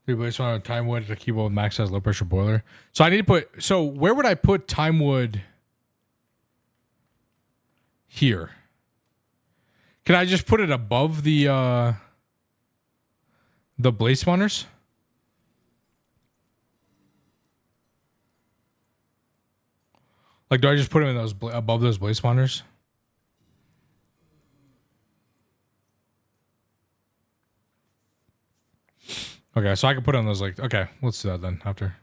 Speaker 1: Replace one on time wood to keep up with max size low pressure boiler. So I need to put. So where would I put time wood? Here. Can I just put it above the blaze spawners? Like, do I just put them in those above those blaze spawners? Okay, so I can put on those like. Okay, let's do that then after.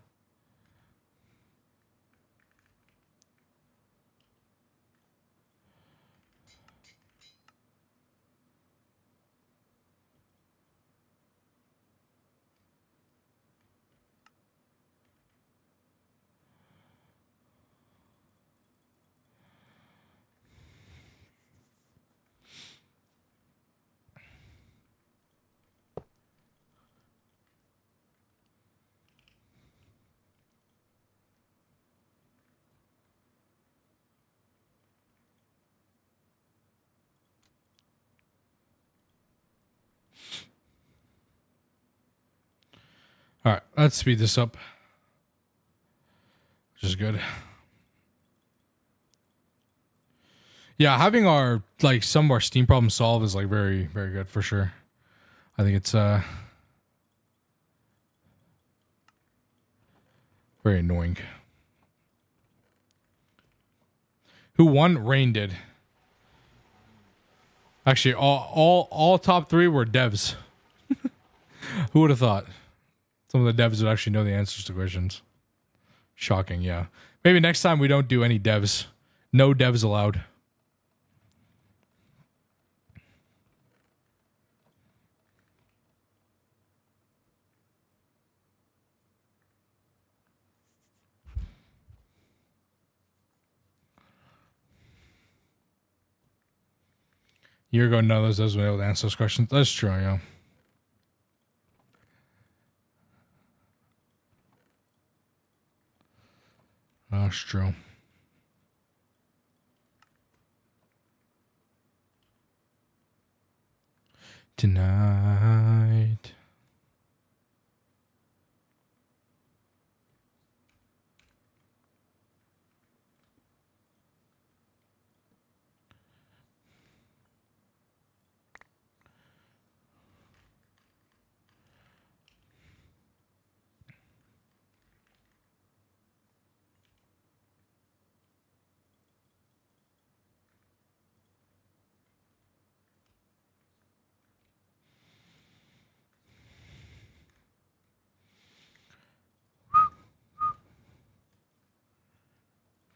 Speaker 1: All right, let's speed this up. Which is good. Yeah, having our like some of our Steam problems solved is like very, very good for sure. I think it's very annoying. Who won? Rain did. Actually, all top three were devs. Who would have thought? Some of the devs would actually know the answers to questions. Shocking, yeah. Maybe next time we don't do any devs. No devs allowed. A year ago, none of those devs were able to answer those questions. That's true, yeah. That's true. Tonight.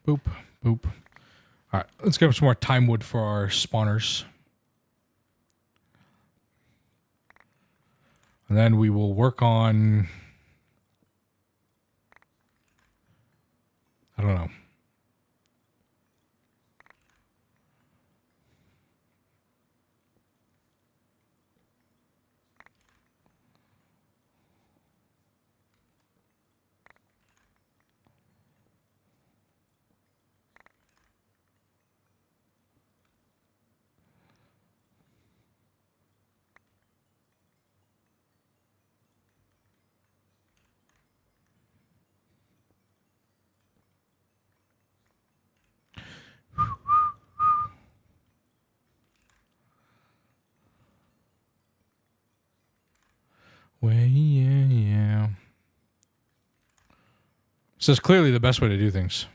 Speaker 1: Boop, boop. All right, let's get some more time wood for our spawners. And then we will work on... I don't know. Way, yeah. So it's clearly the best way to do things.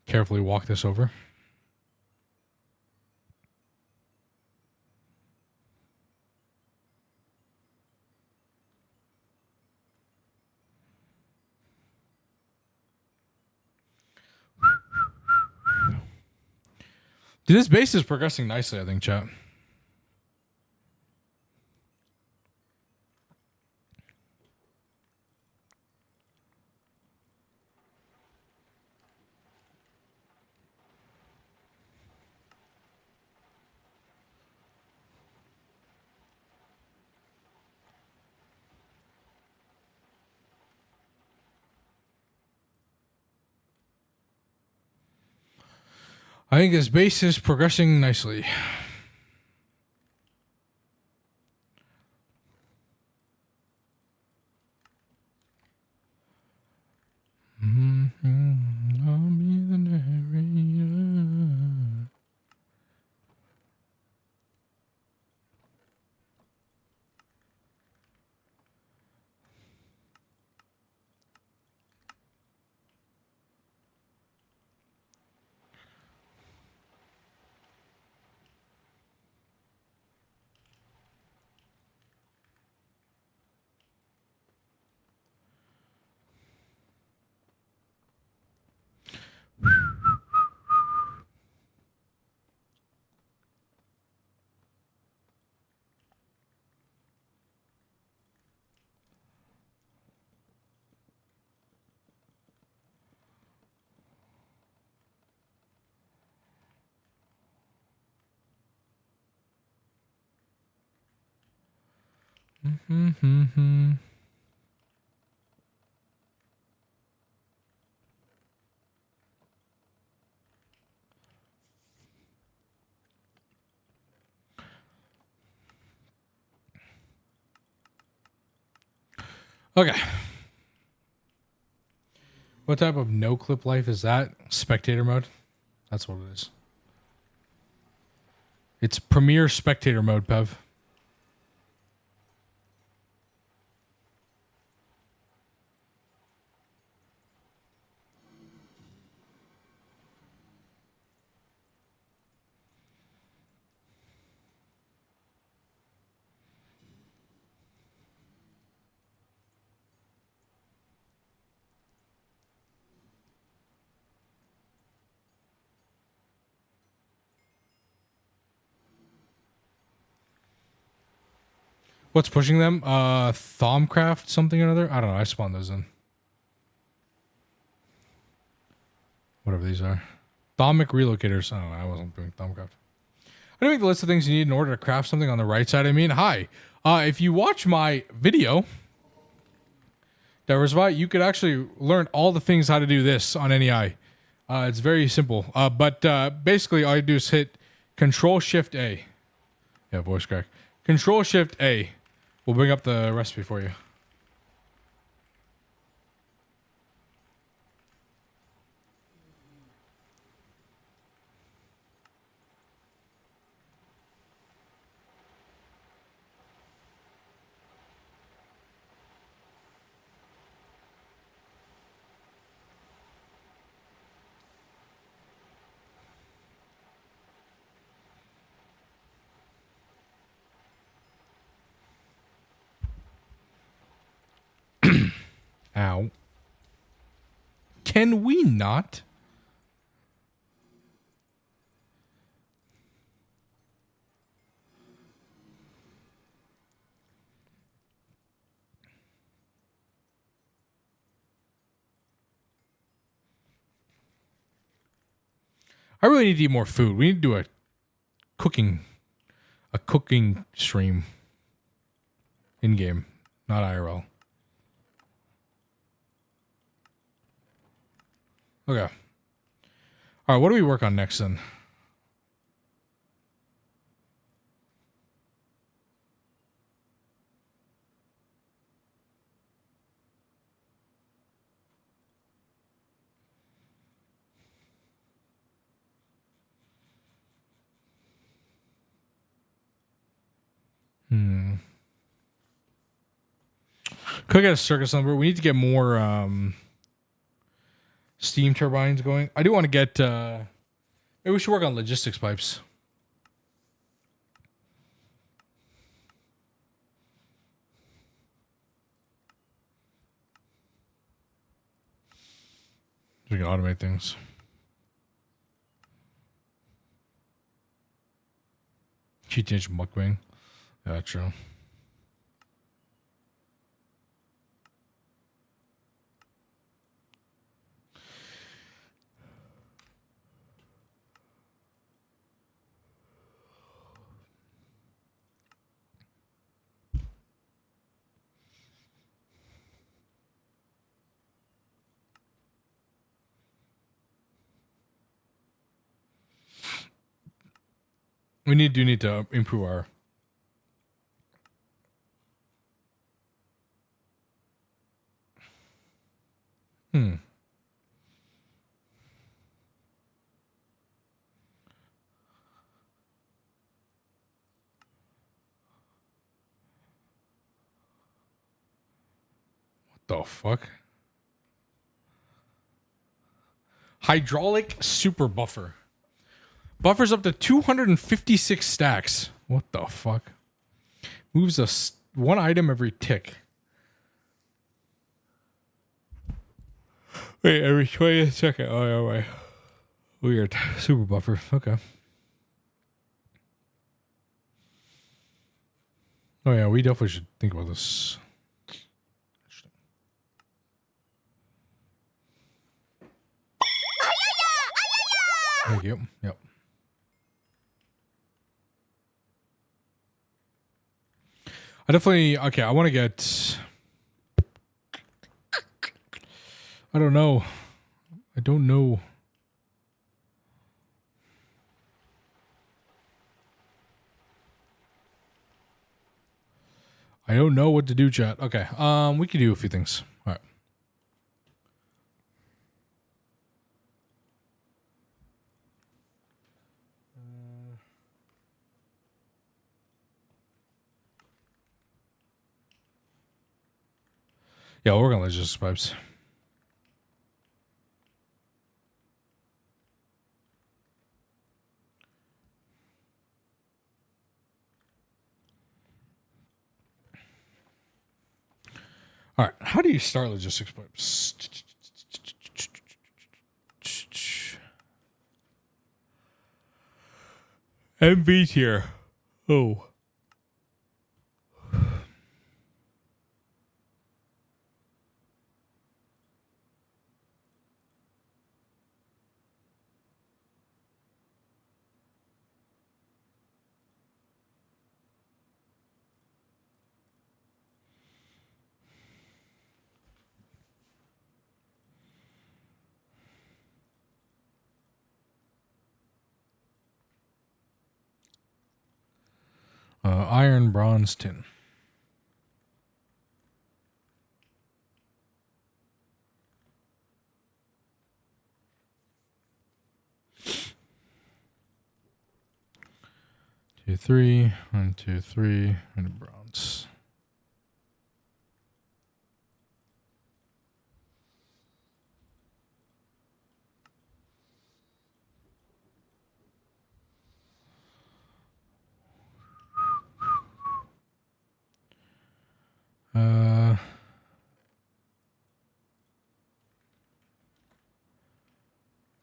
Speaker 1: Carefully walk this over. Dude, this base is progressing nicely, I think, chat. I think this base is progressing nicely. I'll be the narrator. Okay. What type of no clip life is that? Spectator mode? That's what it is. It's Premier Spectator mode, Pev. What's pushing them? Thomcraft something or another? I don't know. I spawned those in. Whatever these are. Thomic relocators. I don't know. I wasn't doing Thomcraft. I don't make the list of things you need in order to craft something on the right side. I mean, hi. If you watch my video, Diversify, you could actually learn all the things how to do this on NEI. It's very simple. But basically, all you do is hit Control Shift A. Yeah, voice crack. Control Shift A. We'll bring up the recipe for you. Ow. Can we not? I really need to eat more food. We need to do a cooking stream in game, not IRL. Okay. All right. What do we work on next then? Could I get a circus number? We need to get more steam turbines going. I do want to get. Maybe we should work on logistics pipes. We can automate things. GTH Muckwing. Yeah, true. We need to improve our. The fuck? Hydraulic super buffer. Buffers up to 256 stacks. What the fuck? Moves one item every tick. Wait, every 20 second. Oh, yeah, wait. Weird. Super buffer. Okay. Oh, yeah, we definitely should think about this. Thank you. Yep. I definitely. Okay, I want to get. I don't know. I don't know. I don't know what to do, chat. Okay. We can do a few things. All right. Yeah, we're gonna logistics pipes. All right. How do you start logistics pipes? MV tier. Oh. Iron, bronze, tin. Two, three. 1, 2, 3. And a bronze.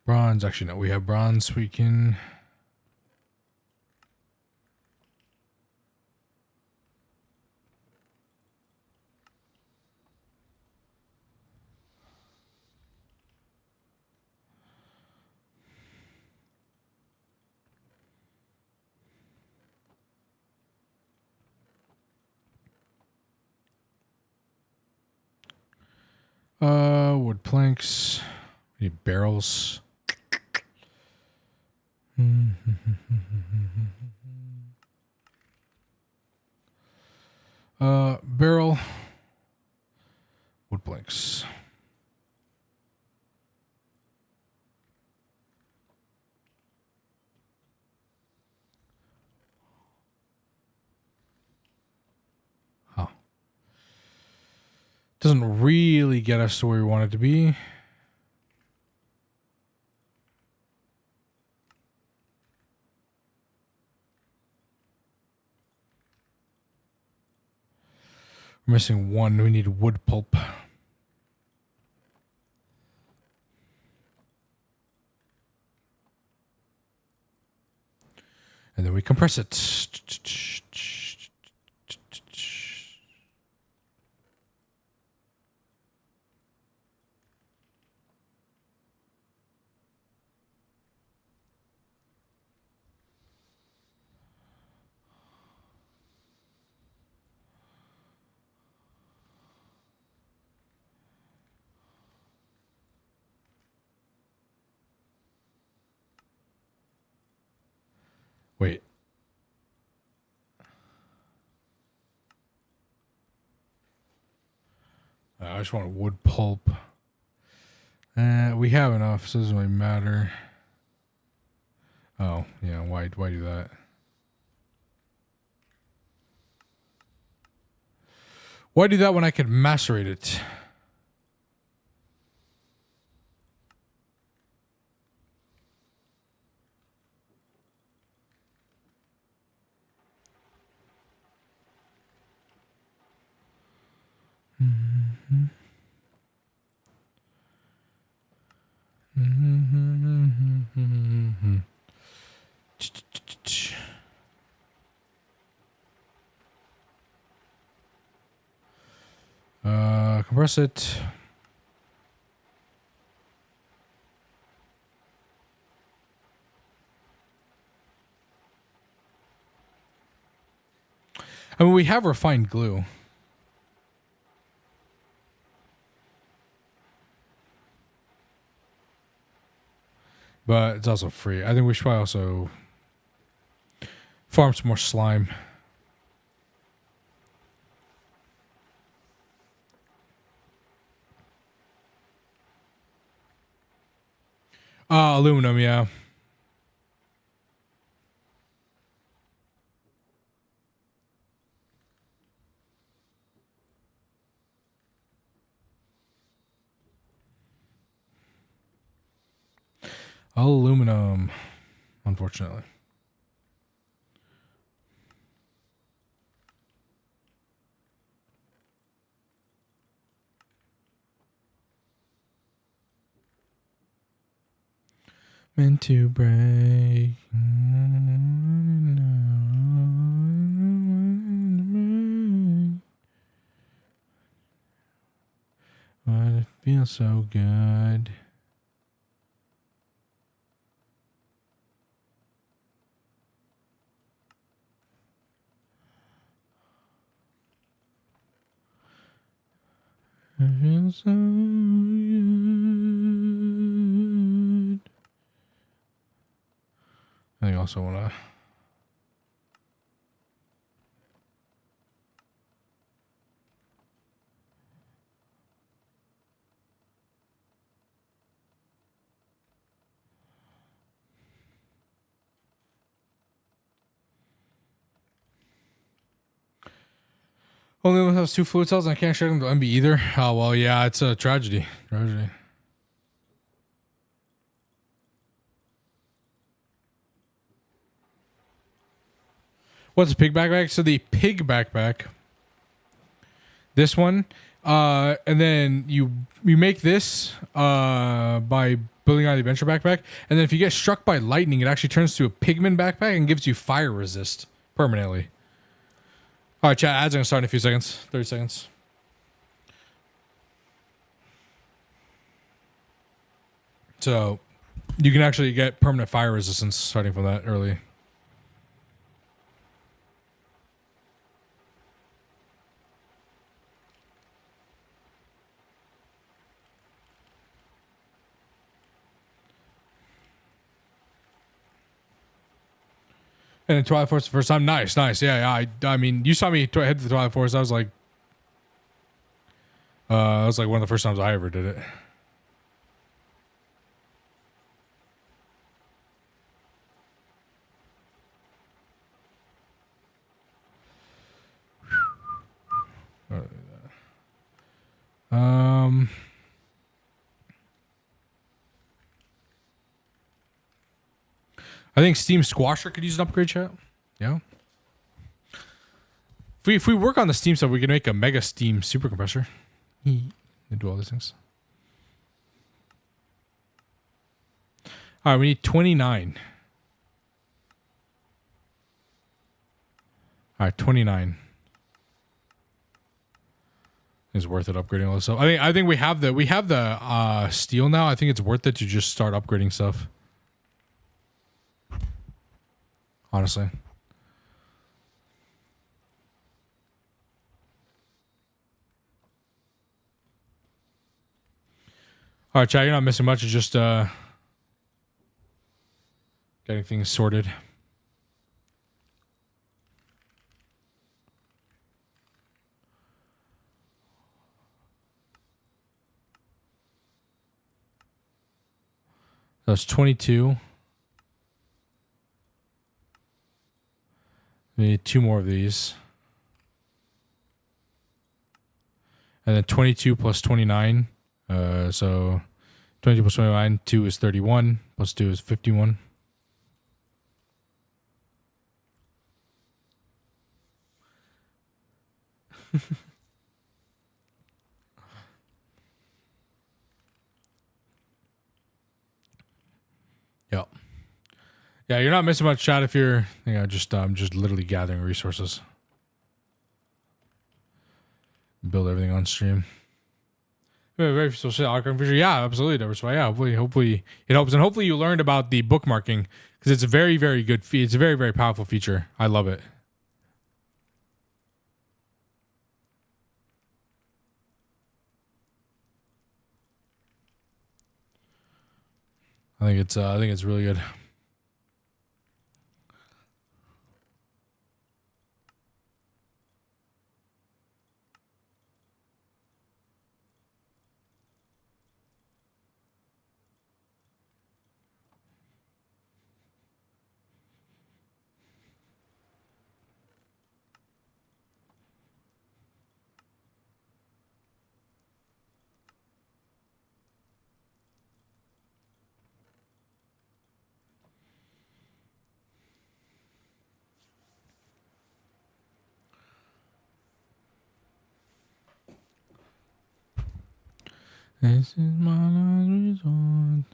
Speaker 1: Bronze. Actually, no. We have bronze. We can. Wood planks. We need barrels. Barrel. Wood planks. Huh. Doesn't really get us to where we want it to be. We're missing one. We need wood pulp. And then we compress it. Wait. I just want wood pulp. We have enough, so it doesn't really matter. Oh, yeah, why do that? Why do that when I could macerate it? Compress it. I mean, we have refined glue. But it's also free. I think we should probably also farm some more slime. Aluminum, yeah. Aluminum, unfortunately. Meant to break. But it feels so good. It feels so good. I think I also want to. Only one has 2 fluid cells and I can't share them to MB either. Oh, well, yeah, it's a tragedy. Tragedy. What's a pig backpack? So the pig backpack, this one, and then you make this by building out the adventure backpack, and then if you get struck by lightning, it actually turns to a pigman backpack and gives you fire resist permanently. All right, chat. Ads are gonna start in a few seconds. 30 seconds. So you can actually get permanent fire resistance starting from that early. And then Twilight Force the first time. Nice, nice. Yeah. I mean, you saw me head to the Twilight Force. I was like, that was like one of the first times I ever did it. I think Steam Squasher could use an upgrade, chat. Yeah. If we work on the Steam stuff, we can make a Mega Steam super compressor. And do all these things. All right, we need 29. All right, 29 is worth it upgrading all this stuff. I think we have the steel now. I think it's worth it to just start upgrading stuff. Honestly. All right, chat, you're not missing much. It's just getting things sorted. That's 22. We need 2 more of these. And then 22 plus 29. So 22 plus 29, 2 is 31. Plus 2 is 51. Yep. Yeah, you're not missing much, chat, if you're, just literally gathering resources. Build everything on stream. Very social outcome feature. Yeah, absolutely. Yeah, hopefully it helps, and hopefully you learned about the bookmarking because it's a very, very good. It's a very, very powerful feature. I love it. I think it's really good. This is my last resort.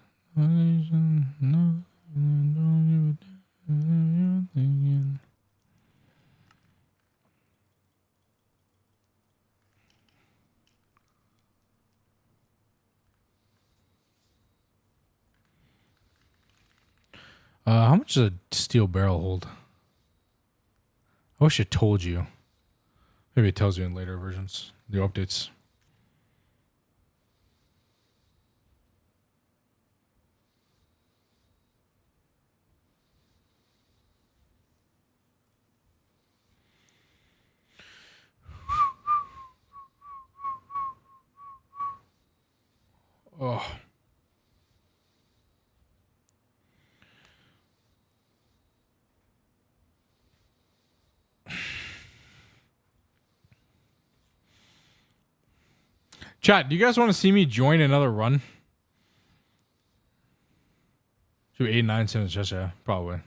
Speaker 1: How much does a steel barrel hold? I wish it told you. Maybe it tells you in later versions. The updates. Oh. Chat, do you guys want to see me join another run? Do 8, 9, 7, just yeah, probably.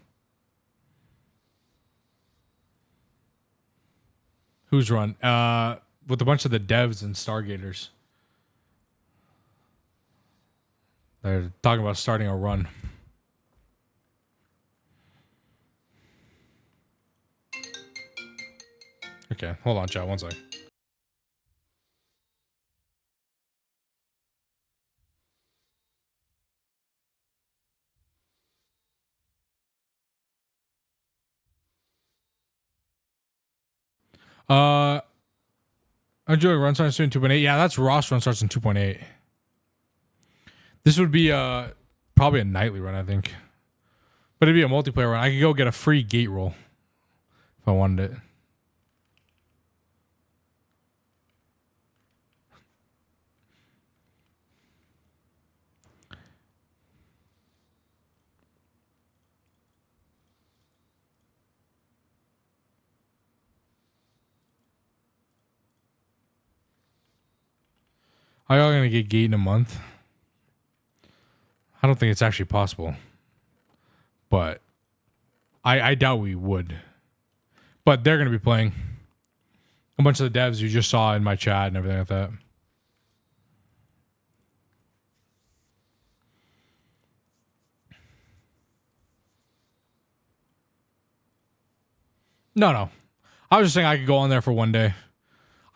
Speaker 1: Who's run? With a bunch of the devs and Stargaters. They're talking about starting a run. Okay, hold on, chat, one sec. I'm doing run starts in 2.8. Yeah, that's Ross run starts in 2.8. This would be probably a nightly run, I think. But it'd be a multiplayer run. I could go get a free gate roll if I wanted it. How y'all gonna get gate in a month? I don't think it's actually possible. But I doubt we would. But they're gonna be playing. A bunch of the devs you just saw in my chat and everything like that. No. I was just saying I could go on there for one day.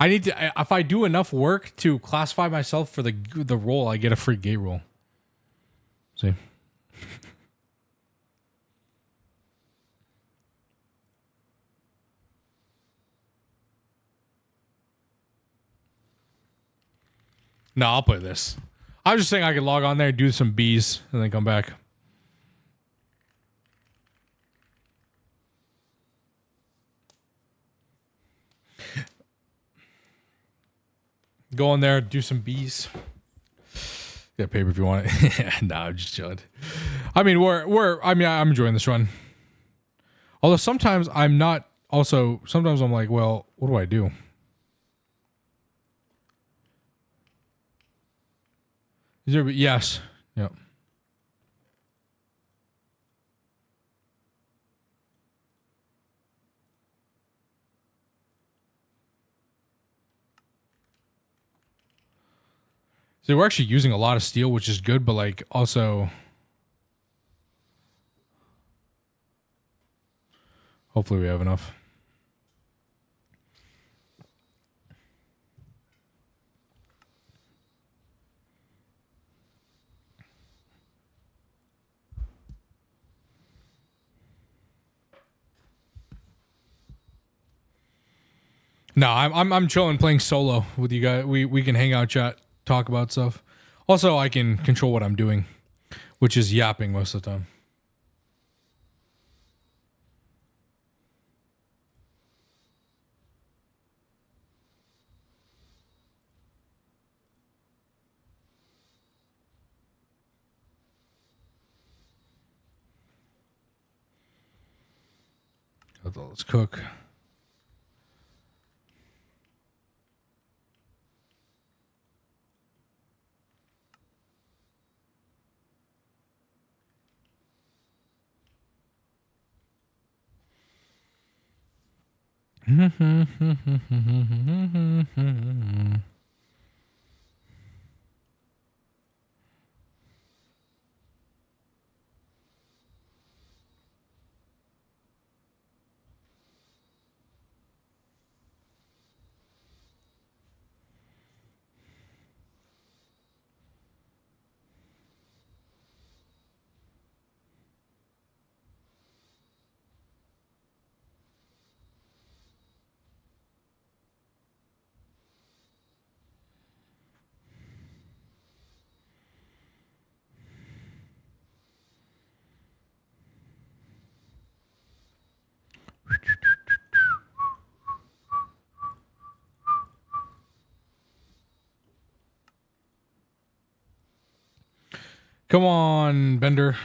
Speaker 1: I need to, if I do enough work to classify myself for the role, I get a free gate roll. See? No, I'll play this. I was just saying I could log on there, do some bees, and then come back. Go in there, do some bees. Get paper if you want it. Nah, I'm just chilling. I mean, I'm enjoying this run. Although sometimes I'm not. Also, sometimes I'm like, well, what do I do? Is there? Yes. Yep. So we're actually using a lot of steel, which is good, but like also, hopefully we have enough. No, I'm chilling playing solo with you guys. We can hang out, chat, talk about stuff. Also, I can control what I'm doing, which is yapping most of the time. Let's cook. Come on, Bender.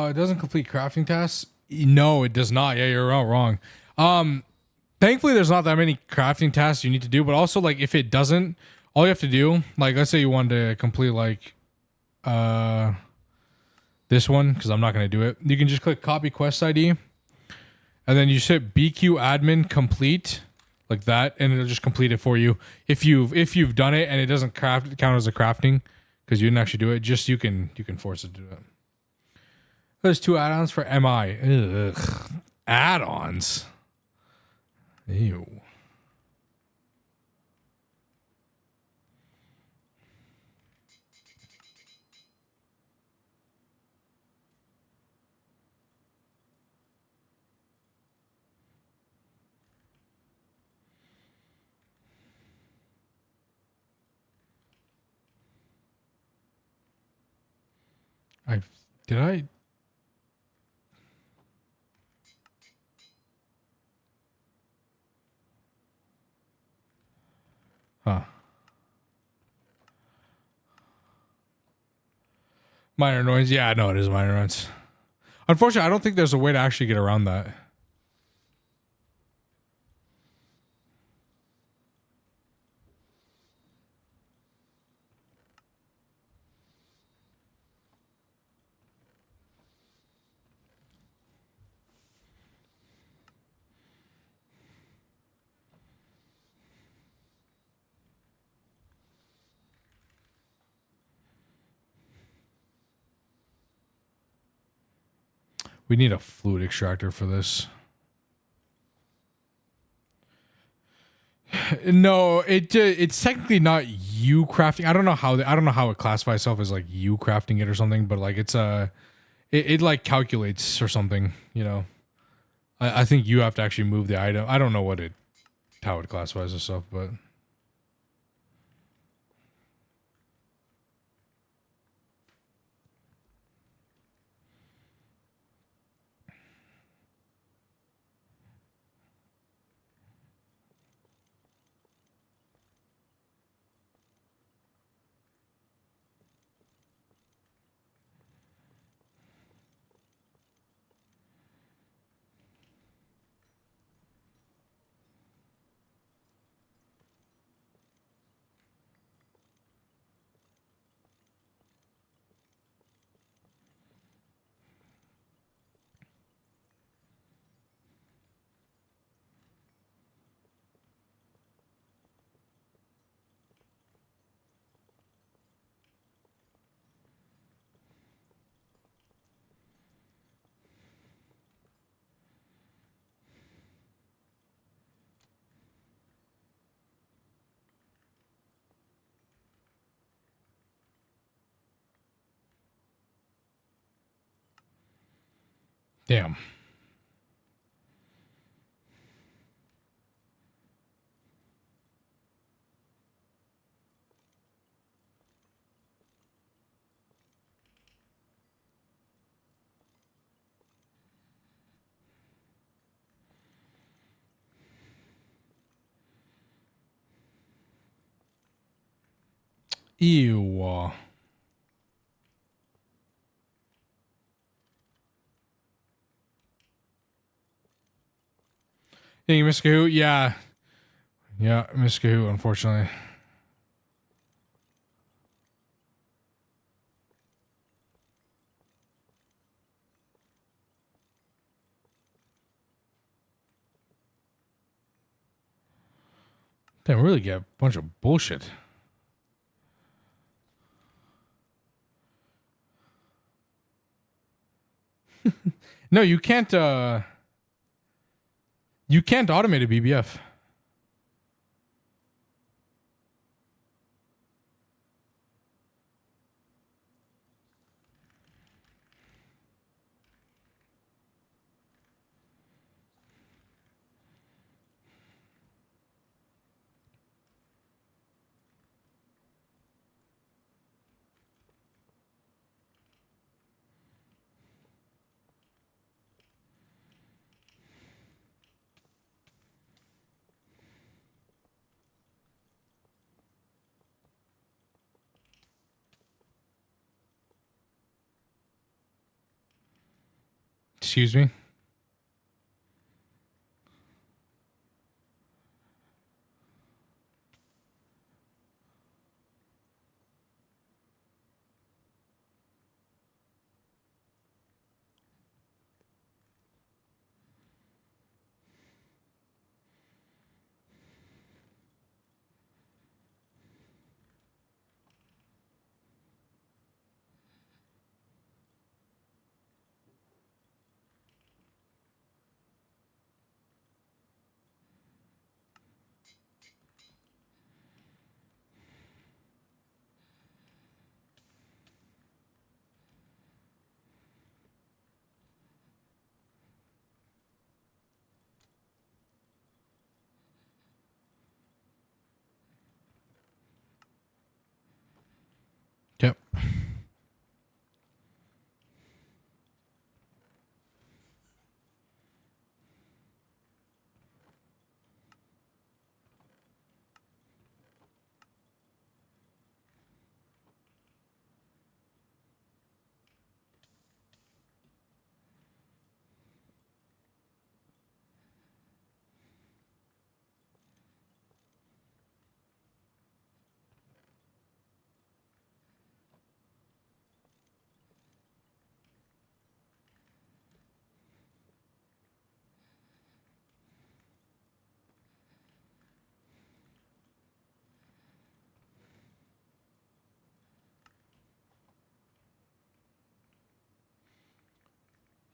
Speaker 1: It doesn't complete crafting tasks. No, it does not. Yeah, you're all wrong. Thankfully, there's not that many crafting tasks you need to do. But also, like, if it doesn't, all you have to do, like, let's say you wanted to complete like this one because I'm not going to do it. You can just click copy quest ID, and then you just hit BQ admin complete like that, and it'll just complete it for you. If you've done it and it doesn't count as a crafting because you didn't actually do it, just you can force it to do it. There's 2 add-ons for MI. Ugh. Add-ons. Ew. Did I? Huh. Minor annoyance. Yeah, no, it is minor annoyance. Unfortunately, I don't think there's a way to actually get around that. We need a fluid extractor for this. No, it's technically not you crafting. I don't know how it classifies itself as like you crafting it or something, but like it's it like calculates or something, you know. I think you have to actually move the item. I don't know how it classifies itself, but damn. Ew. Hey, Miss Kahoot. Yeah. Yeah, Miss Kahoot, unfortunately. Damn, really get a bunch of bullshit. No, you can't automate a BBF. Excuse me.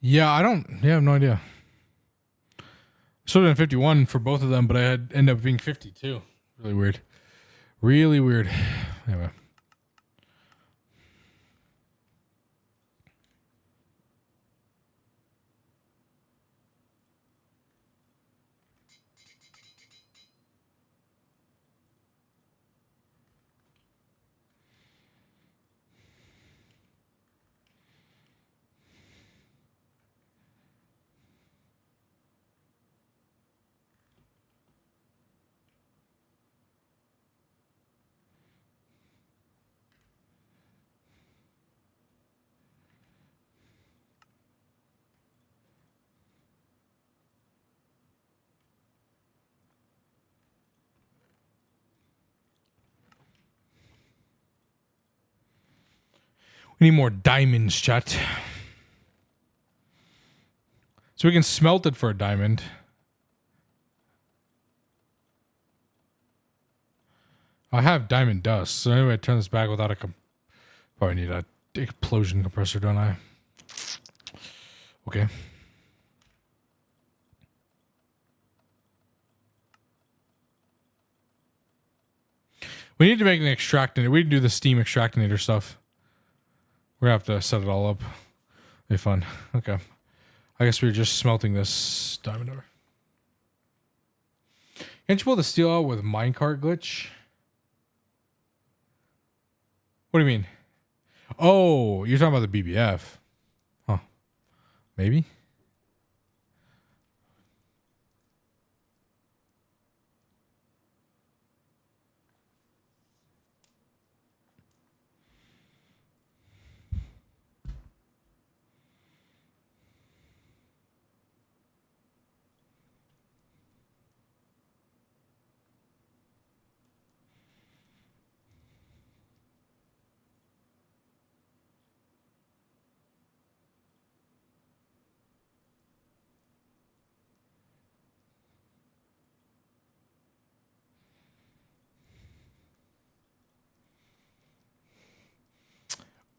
Speaker 1: Yeah, I don't. Yeah, I have no idea. Should have been 51 for both of them, but I had ended up being 52. Really weird. Really weird. Anyway. We need more diamonds, chat. So we can smelt it for a diamond. I have diamond dust. So anyway, I turn this back without a probably need a explosion compressor, don't I? Okay. We need to make an extractinator. We need to do the steam extractinator stuff. We're gonna have to set it all up. Be fun. Okay. I guess we were just smelting this diamond ore. Can't you pull the steel out with minecart glitch? What do you mean? Oh, you're talking about the BBF. Huh. Maybe?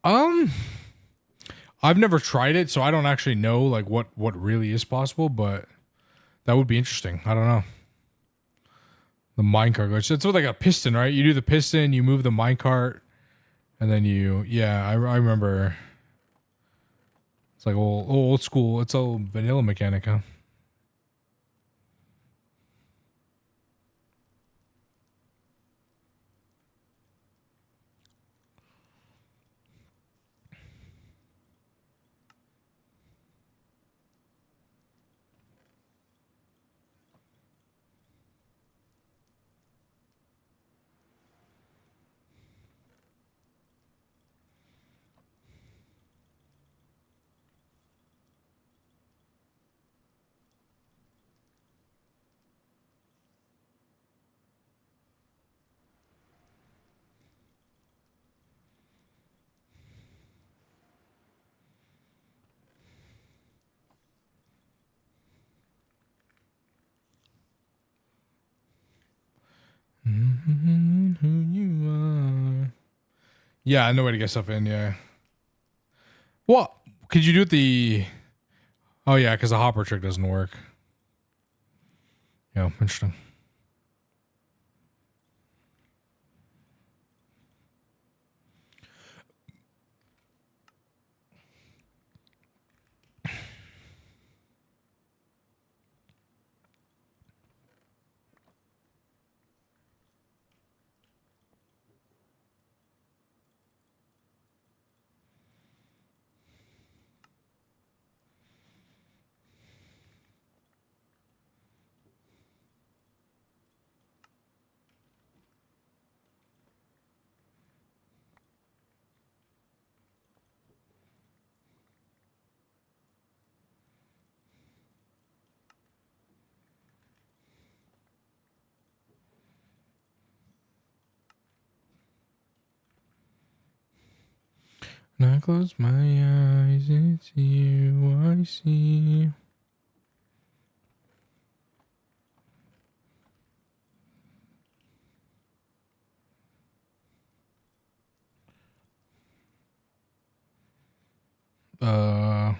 Speaker 1: Um, I've never tried it, so I don't actually know like what really is possible, but that would be interesting. I don't know. The minecart glitch. It's with like a piston, right? You do the piston, you move the minecart, and then I remember. It's like old school. It's all vanilla mechanic, huh? Who you are. Yeah, no way to get stuff in. Yeah. What? Could you do it the? Oh yeah, because the hopper trick doesn't work. Yeah, interesting. When I close my eyes, it's you I see. Uh,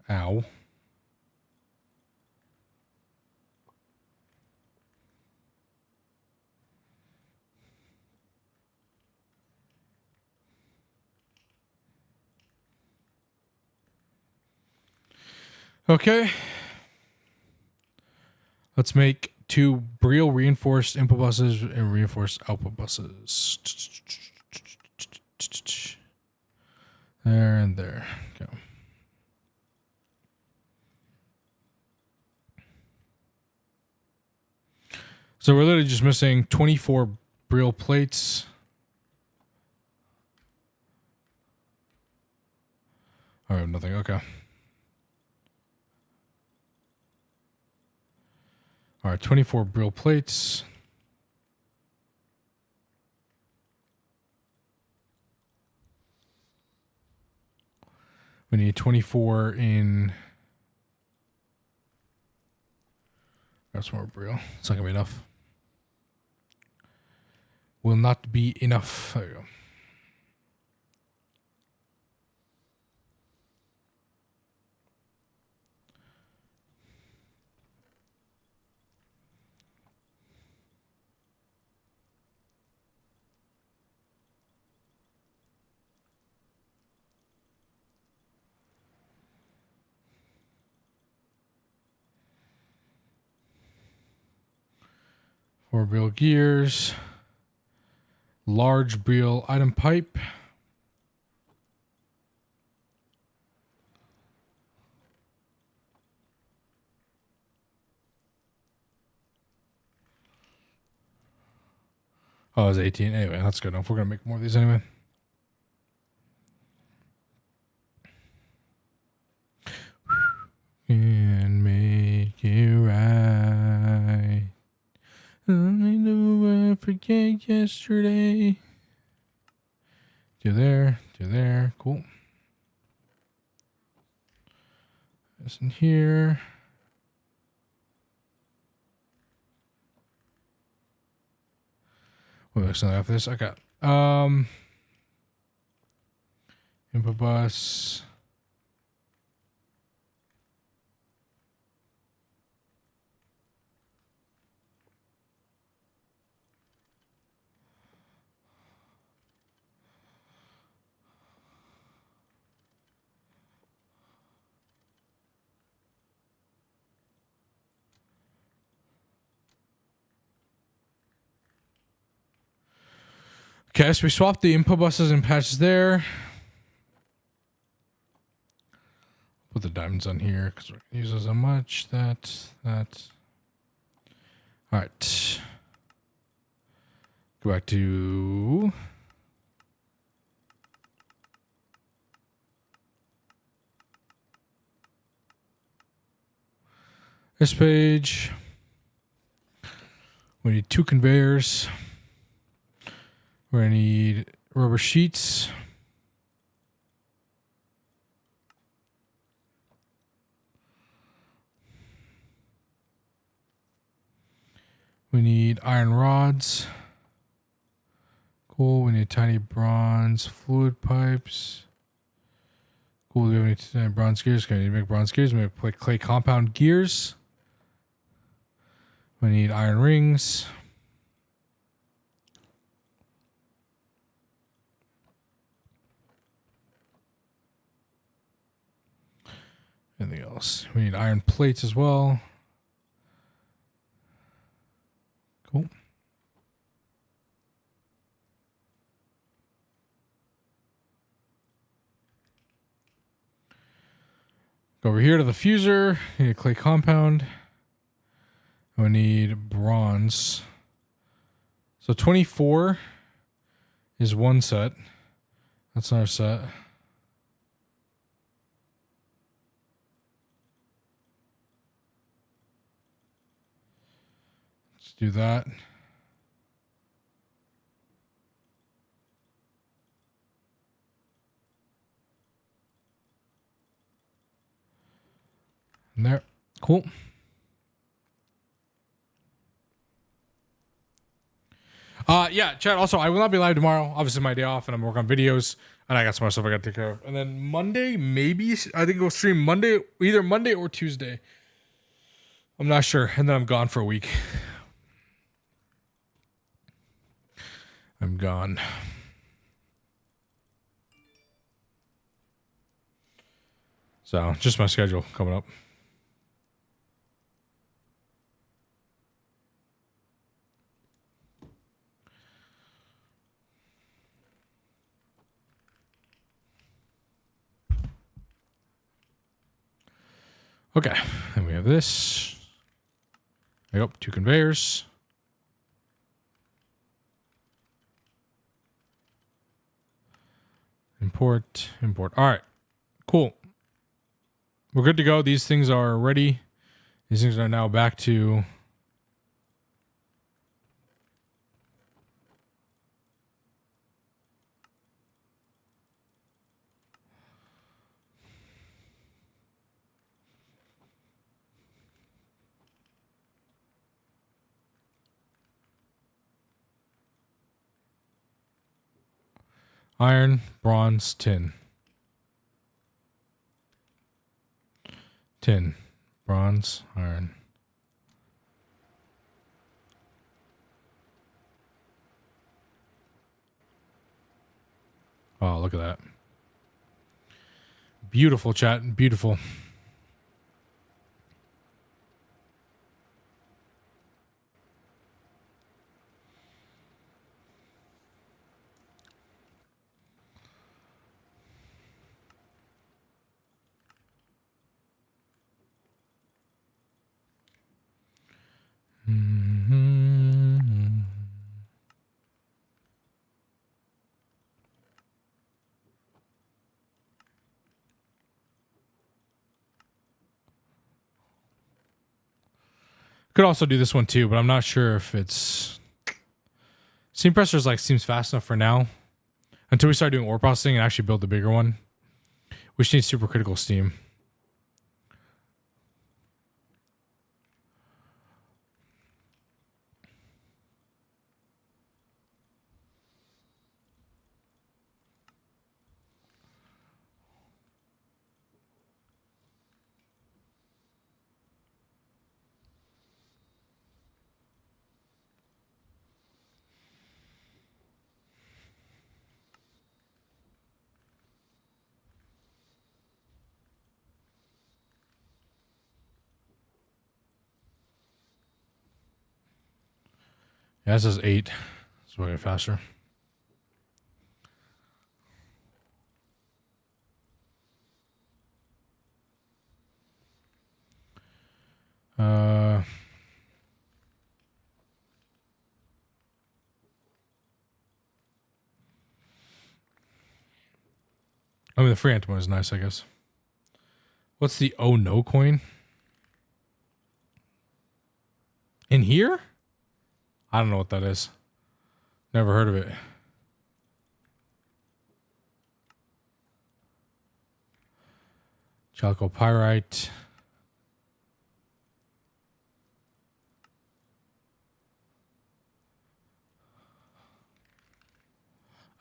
Speaker 1: Ow. Okay. Let's make 2 Briel reinforced input buses and reinforced output buses. There and there. Okay. So we're literally just missing 24 Briel plates. I have nothing. Okay. All right, 24 Briel plates. We need 24 in. That's more Briel. It's not gonna be enough. Will not be enough. There you go. Four Briel gears. Large Briel item pipe. Oh, it was 18. Anyway, that's good enough. We're going to make more of these anyway. And make it right. I know I forget yesterday. Do there. Cool. This in here. What looks like after this? I got input bus. Okay, so we swapped the input buses and patches there. Put the diamonds on here because we're going to use so much. That. All right. Go back to this page. We need 2 conveyors. We're going to need rubber sheets. We need iron rods. Cool. We need tiny bronze fluid pipes. Cool. We have any bronze gears. Okay, we need to make bronze gears. We make clay compound gears. We need iron rings. Anything else? We need iron plates as well. Cool. Go over here to the fuser. We need a clay compound. We need bronze. So 24 is one set. That's another set. Let's do that. And there. Cool. Yeah, Chad. Also, I will not be live tomorrow. Obviously, my day off, and I'm working on videos, and I got some more stuff I got to take care of. And then Monday, maybe I think we'll stream Monday, either Monday or Tuesday. I'm not sure. And then I'm gone for a week. I'm gone. So, just my schedule coming up. Okay, and we have this. Yep, 2 conveyors. Import, import. All right, cool. We're good to go. These things are ready. These things are now back to iron, bronze, tin. Tin, bronze, iron. Oh, look at that. Beautiful, chat. Beautiful. Mm-hmm. Could also do this one too, but I'm not sure if it's steam pressers like seems fast enough for now. Until we start doing ore processing and actually build the bigger one, which needs supercritical steam. Yeah, this is 8. It's way faster. I mean, the free antimony is nice, I guess. What's the oh no coin? In here? I don't know what that is. Never heard of it. Chalcopyrite.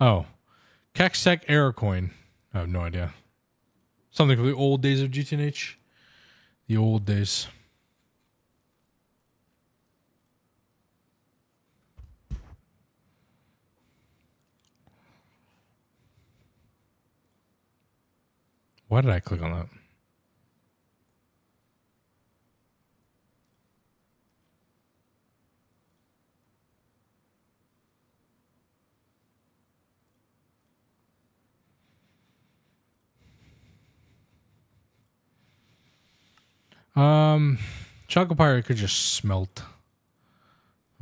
Speaker 1: Oh. Kextech error coin. I have no idea. Something from the old days of GTNH. The old days. Why did I click on that? Chalcopyrite could just smelt.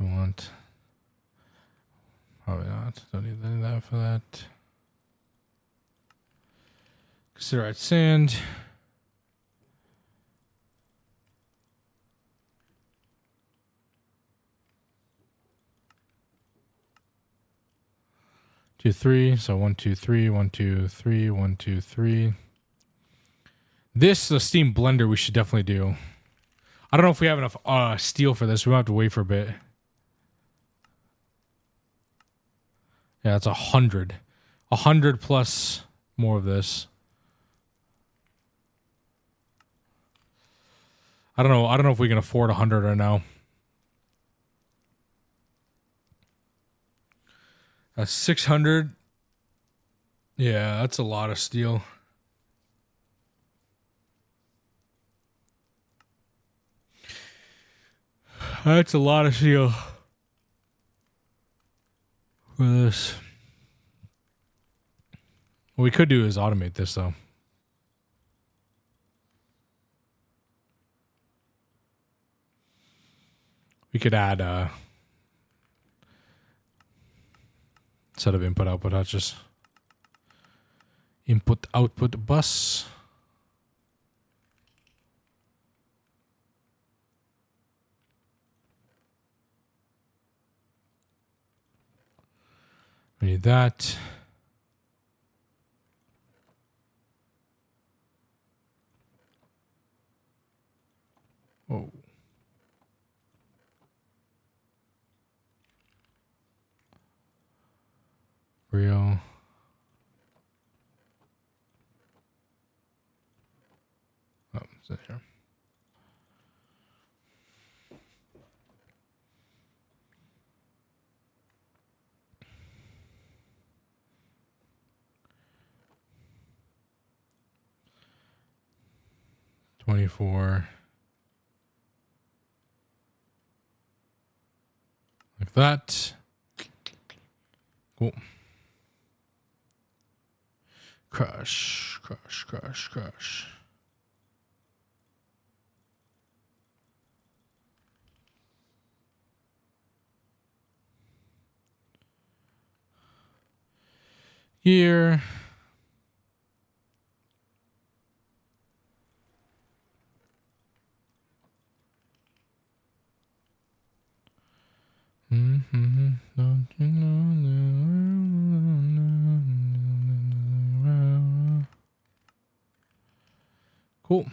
Speaker 1: If we want. Probably not. Don't need any of that for that. Cassiterite sand. Two, three. So 1, 2, 3, 1, 2, 3, 1, 2, 3. This the steam blender we should definitely do. I don't know if we have enough steel for this. We might have to wait for a bit. Yeah, it's 100. 100 plus more of this. I don't know. I don't know if we can afford 100 right now. 600. Yeah, that's a lot of steel. That's a lot of steel for this. What we could do is automate this, though. We could add a set of input output hatches. Input output bus. We need that. Whoa. Real. Oh, it's in here. $24. Like that. Cool. Crush, crush, crush, crush. Here. Don't you know? Cool.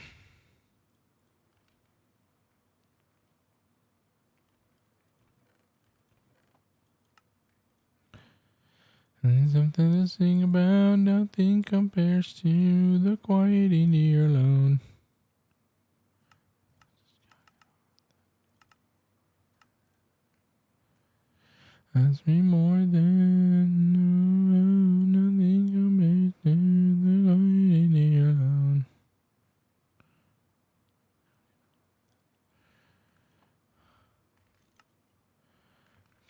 Speaker 1: There's something to sing about, nothing compares to the quiet in your alone. Ask me more than nothing compares to the quiet in your alone.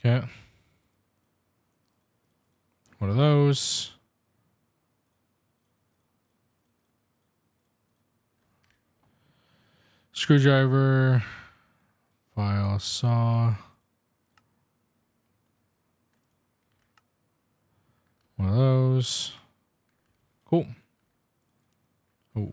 Speaker 1: Okay. One of those. Screwdriver. File saw. One of those. Cool. Oh.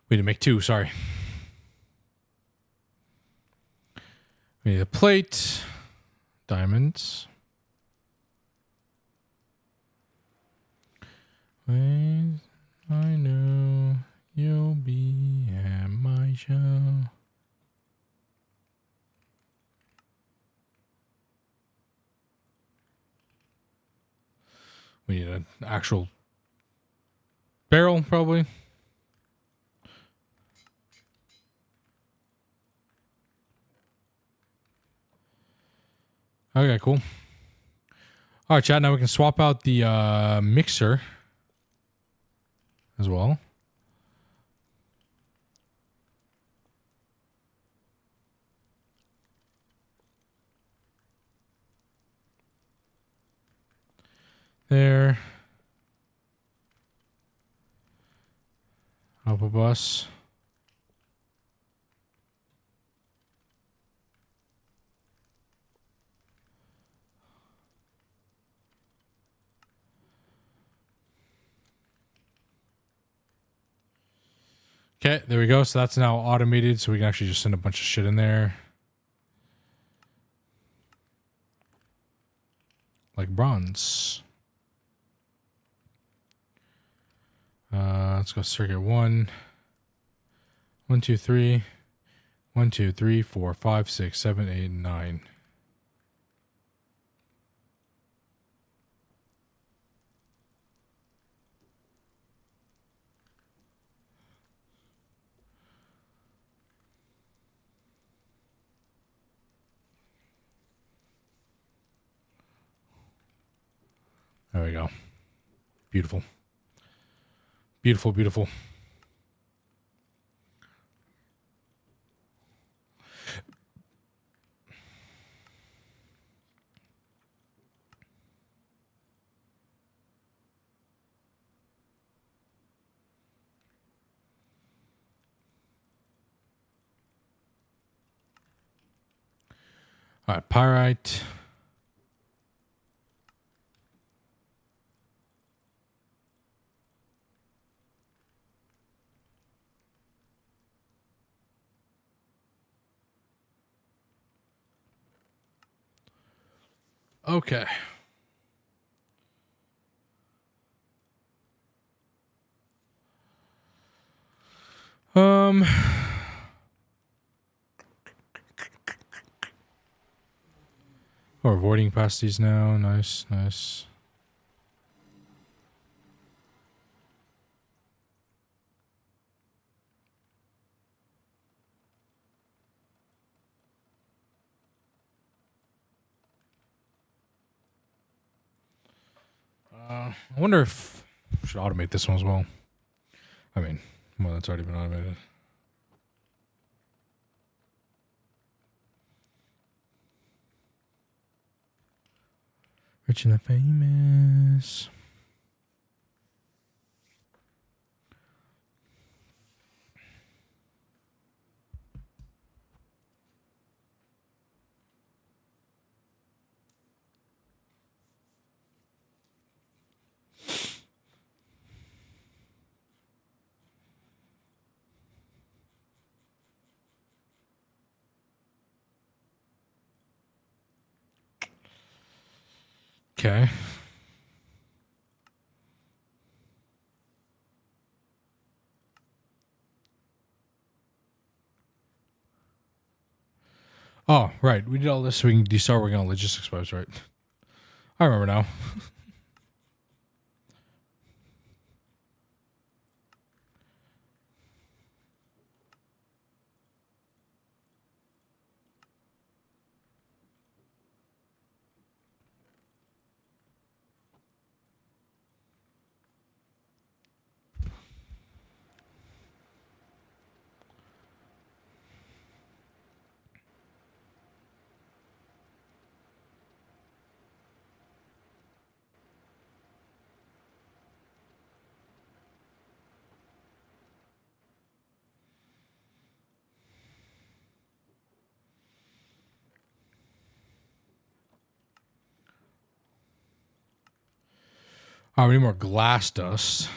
Speaker 1: We need to make two, sorry. We need a plate. Diamonds. When I know you'll be at my show. We need an actual barrel, probably. Okay, cool. All right, chat. Now we can swap out the mixer as well. There. Output bus. Okay, there we go. So that's now automated, so we can actually just send a bunch of shit in there. Like bronze. Let's go circuit 1. 1, 2, 3. 1, 2, 3, 4, 5, 6, 7, 8, 9. There we go. Beautiful. Beautiful, beautiful. All right, pyrite. Okay. We're avoiding past these now. Nice, nice. I wonder if we should automate this one as well. I mean, well, that's already been automated. Rich and the Famous. Okay. Oh, right. We did all this so we can start working on logistics pipes, right? I remember now. Oh, we need more glass dust.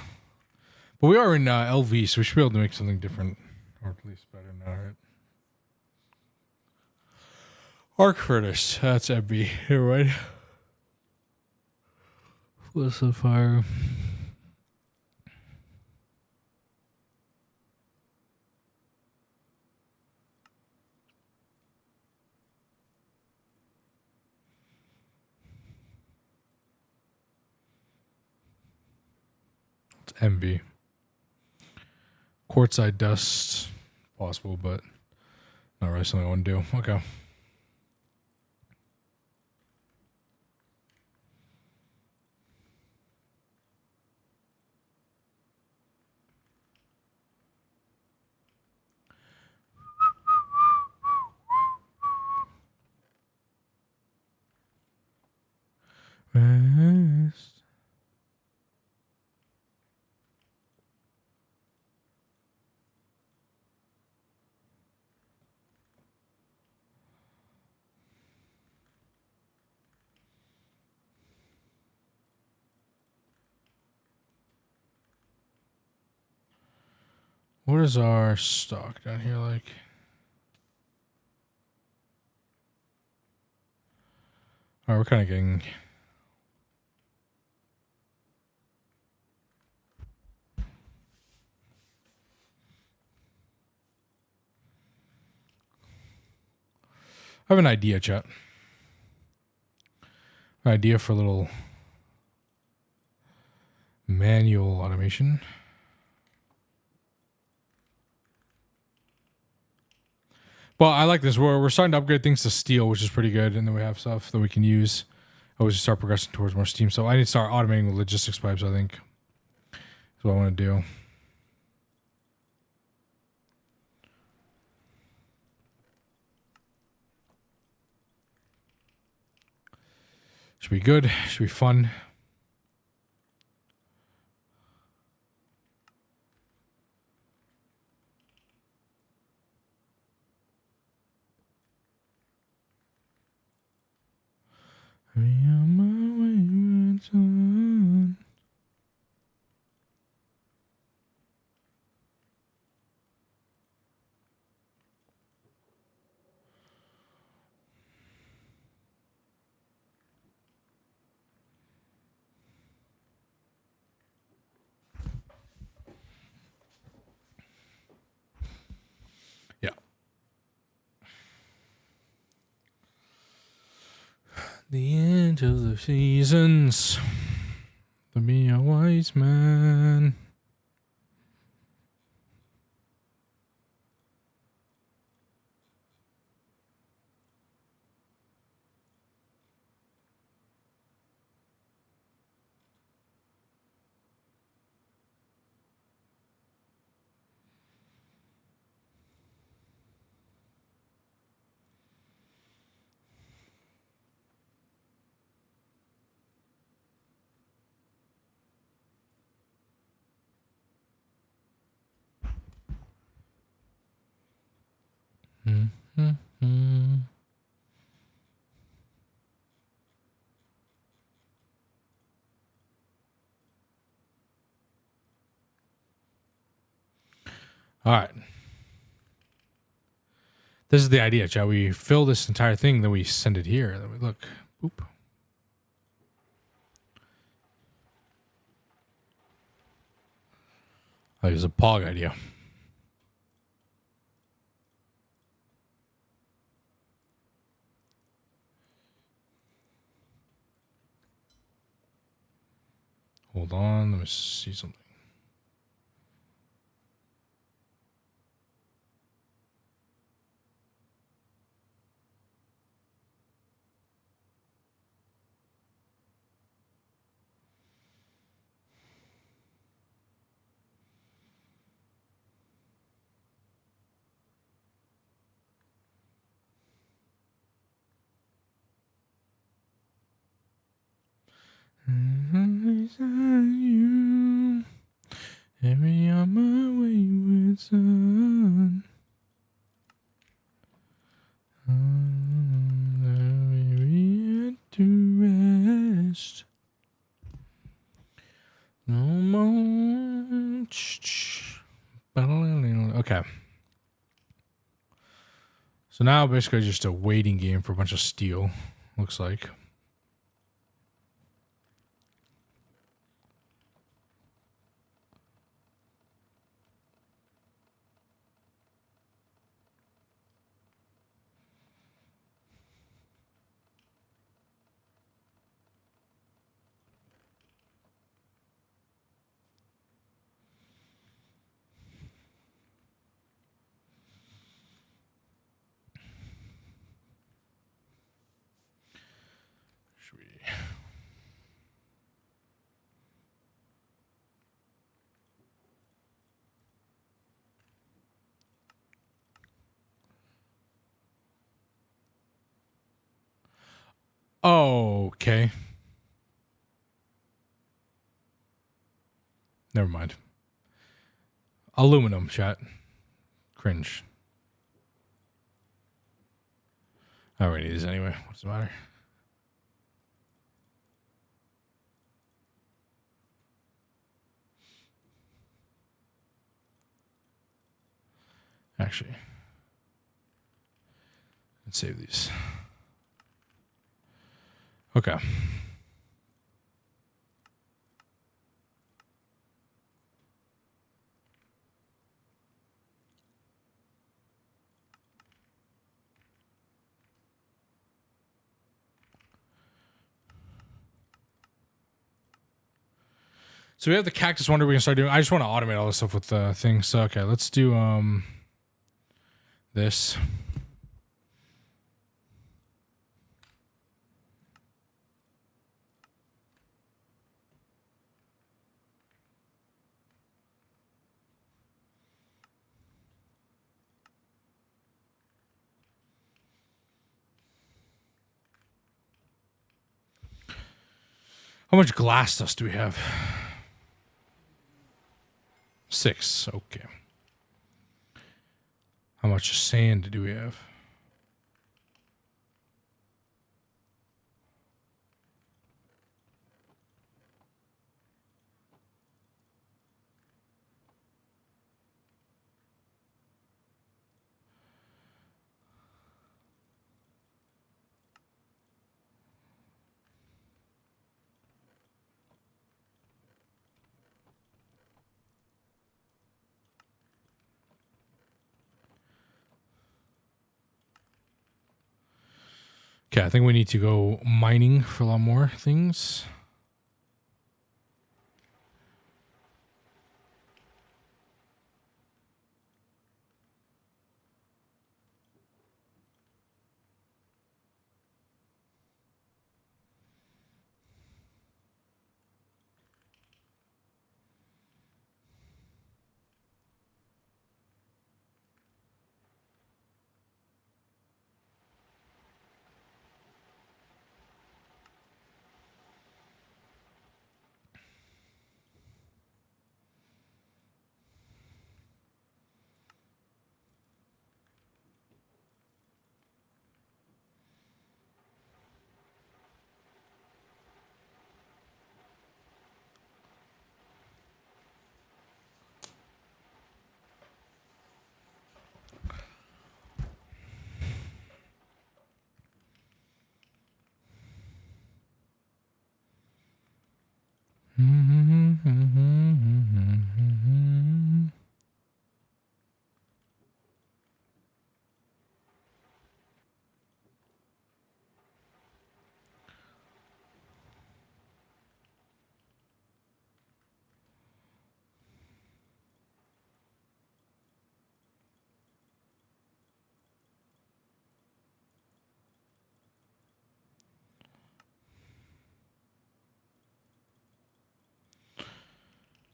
Speaker 1: But we are in LV, so we should be able to make something different. Or at least better now, right? Arc furnace. That's MB. Here, right? What's the fire? It's MB. Quartzite dust. Possible, but not really something I want to do. Okay. Rest. What is our stock down here like? All right, we're kind of getting... I have an idea, chat. An idea for a little manual automation. Well, I like this. We're starting to upgrade things to steel, which is pretty good, and then we have stuff that we can use. Always start progressing towards more steam. So I need to start automating the logistics pipes, I think. That's what I want to do. Should be good. Should be fun. Yeah. The end of the seasons. To be a wise man. Mm-hmm. All right. This is the idea, chat. We fill this entire thing, then we send it here. Then we look. Boop. That is a pog idea. Hold on. Let me see something. You, every on my wayward son. Weary to rest. No more. Okay. So now basically just a waiting game for a bunch of steel. Looks like. Should we? Oh, okay. Never mind. Aluminum, chat. Cringe. I already need this anyway. What's the matter? Actually, let's save these. Okay. So we have the cactus wonder we can start doing. I just want to automate all this stuff with the things. So okay, let's do this. How much glass dust do we have? 6. Okay. How much sand do we have? Okay, I think we need to go mining for a lot more things.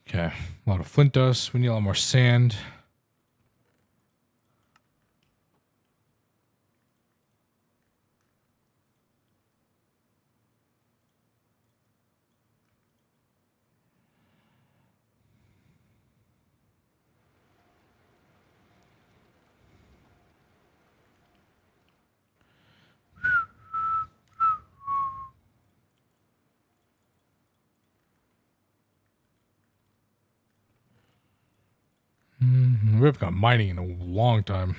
Speaker 1: Okay, a lot of flint dust. We need a lot more sand. We haven't got mining in a long time.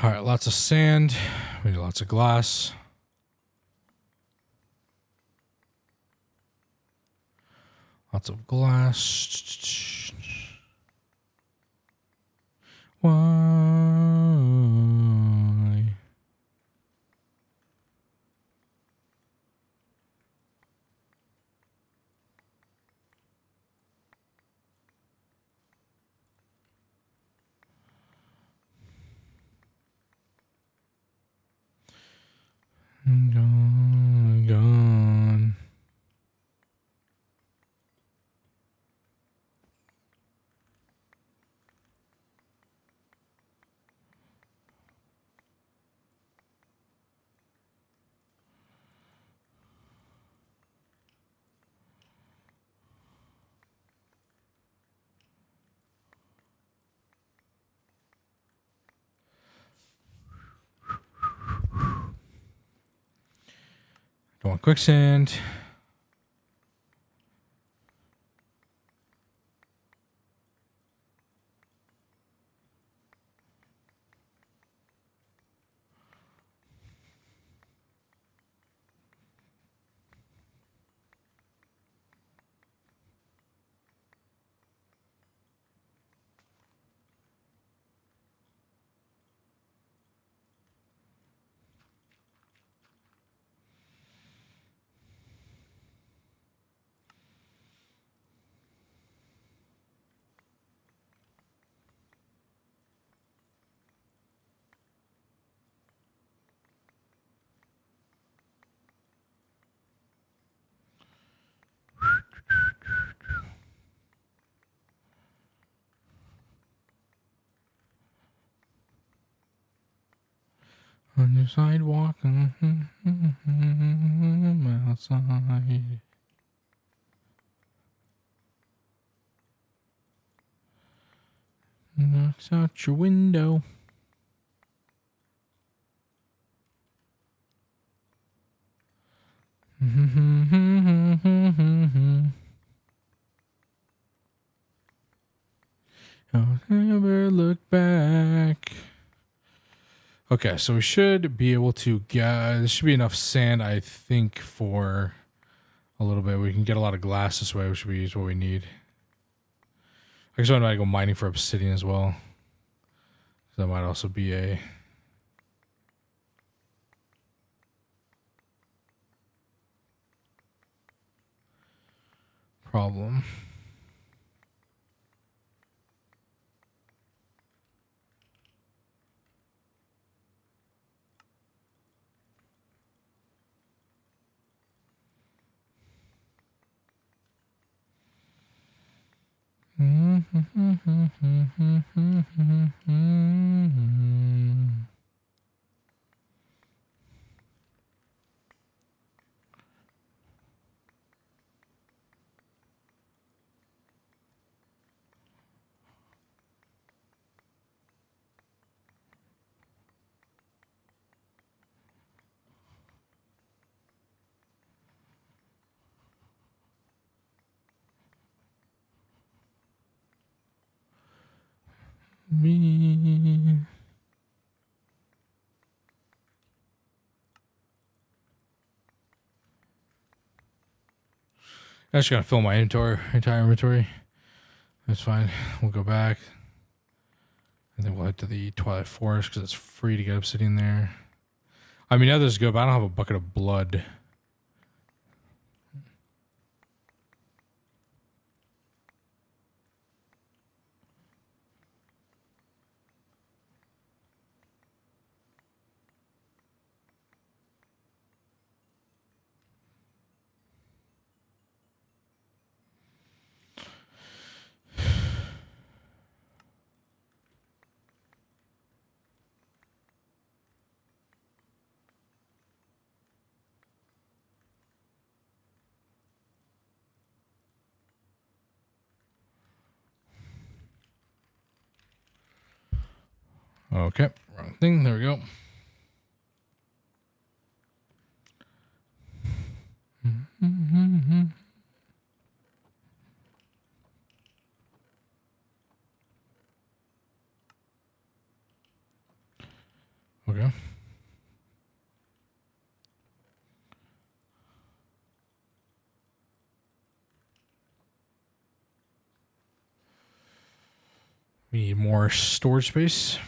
Speaker 1: All right, lots of sand. We need lots of glass. Lots of glass. Why? Gone. Come on, quicksand. On the sidewalk, outside. Knocks out your window. Don't ever look back. Okay, so we should be able to get. There should be enough sand, I think, for a little bit. We can get a lot of glass this way, which is what we need. I guess I might go mining for obsidian as well. That might also be a problem. Me. I'm just gonna fill my entire inventory. That's fine. We'll go back. And then we'll head to the Twilight Forest because it's free to get obsidian there. I mean, others good, but I don't have a bucket of blood. Okay, wrong thing. There we go. Okay. We need more storage space.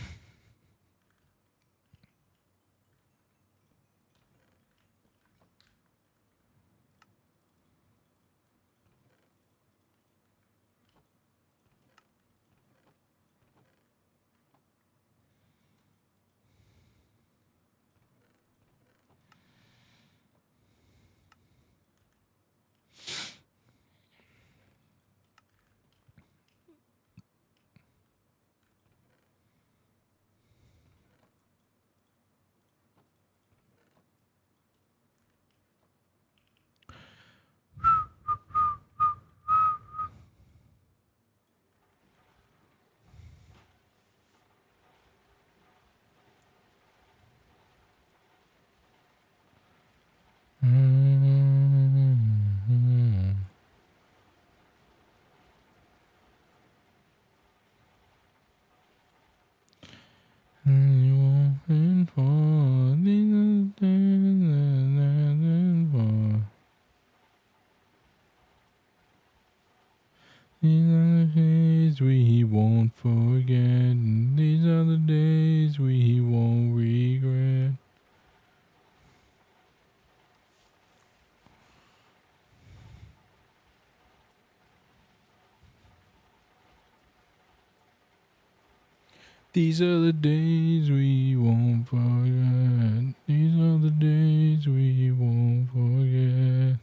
Speaker 1: These are the days we won't forget. These are the days we won't regret. These are the days we won't forget. These are the days we won't forget.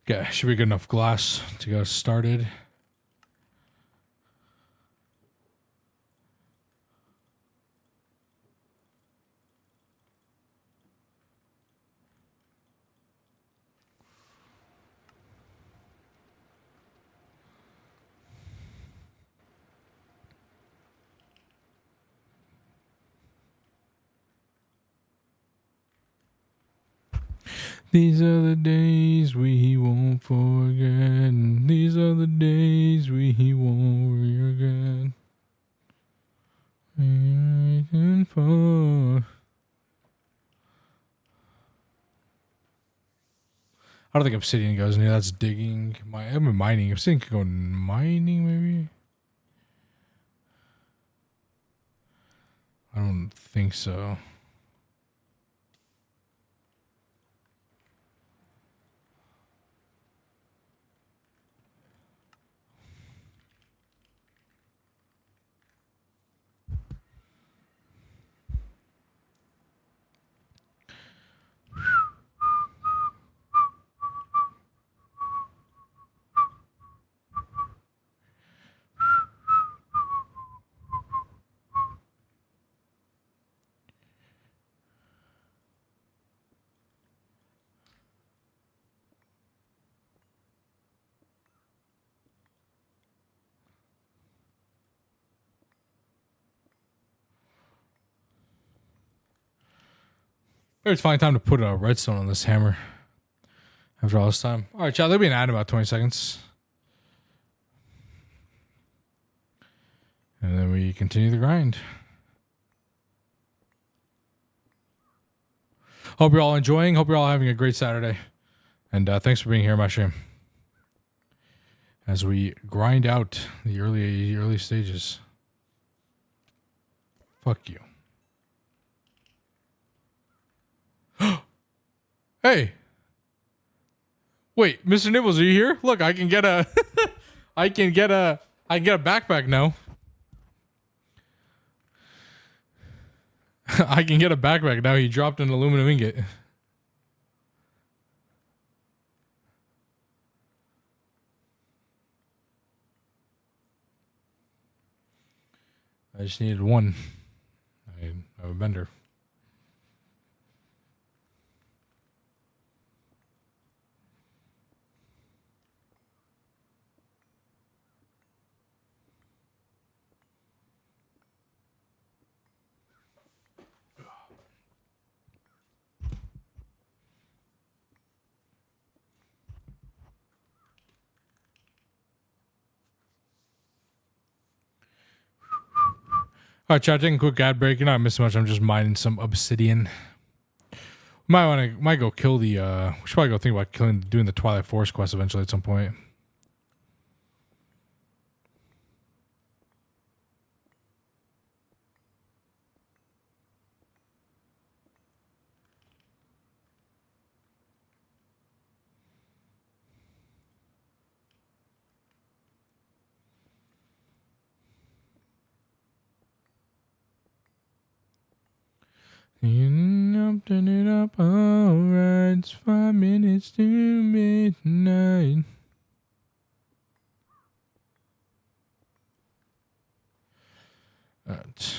Speaker 1: Okay, should be good enough glass to get us started. These are the days we won't forget. These are the days we won't regret. Waiting for. I don't think Obsidian goes in here. That's digging. I'm mining. Obsidian could go mining, maybe. I don't think so. Maybe it's finally time to put a redstone on this hammer. After all this time. All right, child. There'll be an ad in about 20 seconds. And then we continue the grind. Hope you're all enjoying. Hope you're all having a great Saturday. And thanks for being here in my stream. As we grind out the early stages. Fuck you. Hey. Wait, Mr. Nibbles, are you here? Look, I can get a I can get a backpack now. I can get a backpack now. He dropped an aluminum ingot. I just needed one. I have a bender. All right, chat. Taking a quick ad break. You're not missing much. I'm just mining some obsidian. Might go kill the. We should probably go think about doing the Twilight Forest quest eventually at some point. Turn it up, alright. It's 5 minutes to midnight. Alright.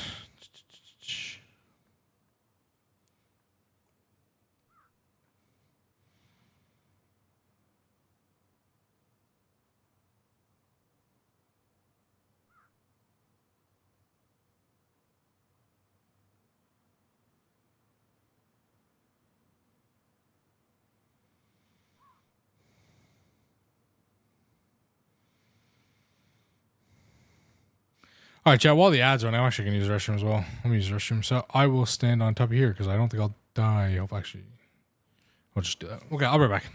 Speaker 1: All right, chat. While the ads run, I'm actually gonna use the restroom as well. Let me use the restroom. So I will stand on top of here because I don't think I'll die. I'll actually, I'll just do that. Okay, I'll be right back.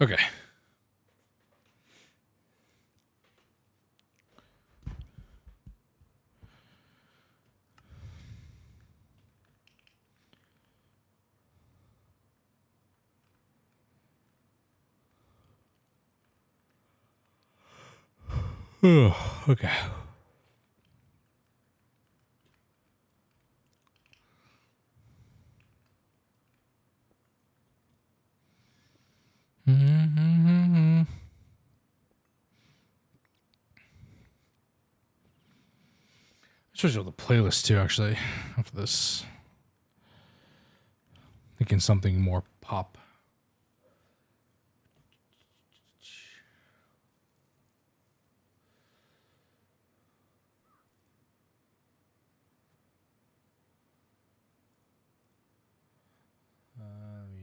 Speaker 1: Okay. Okay. Mm-hmm. Switch out the playlist too, actually, after this. Thinking something more pop.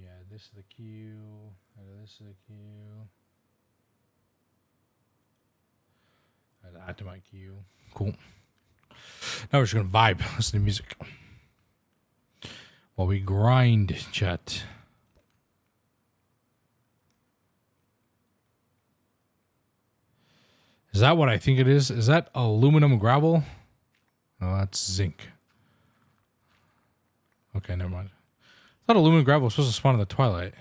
Speaker 1: Yeah, this is the queue. This is the queue. Add to my queue. Cool. Now we're just gonna vibe, listen to music while we grind, chat. Is that what I think it is? Is that aluminum gravel? No, that's zinc. Okay, never mind. I thought aluminum gravel was supposed to spawn in the twilight.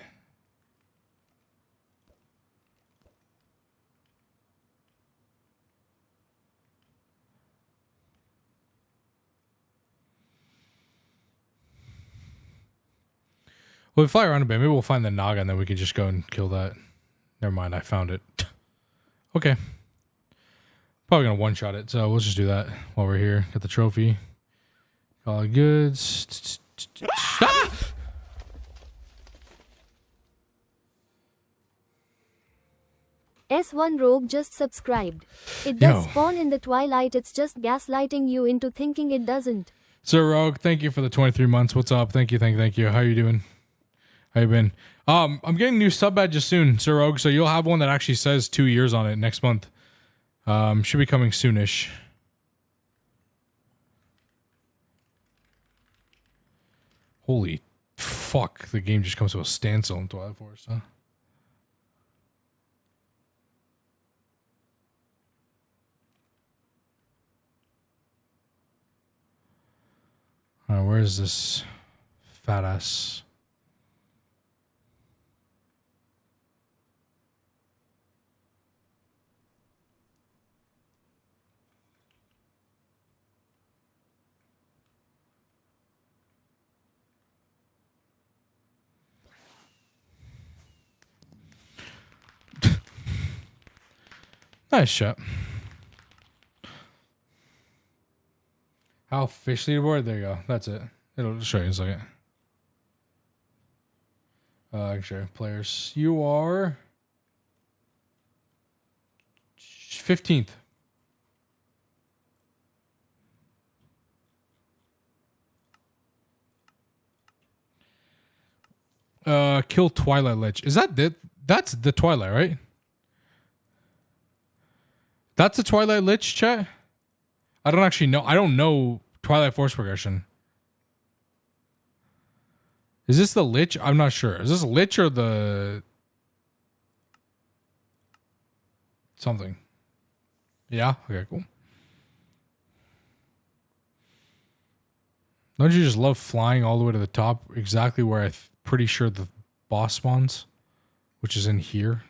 Speaker 1: Well, we fly around a bit. Maybe we'll find the Naga and then we could just go and kill that. Never mind, I found it. Okay. Probably gonna one-shot it, so we'll just do that while we're here. Get the trophy. All it goods. Ah!
Speaker 2: S1 Rogue just subscribed. It
Speaker 1: Yo.
Speaker 2: does spawn in the twilight, it's just gaslighting you into thinking it doesn't.
Speaker 1: Sir Rogue, thank you for the 23 months. What's up? Thank you. How you doing? How you been? I'm getting new sub badges soon, Sir Rogue, so you'll have one that actually says 2 years on it next month. Should be coming soonish. Holy fuck, the game just comes to a standstill in Twilight Forest, huh? Alright, where is this fat ass? Nice shot. How fish leaderboard? There you go. That's it. It'll show you in a second. I can show you players. You are 15th. Kill Twilight Lich. Is that it? That's the Twilight, right? That's the Twilight Lich, chat? I don't actually know. I don't know Twilight Force progression. Is this the Lich? I'm not sure. Is this Lich or the... something? Yeah? Okay, cool. Don't you just love flying all the way to the top? Exactly where I'm pretty sure the boss spawns. Which is in here.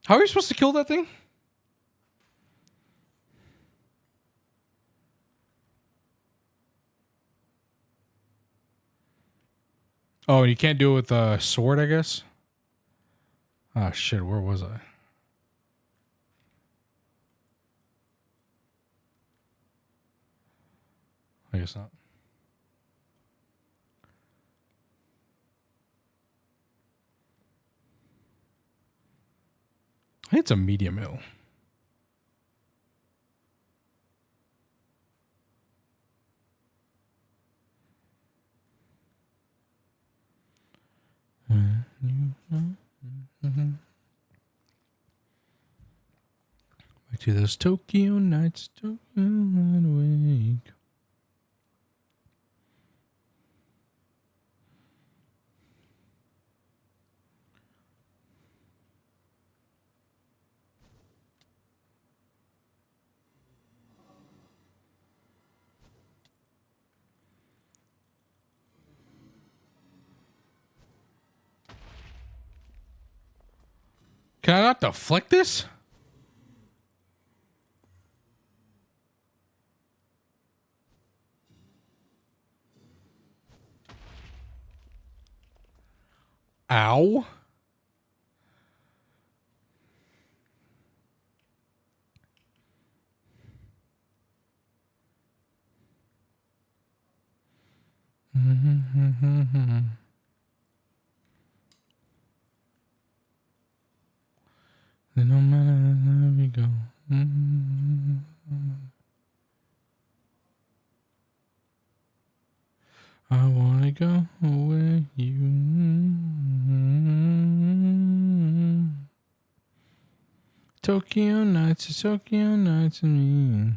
Speaker 1: How are you supposed to kill that thing? Oh, and you can't do it with a sword, I guess? Ah, shit, where was I? I guess not. I think it's a medium hill. Back to those Tokyo nights, Tokyo night awake. Can I not deflect this? Ow. No matter where we go. I wanna go where you. Tokyo nights, Tokyo nights, and me.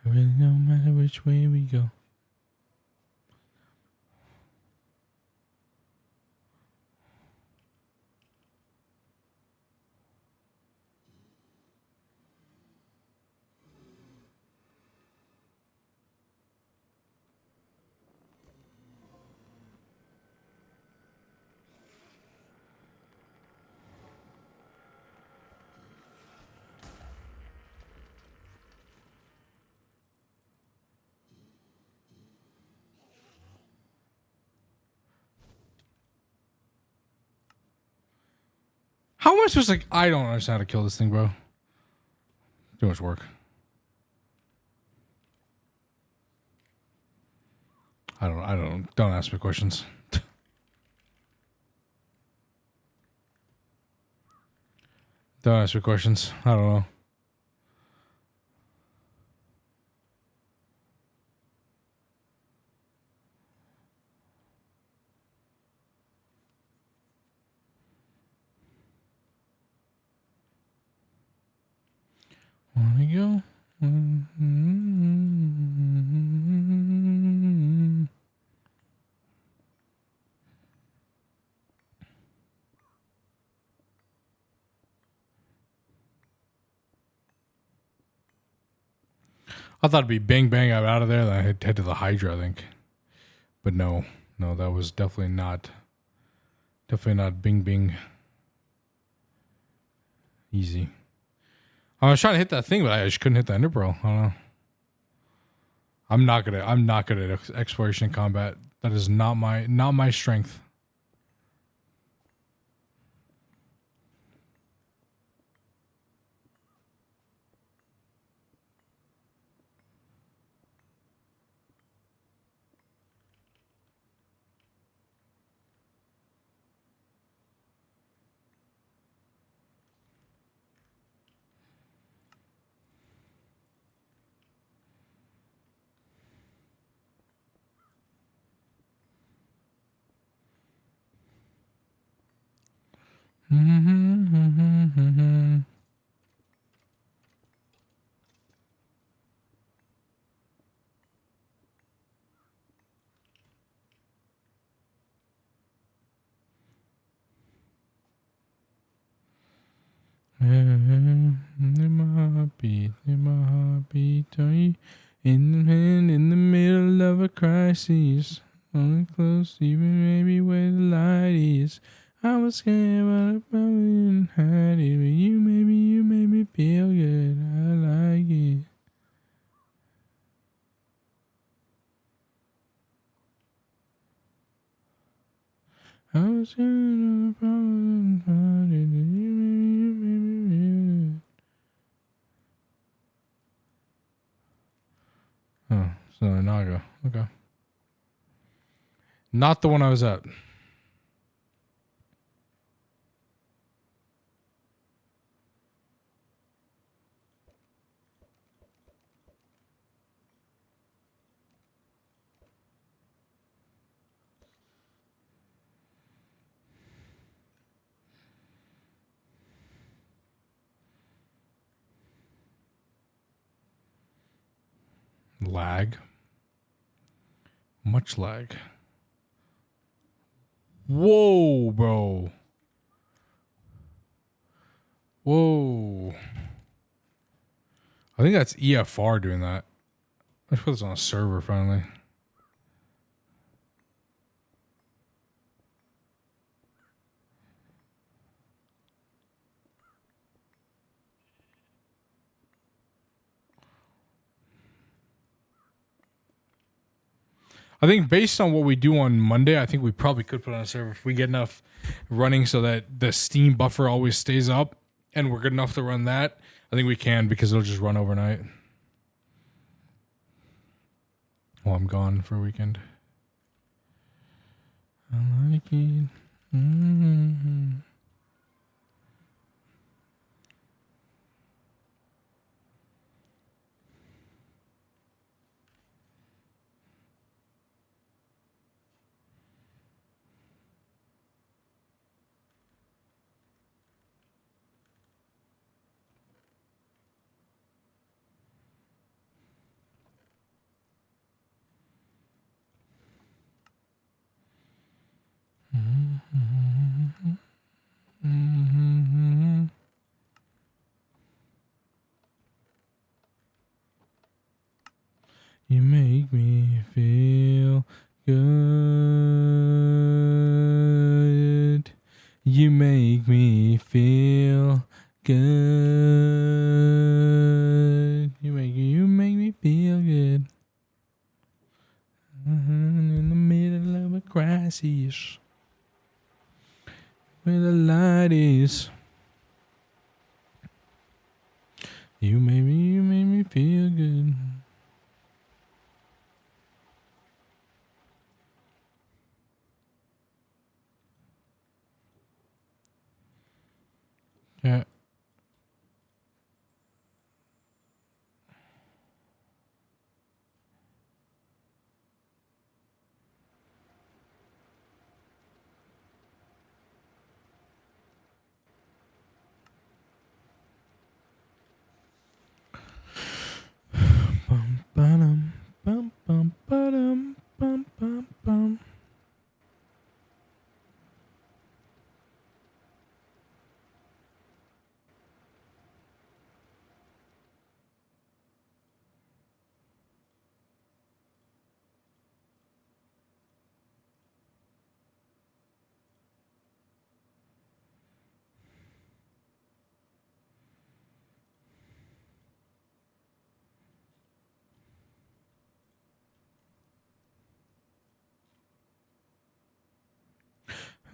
Speaker 1: Really no matter which way we go. How am I supposed to? I don't understand how to kill this thing, bro. Too much work. I don't. Don't ask me questions. Don't ask me questions. I don't know. Wanna go? I thought it'd be bang bang, I'm out of there. Then I head to the Hydra, I think. But no, that was definitely not bing bing easy. I was trying to hit that thing, but I just couldn't hit the Ender Pearl. I don't know. I'm not good at exploration and combat. That is not my strength. In my heartbeat, are you in the middle of a crisis? Only close, even maybe where the light is. I was scared, but I probably didn't hide it. But you made me feel good. I like it. I was scared, but I probably didn't hide it. But you made me feel good. Oh, so Naga. Okay. Not the one I was at. Lag. Much lag. Whoa, bro. Whoa. I think that's EFR doing that. Let's put this on a server finally. I think based on what we do on Monday, I think we probably could put on a server if we get enough running so that the Steam buffer always stays up and we're good enough to run that. I think we can because it'll just run overnight. While I'm gone for a weekend. I like it. You make me feel good. You make me feel good. You make me feel good. In the middle of a crisis, where the light is. You make me feel good. Yeah. Bum, ba-dum, bum, bum, ba-dum, bum, bum, bum.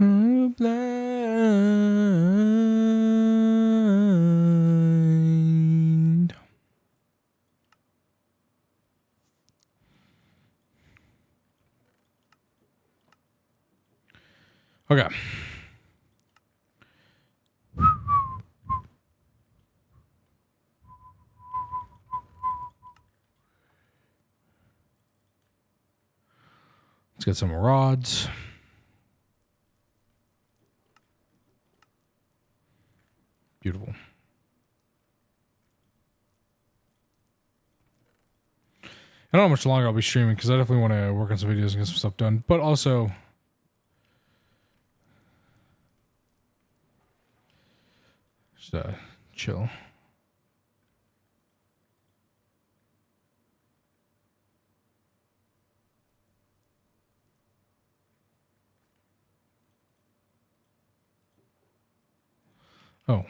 Speaker 1: I'm blind. Okay. Let's get some rods. Beautiful. I don't know how much longer I'll be streaming because I definitely want to work on some videos and get some stuff done. But also, just chill. Oh.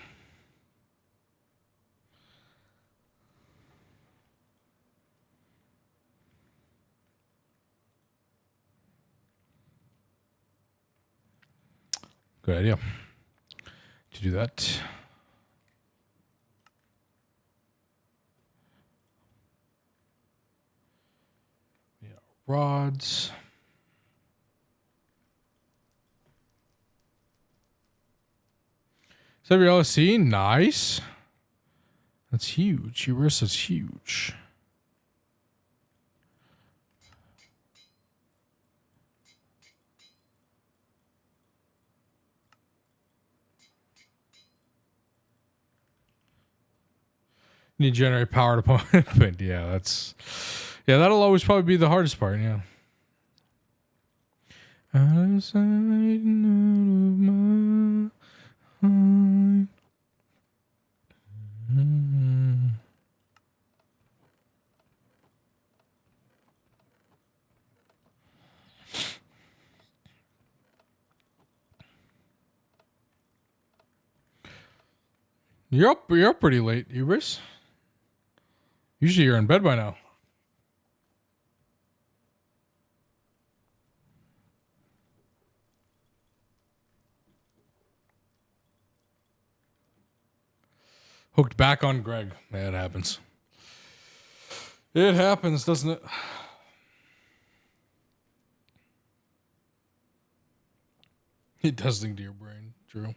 Speaker 1: Good idea to do that. Yeah, rods. WLC, nice. That's huge. Urisa's huge. Need to generate power to pump. But yeah, that'll always probably be the hardest part. Yeah. Out of sight and out of mind. You're up pretty late, Ubris. Usually you're in bed by now. Hooked back on Greg. Yeah, it happens. It happens, doesn't it? It does thing to your brain. True.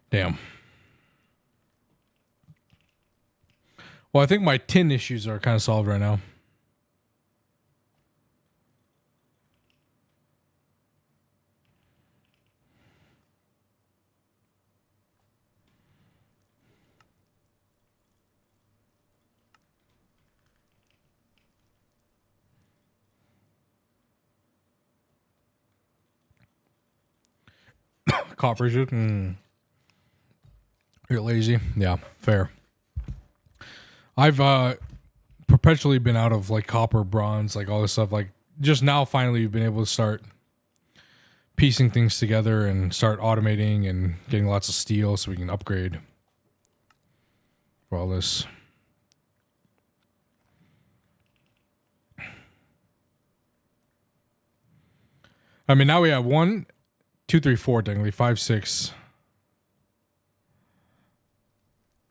Speaker 1: Damn. Well, I think my tin issues are kind of solved right now. Copper shit. You're lazy. Yeah, fair. I've perpetually been out of like copper, bronze, like all this stuff. Like just now, finally, we've been able to start piecing things together and start automating and getting lots of steel so we can upgrade for all this. I mean, now we have 1, 2, 3, 4, technically 5, 6,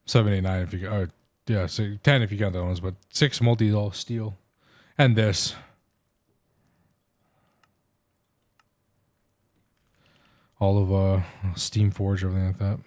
Speaker 1: 7, 8, 9. If you yeah, so 10 if you count those ones, but 6 multi all steel, and this. All of Steam Forge, everything like that.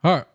Speaker 1: All right.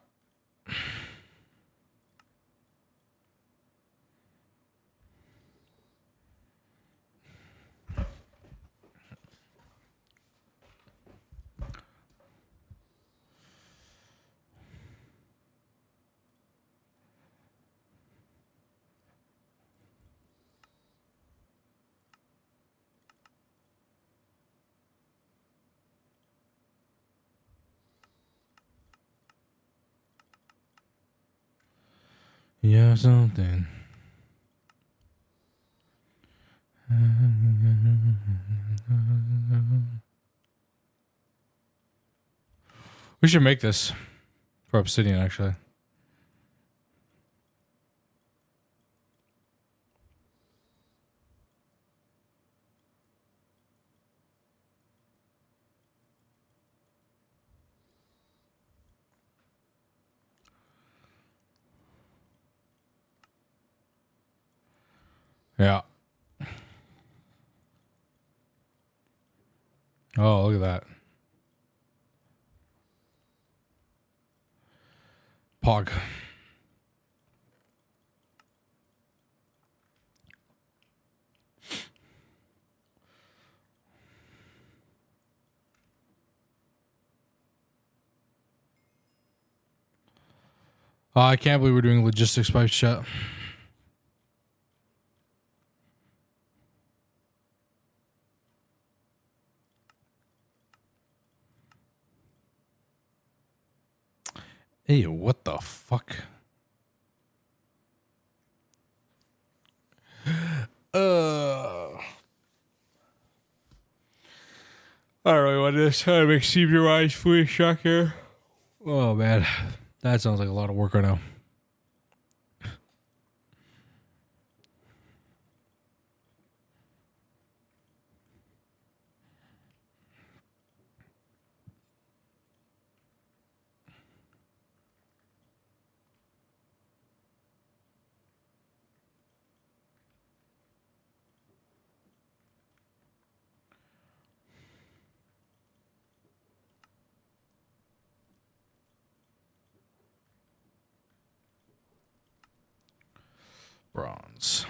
Speaker 1: Yeah, something. We should make this for Obsidian, actually. Yeah. Oh, look at that. Pog. I can't believe we're doing logistics by chat. Hey, what the fuck? I don't really want this. Try to make Steve your eyes fully shock here. Oh man, that sounds like a lot of work right now. Bronze.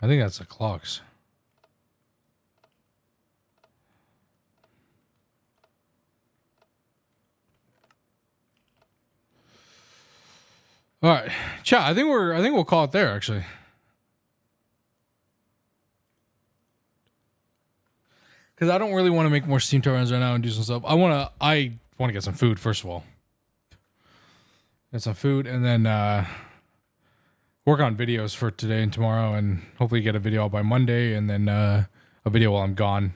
Speaker 1: I think that's the clocks. All right, chat. I think we'll call it there actually. Because I don't really want to make more steam turbines right now and do some stuff. I want to get some food first of all. Get some food and then work on videos for today and tomorrow, and hopefully get a video out by Monday, and then a video while I'm gone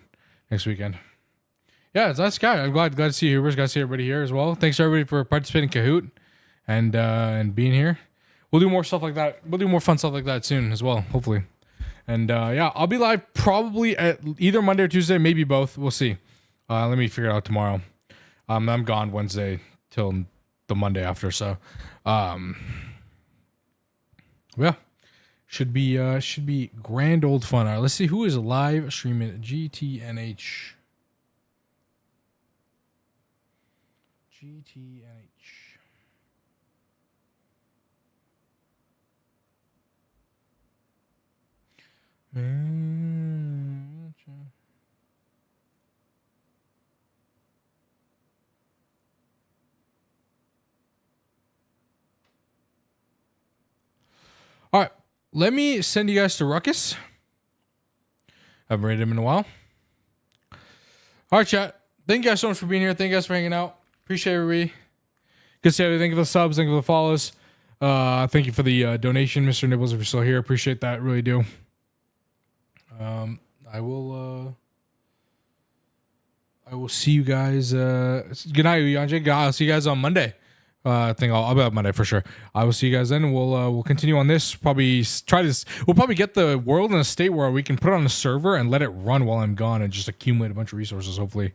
Speaker 1: next weekend. Yeah, it's nice guy. I'm glad to see you, Hubers. Glad to see everybody here as well. Thanks everybody for participating in Kahoot and being here. We'll do more stuff like that. We'll do more fun stuff like that soon as well, hopefully. And yeah, I'll be live probably at either Monday or Tuesday, maybe both. We'll see. Let me figure it out tomorrow. I'm gone Wednesday till the Monday after, so yeah, should be grand old fun. All right, let's see who is live streaming GTNH. All right, let me send you guys to Ruckus. I haven't rated him in a while. All right, chat. Thank you guys so much for being here. Thank you guys for hanging out. Appreciate everybody. Good to see you. Thank you for the subs. Thank you for the follows. Thank you for the donation, Mr. Nibbles, if you're still here. Appreciate that. Really do. I will see you guys. Good night, Yanje. I'll see you guys on Monday. I think I'll be up Monday for sure. I will see you guys then. And we'll continue on this. Probably try this. We'll probably get the world in a state where we can put it on a server and let it run while I'm gone and just accumulate a bunch of resources. Hopefully,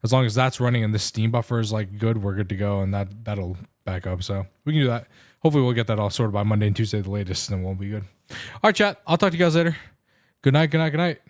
Speaker 1: as long as that's running and this Steam buffer is like good, we're good to go, and that'll back up. So we can do that. Hopefully, we'll get that all sorted by Monday and Tuesday, the latest, and then we'll be good. All right, chat. I'll talk to you guys later. Good night. Good night. Good night.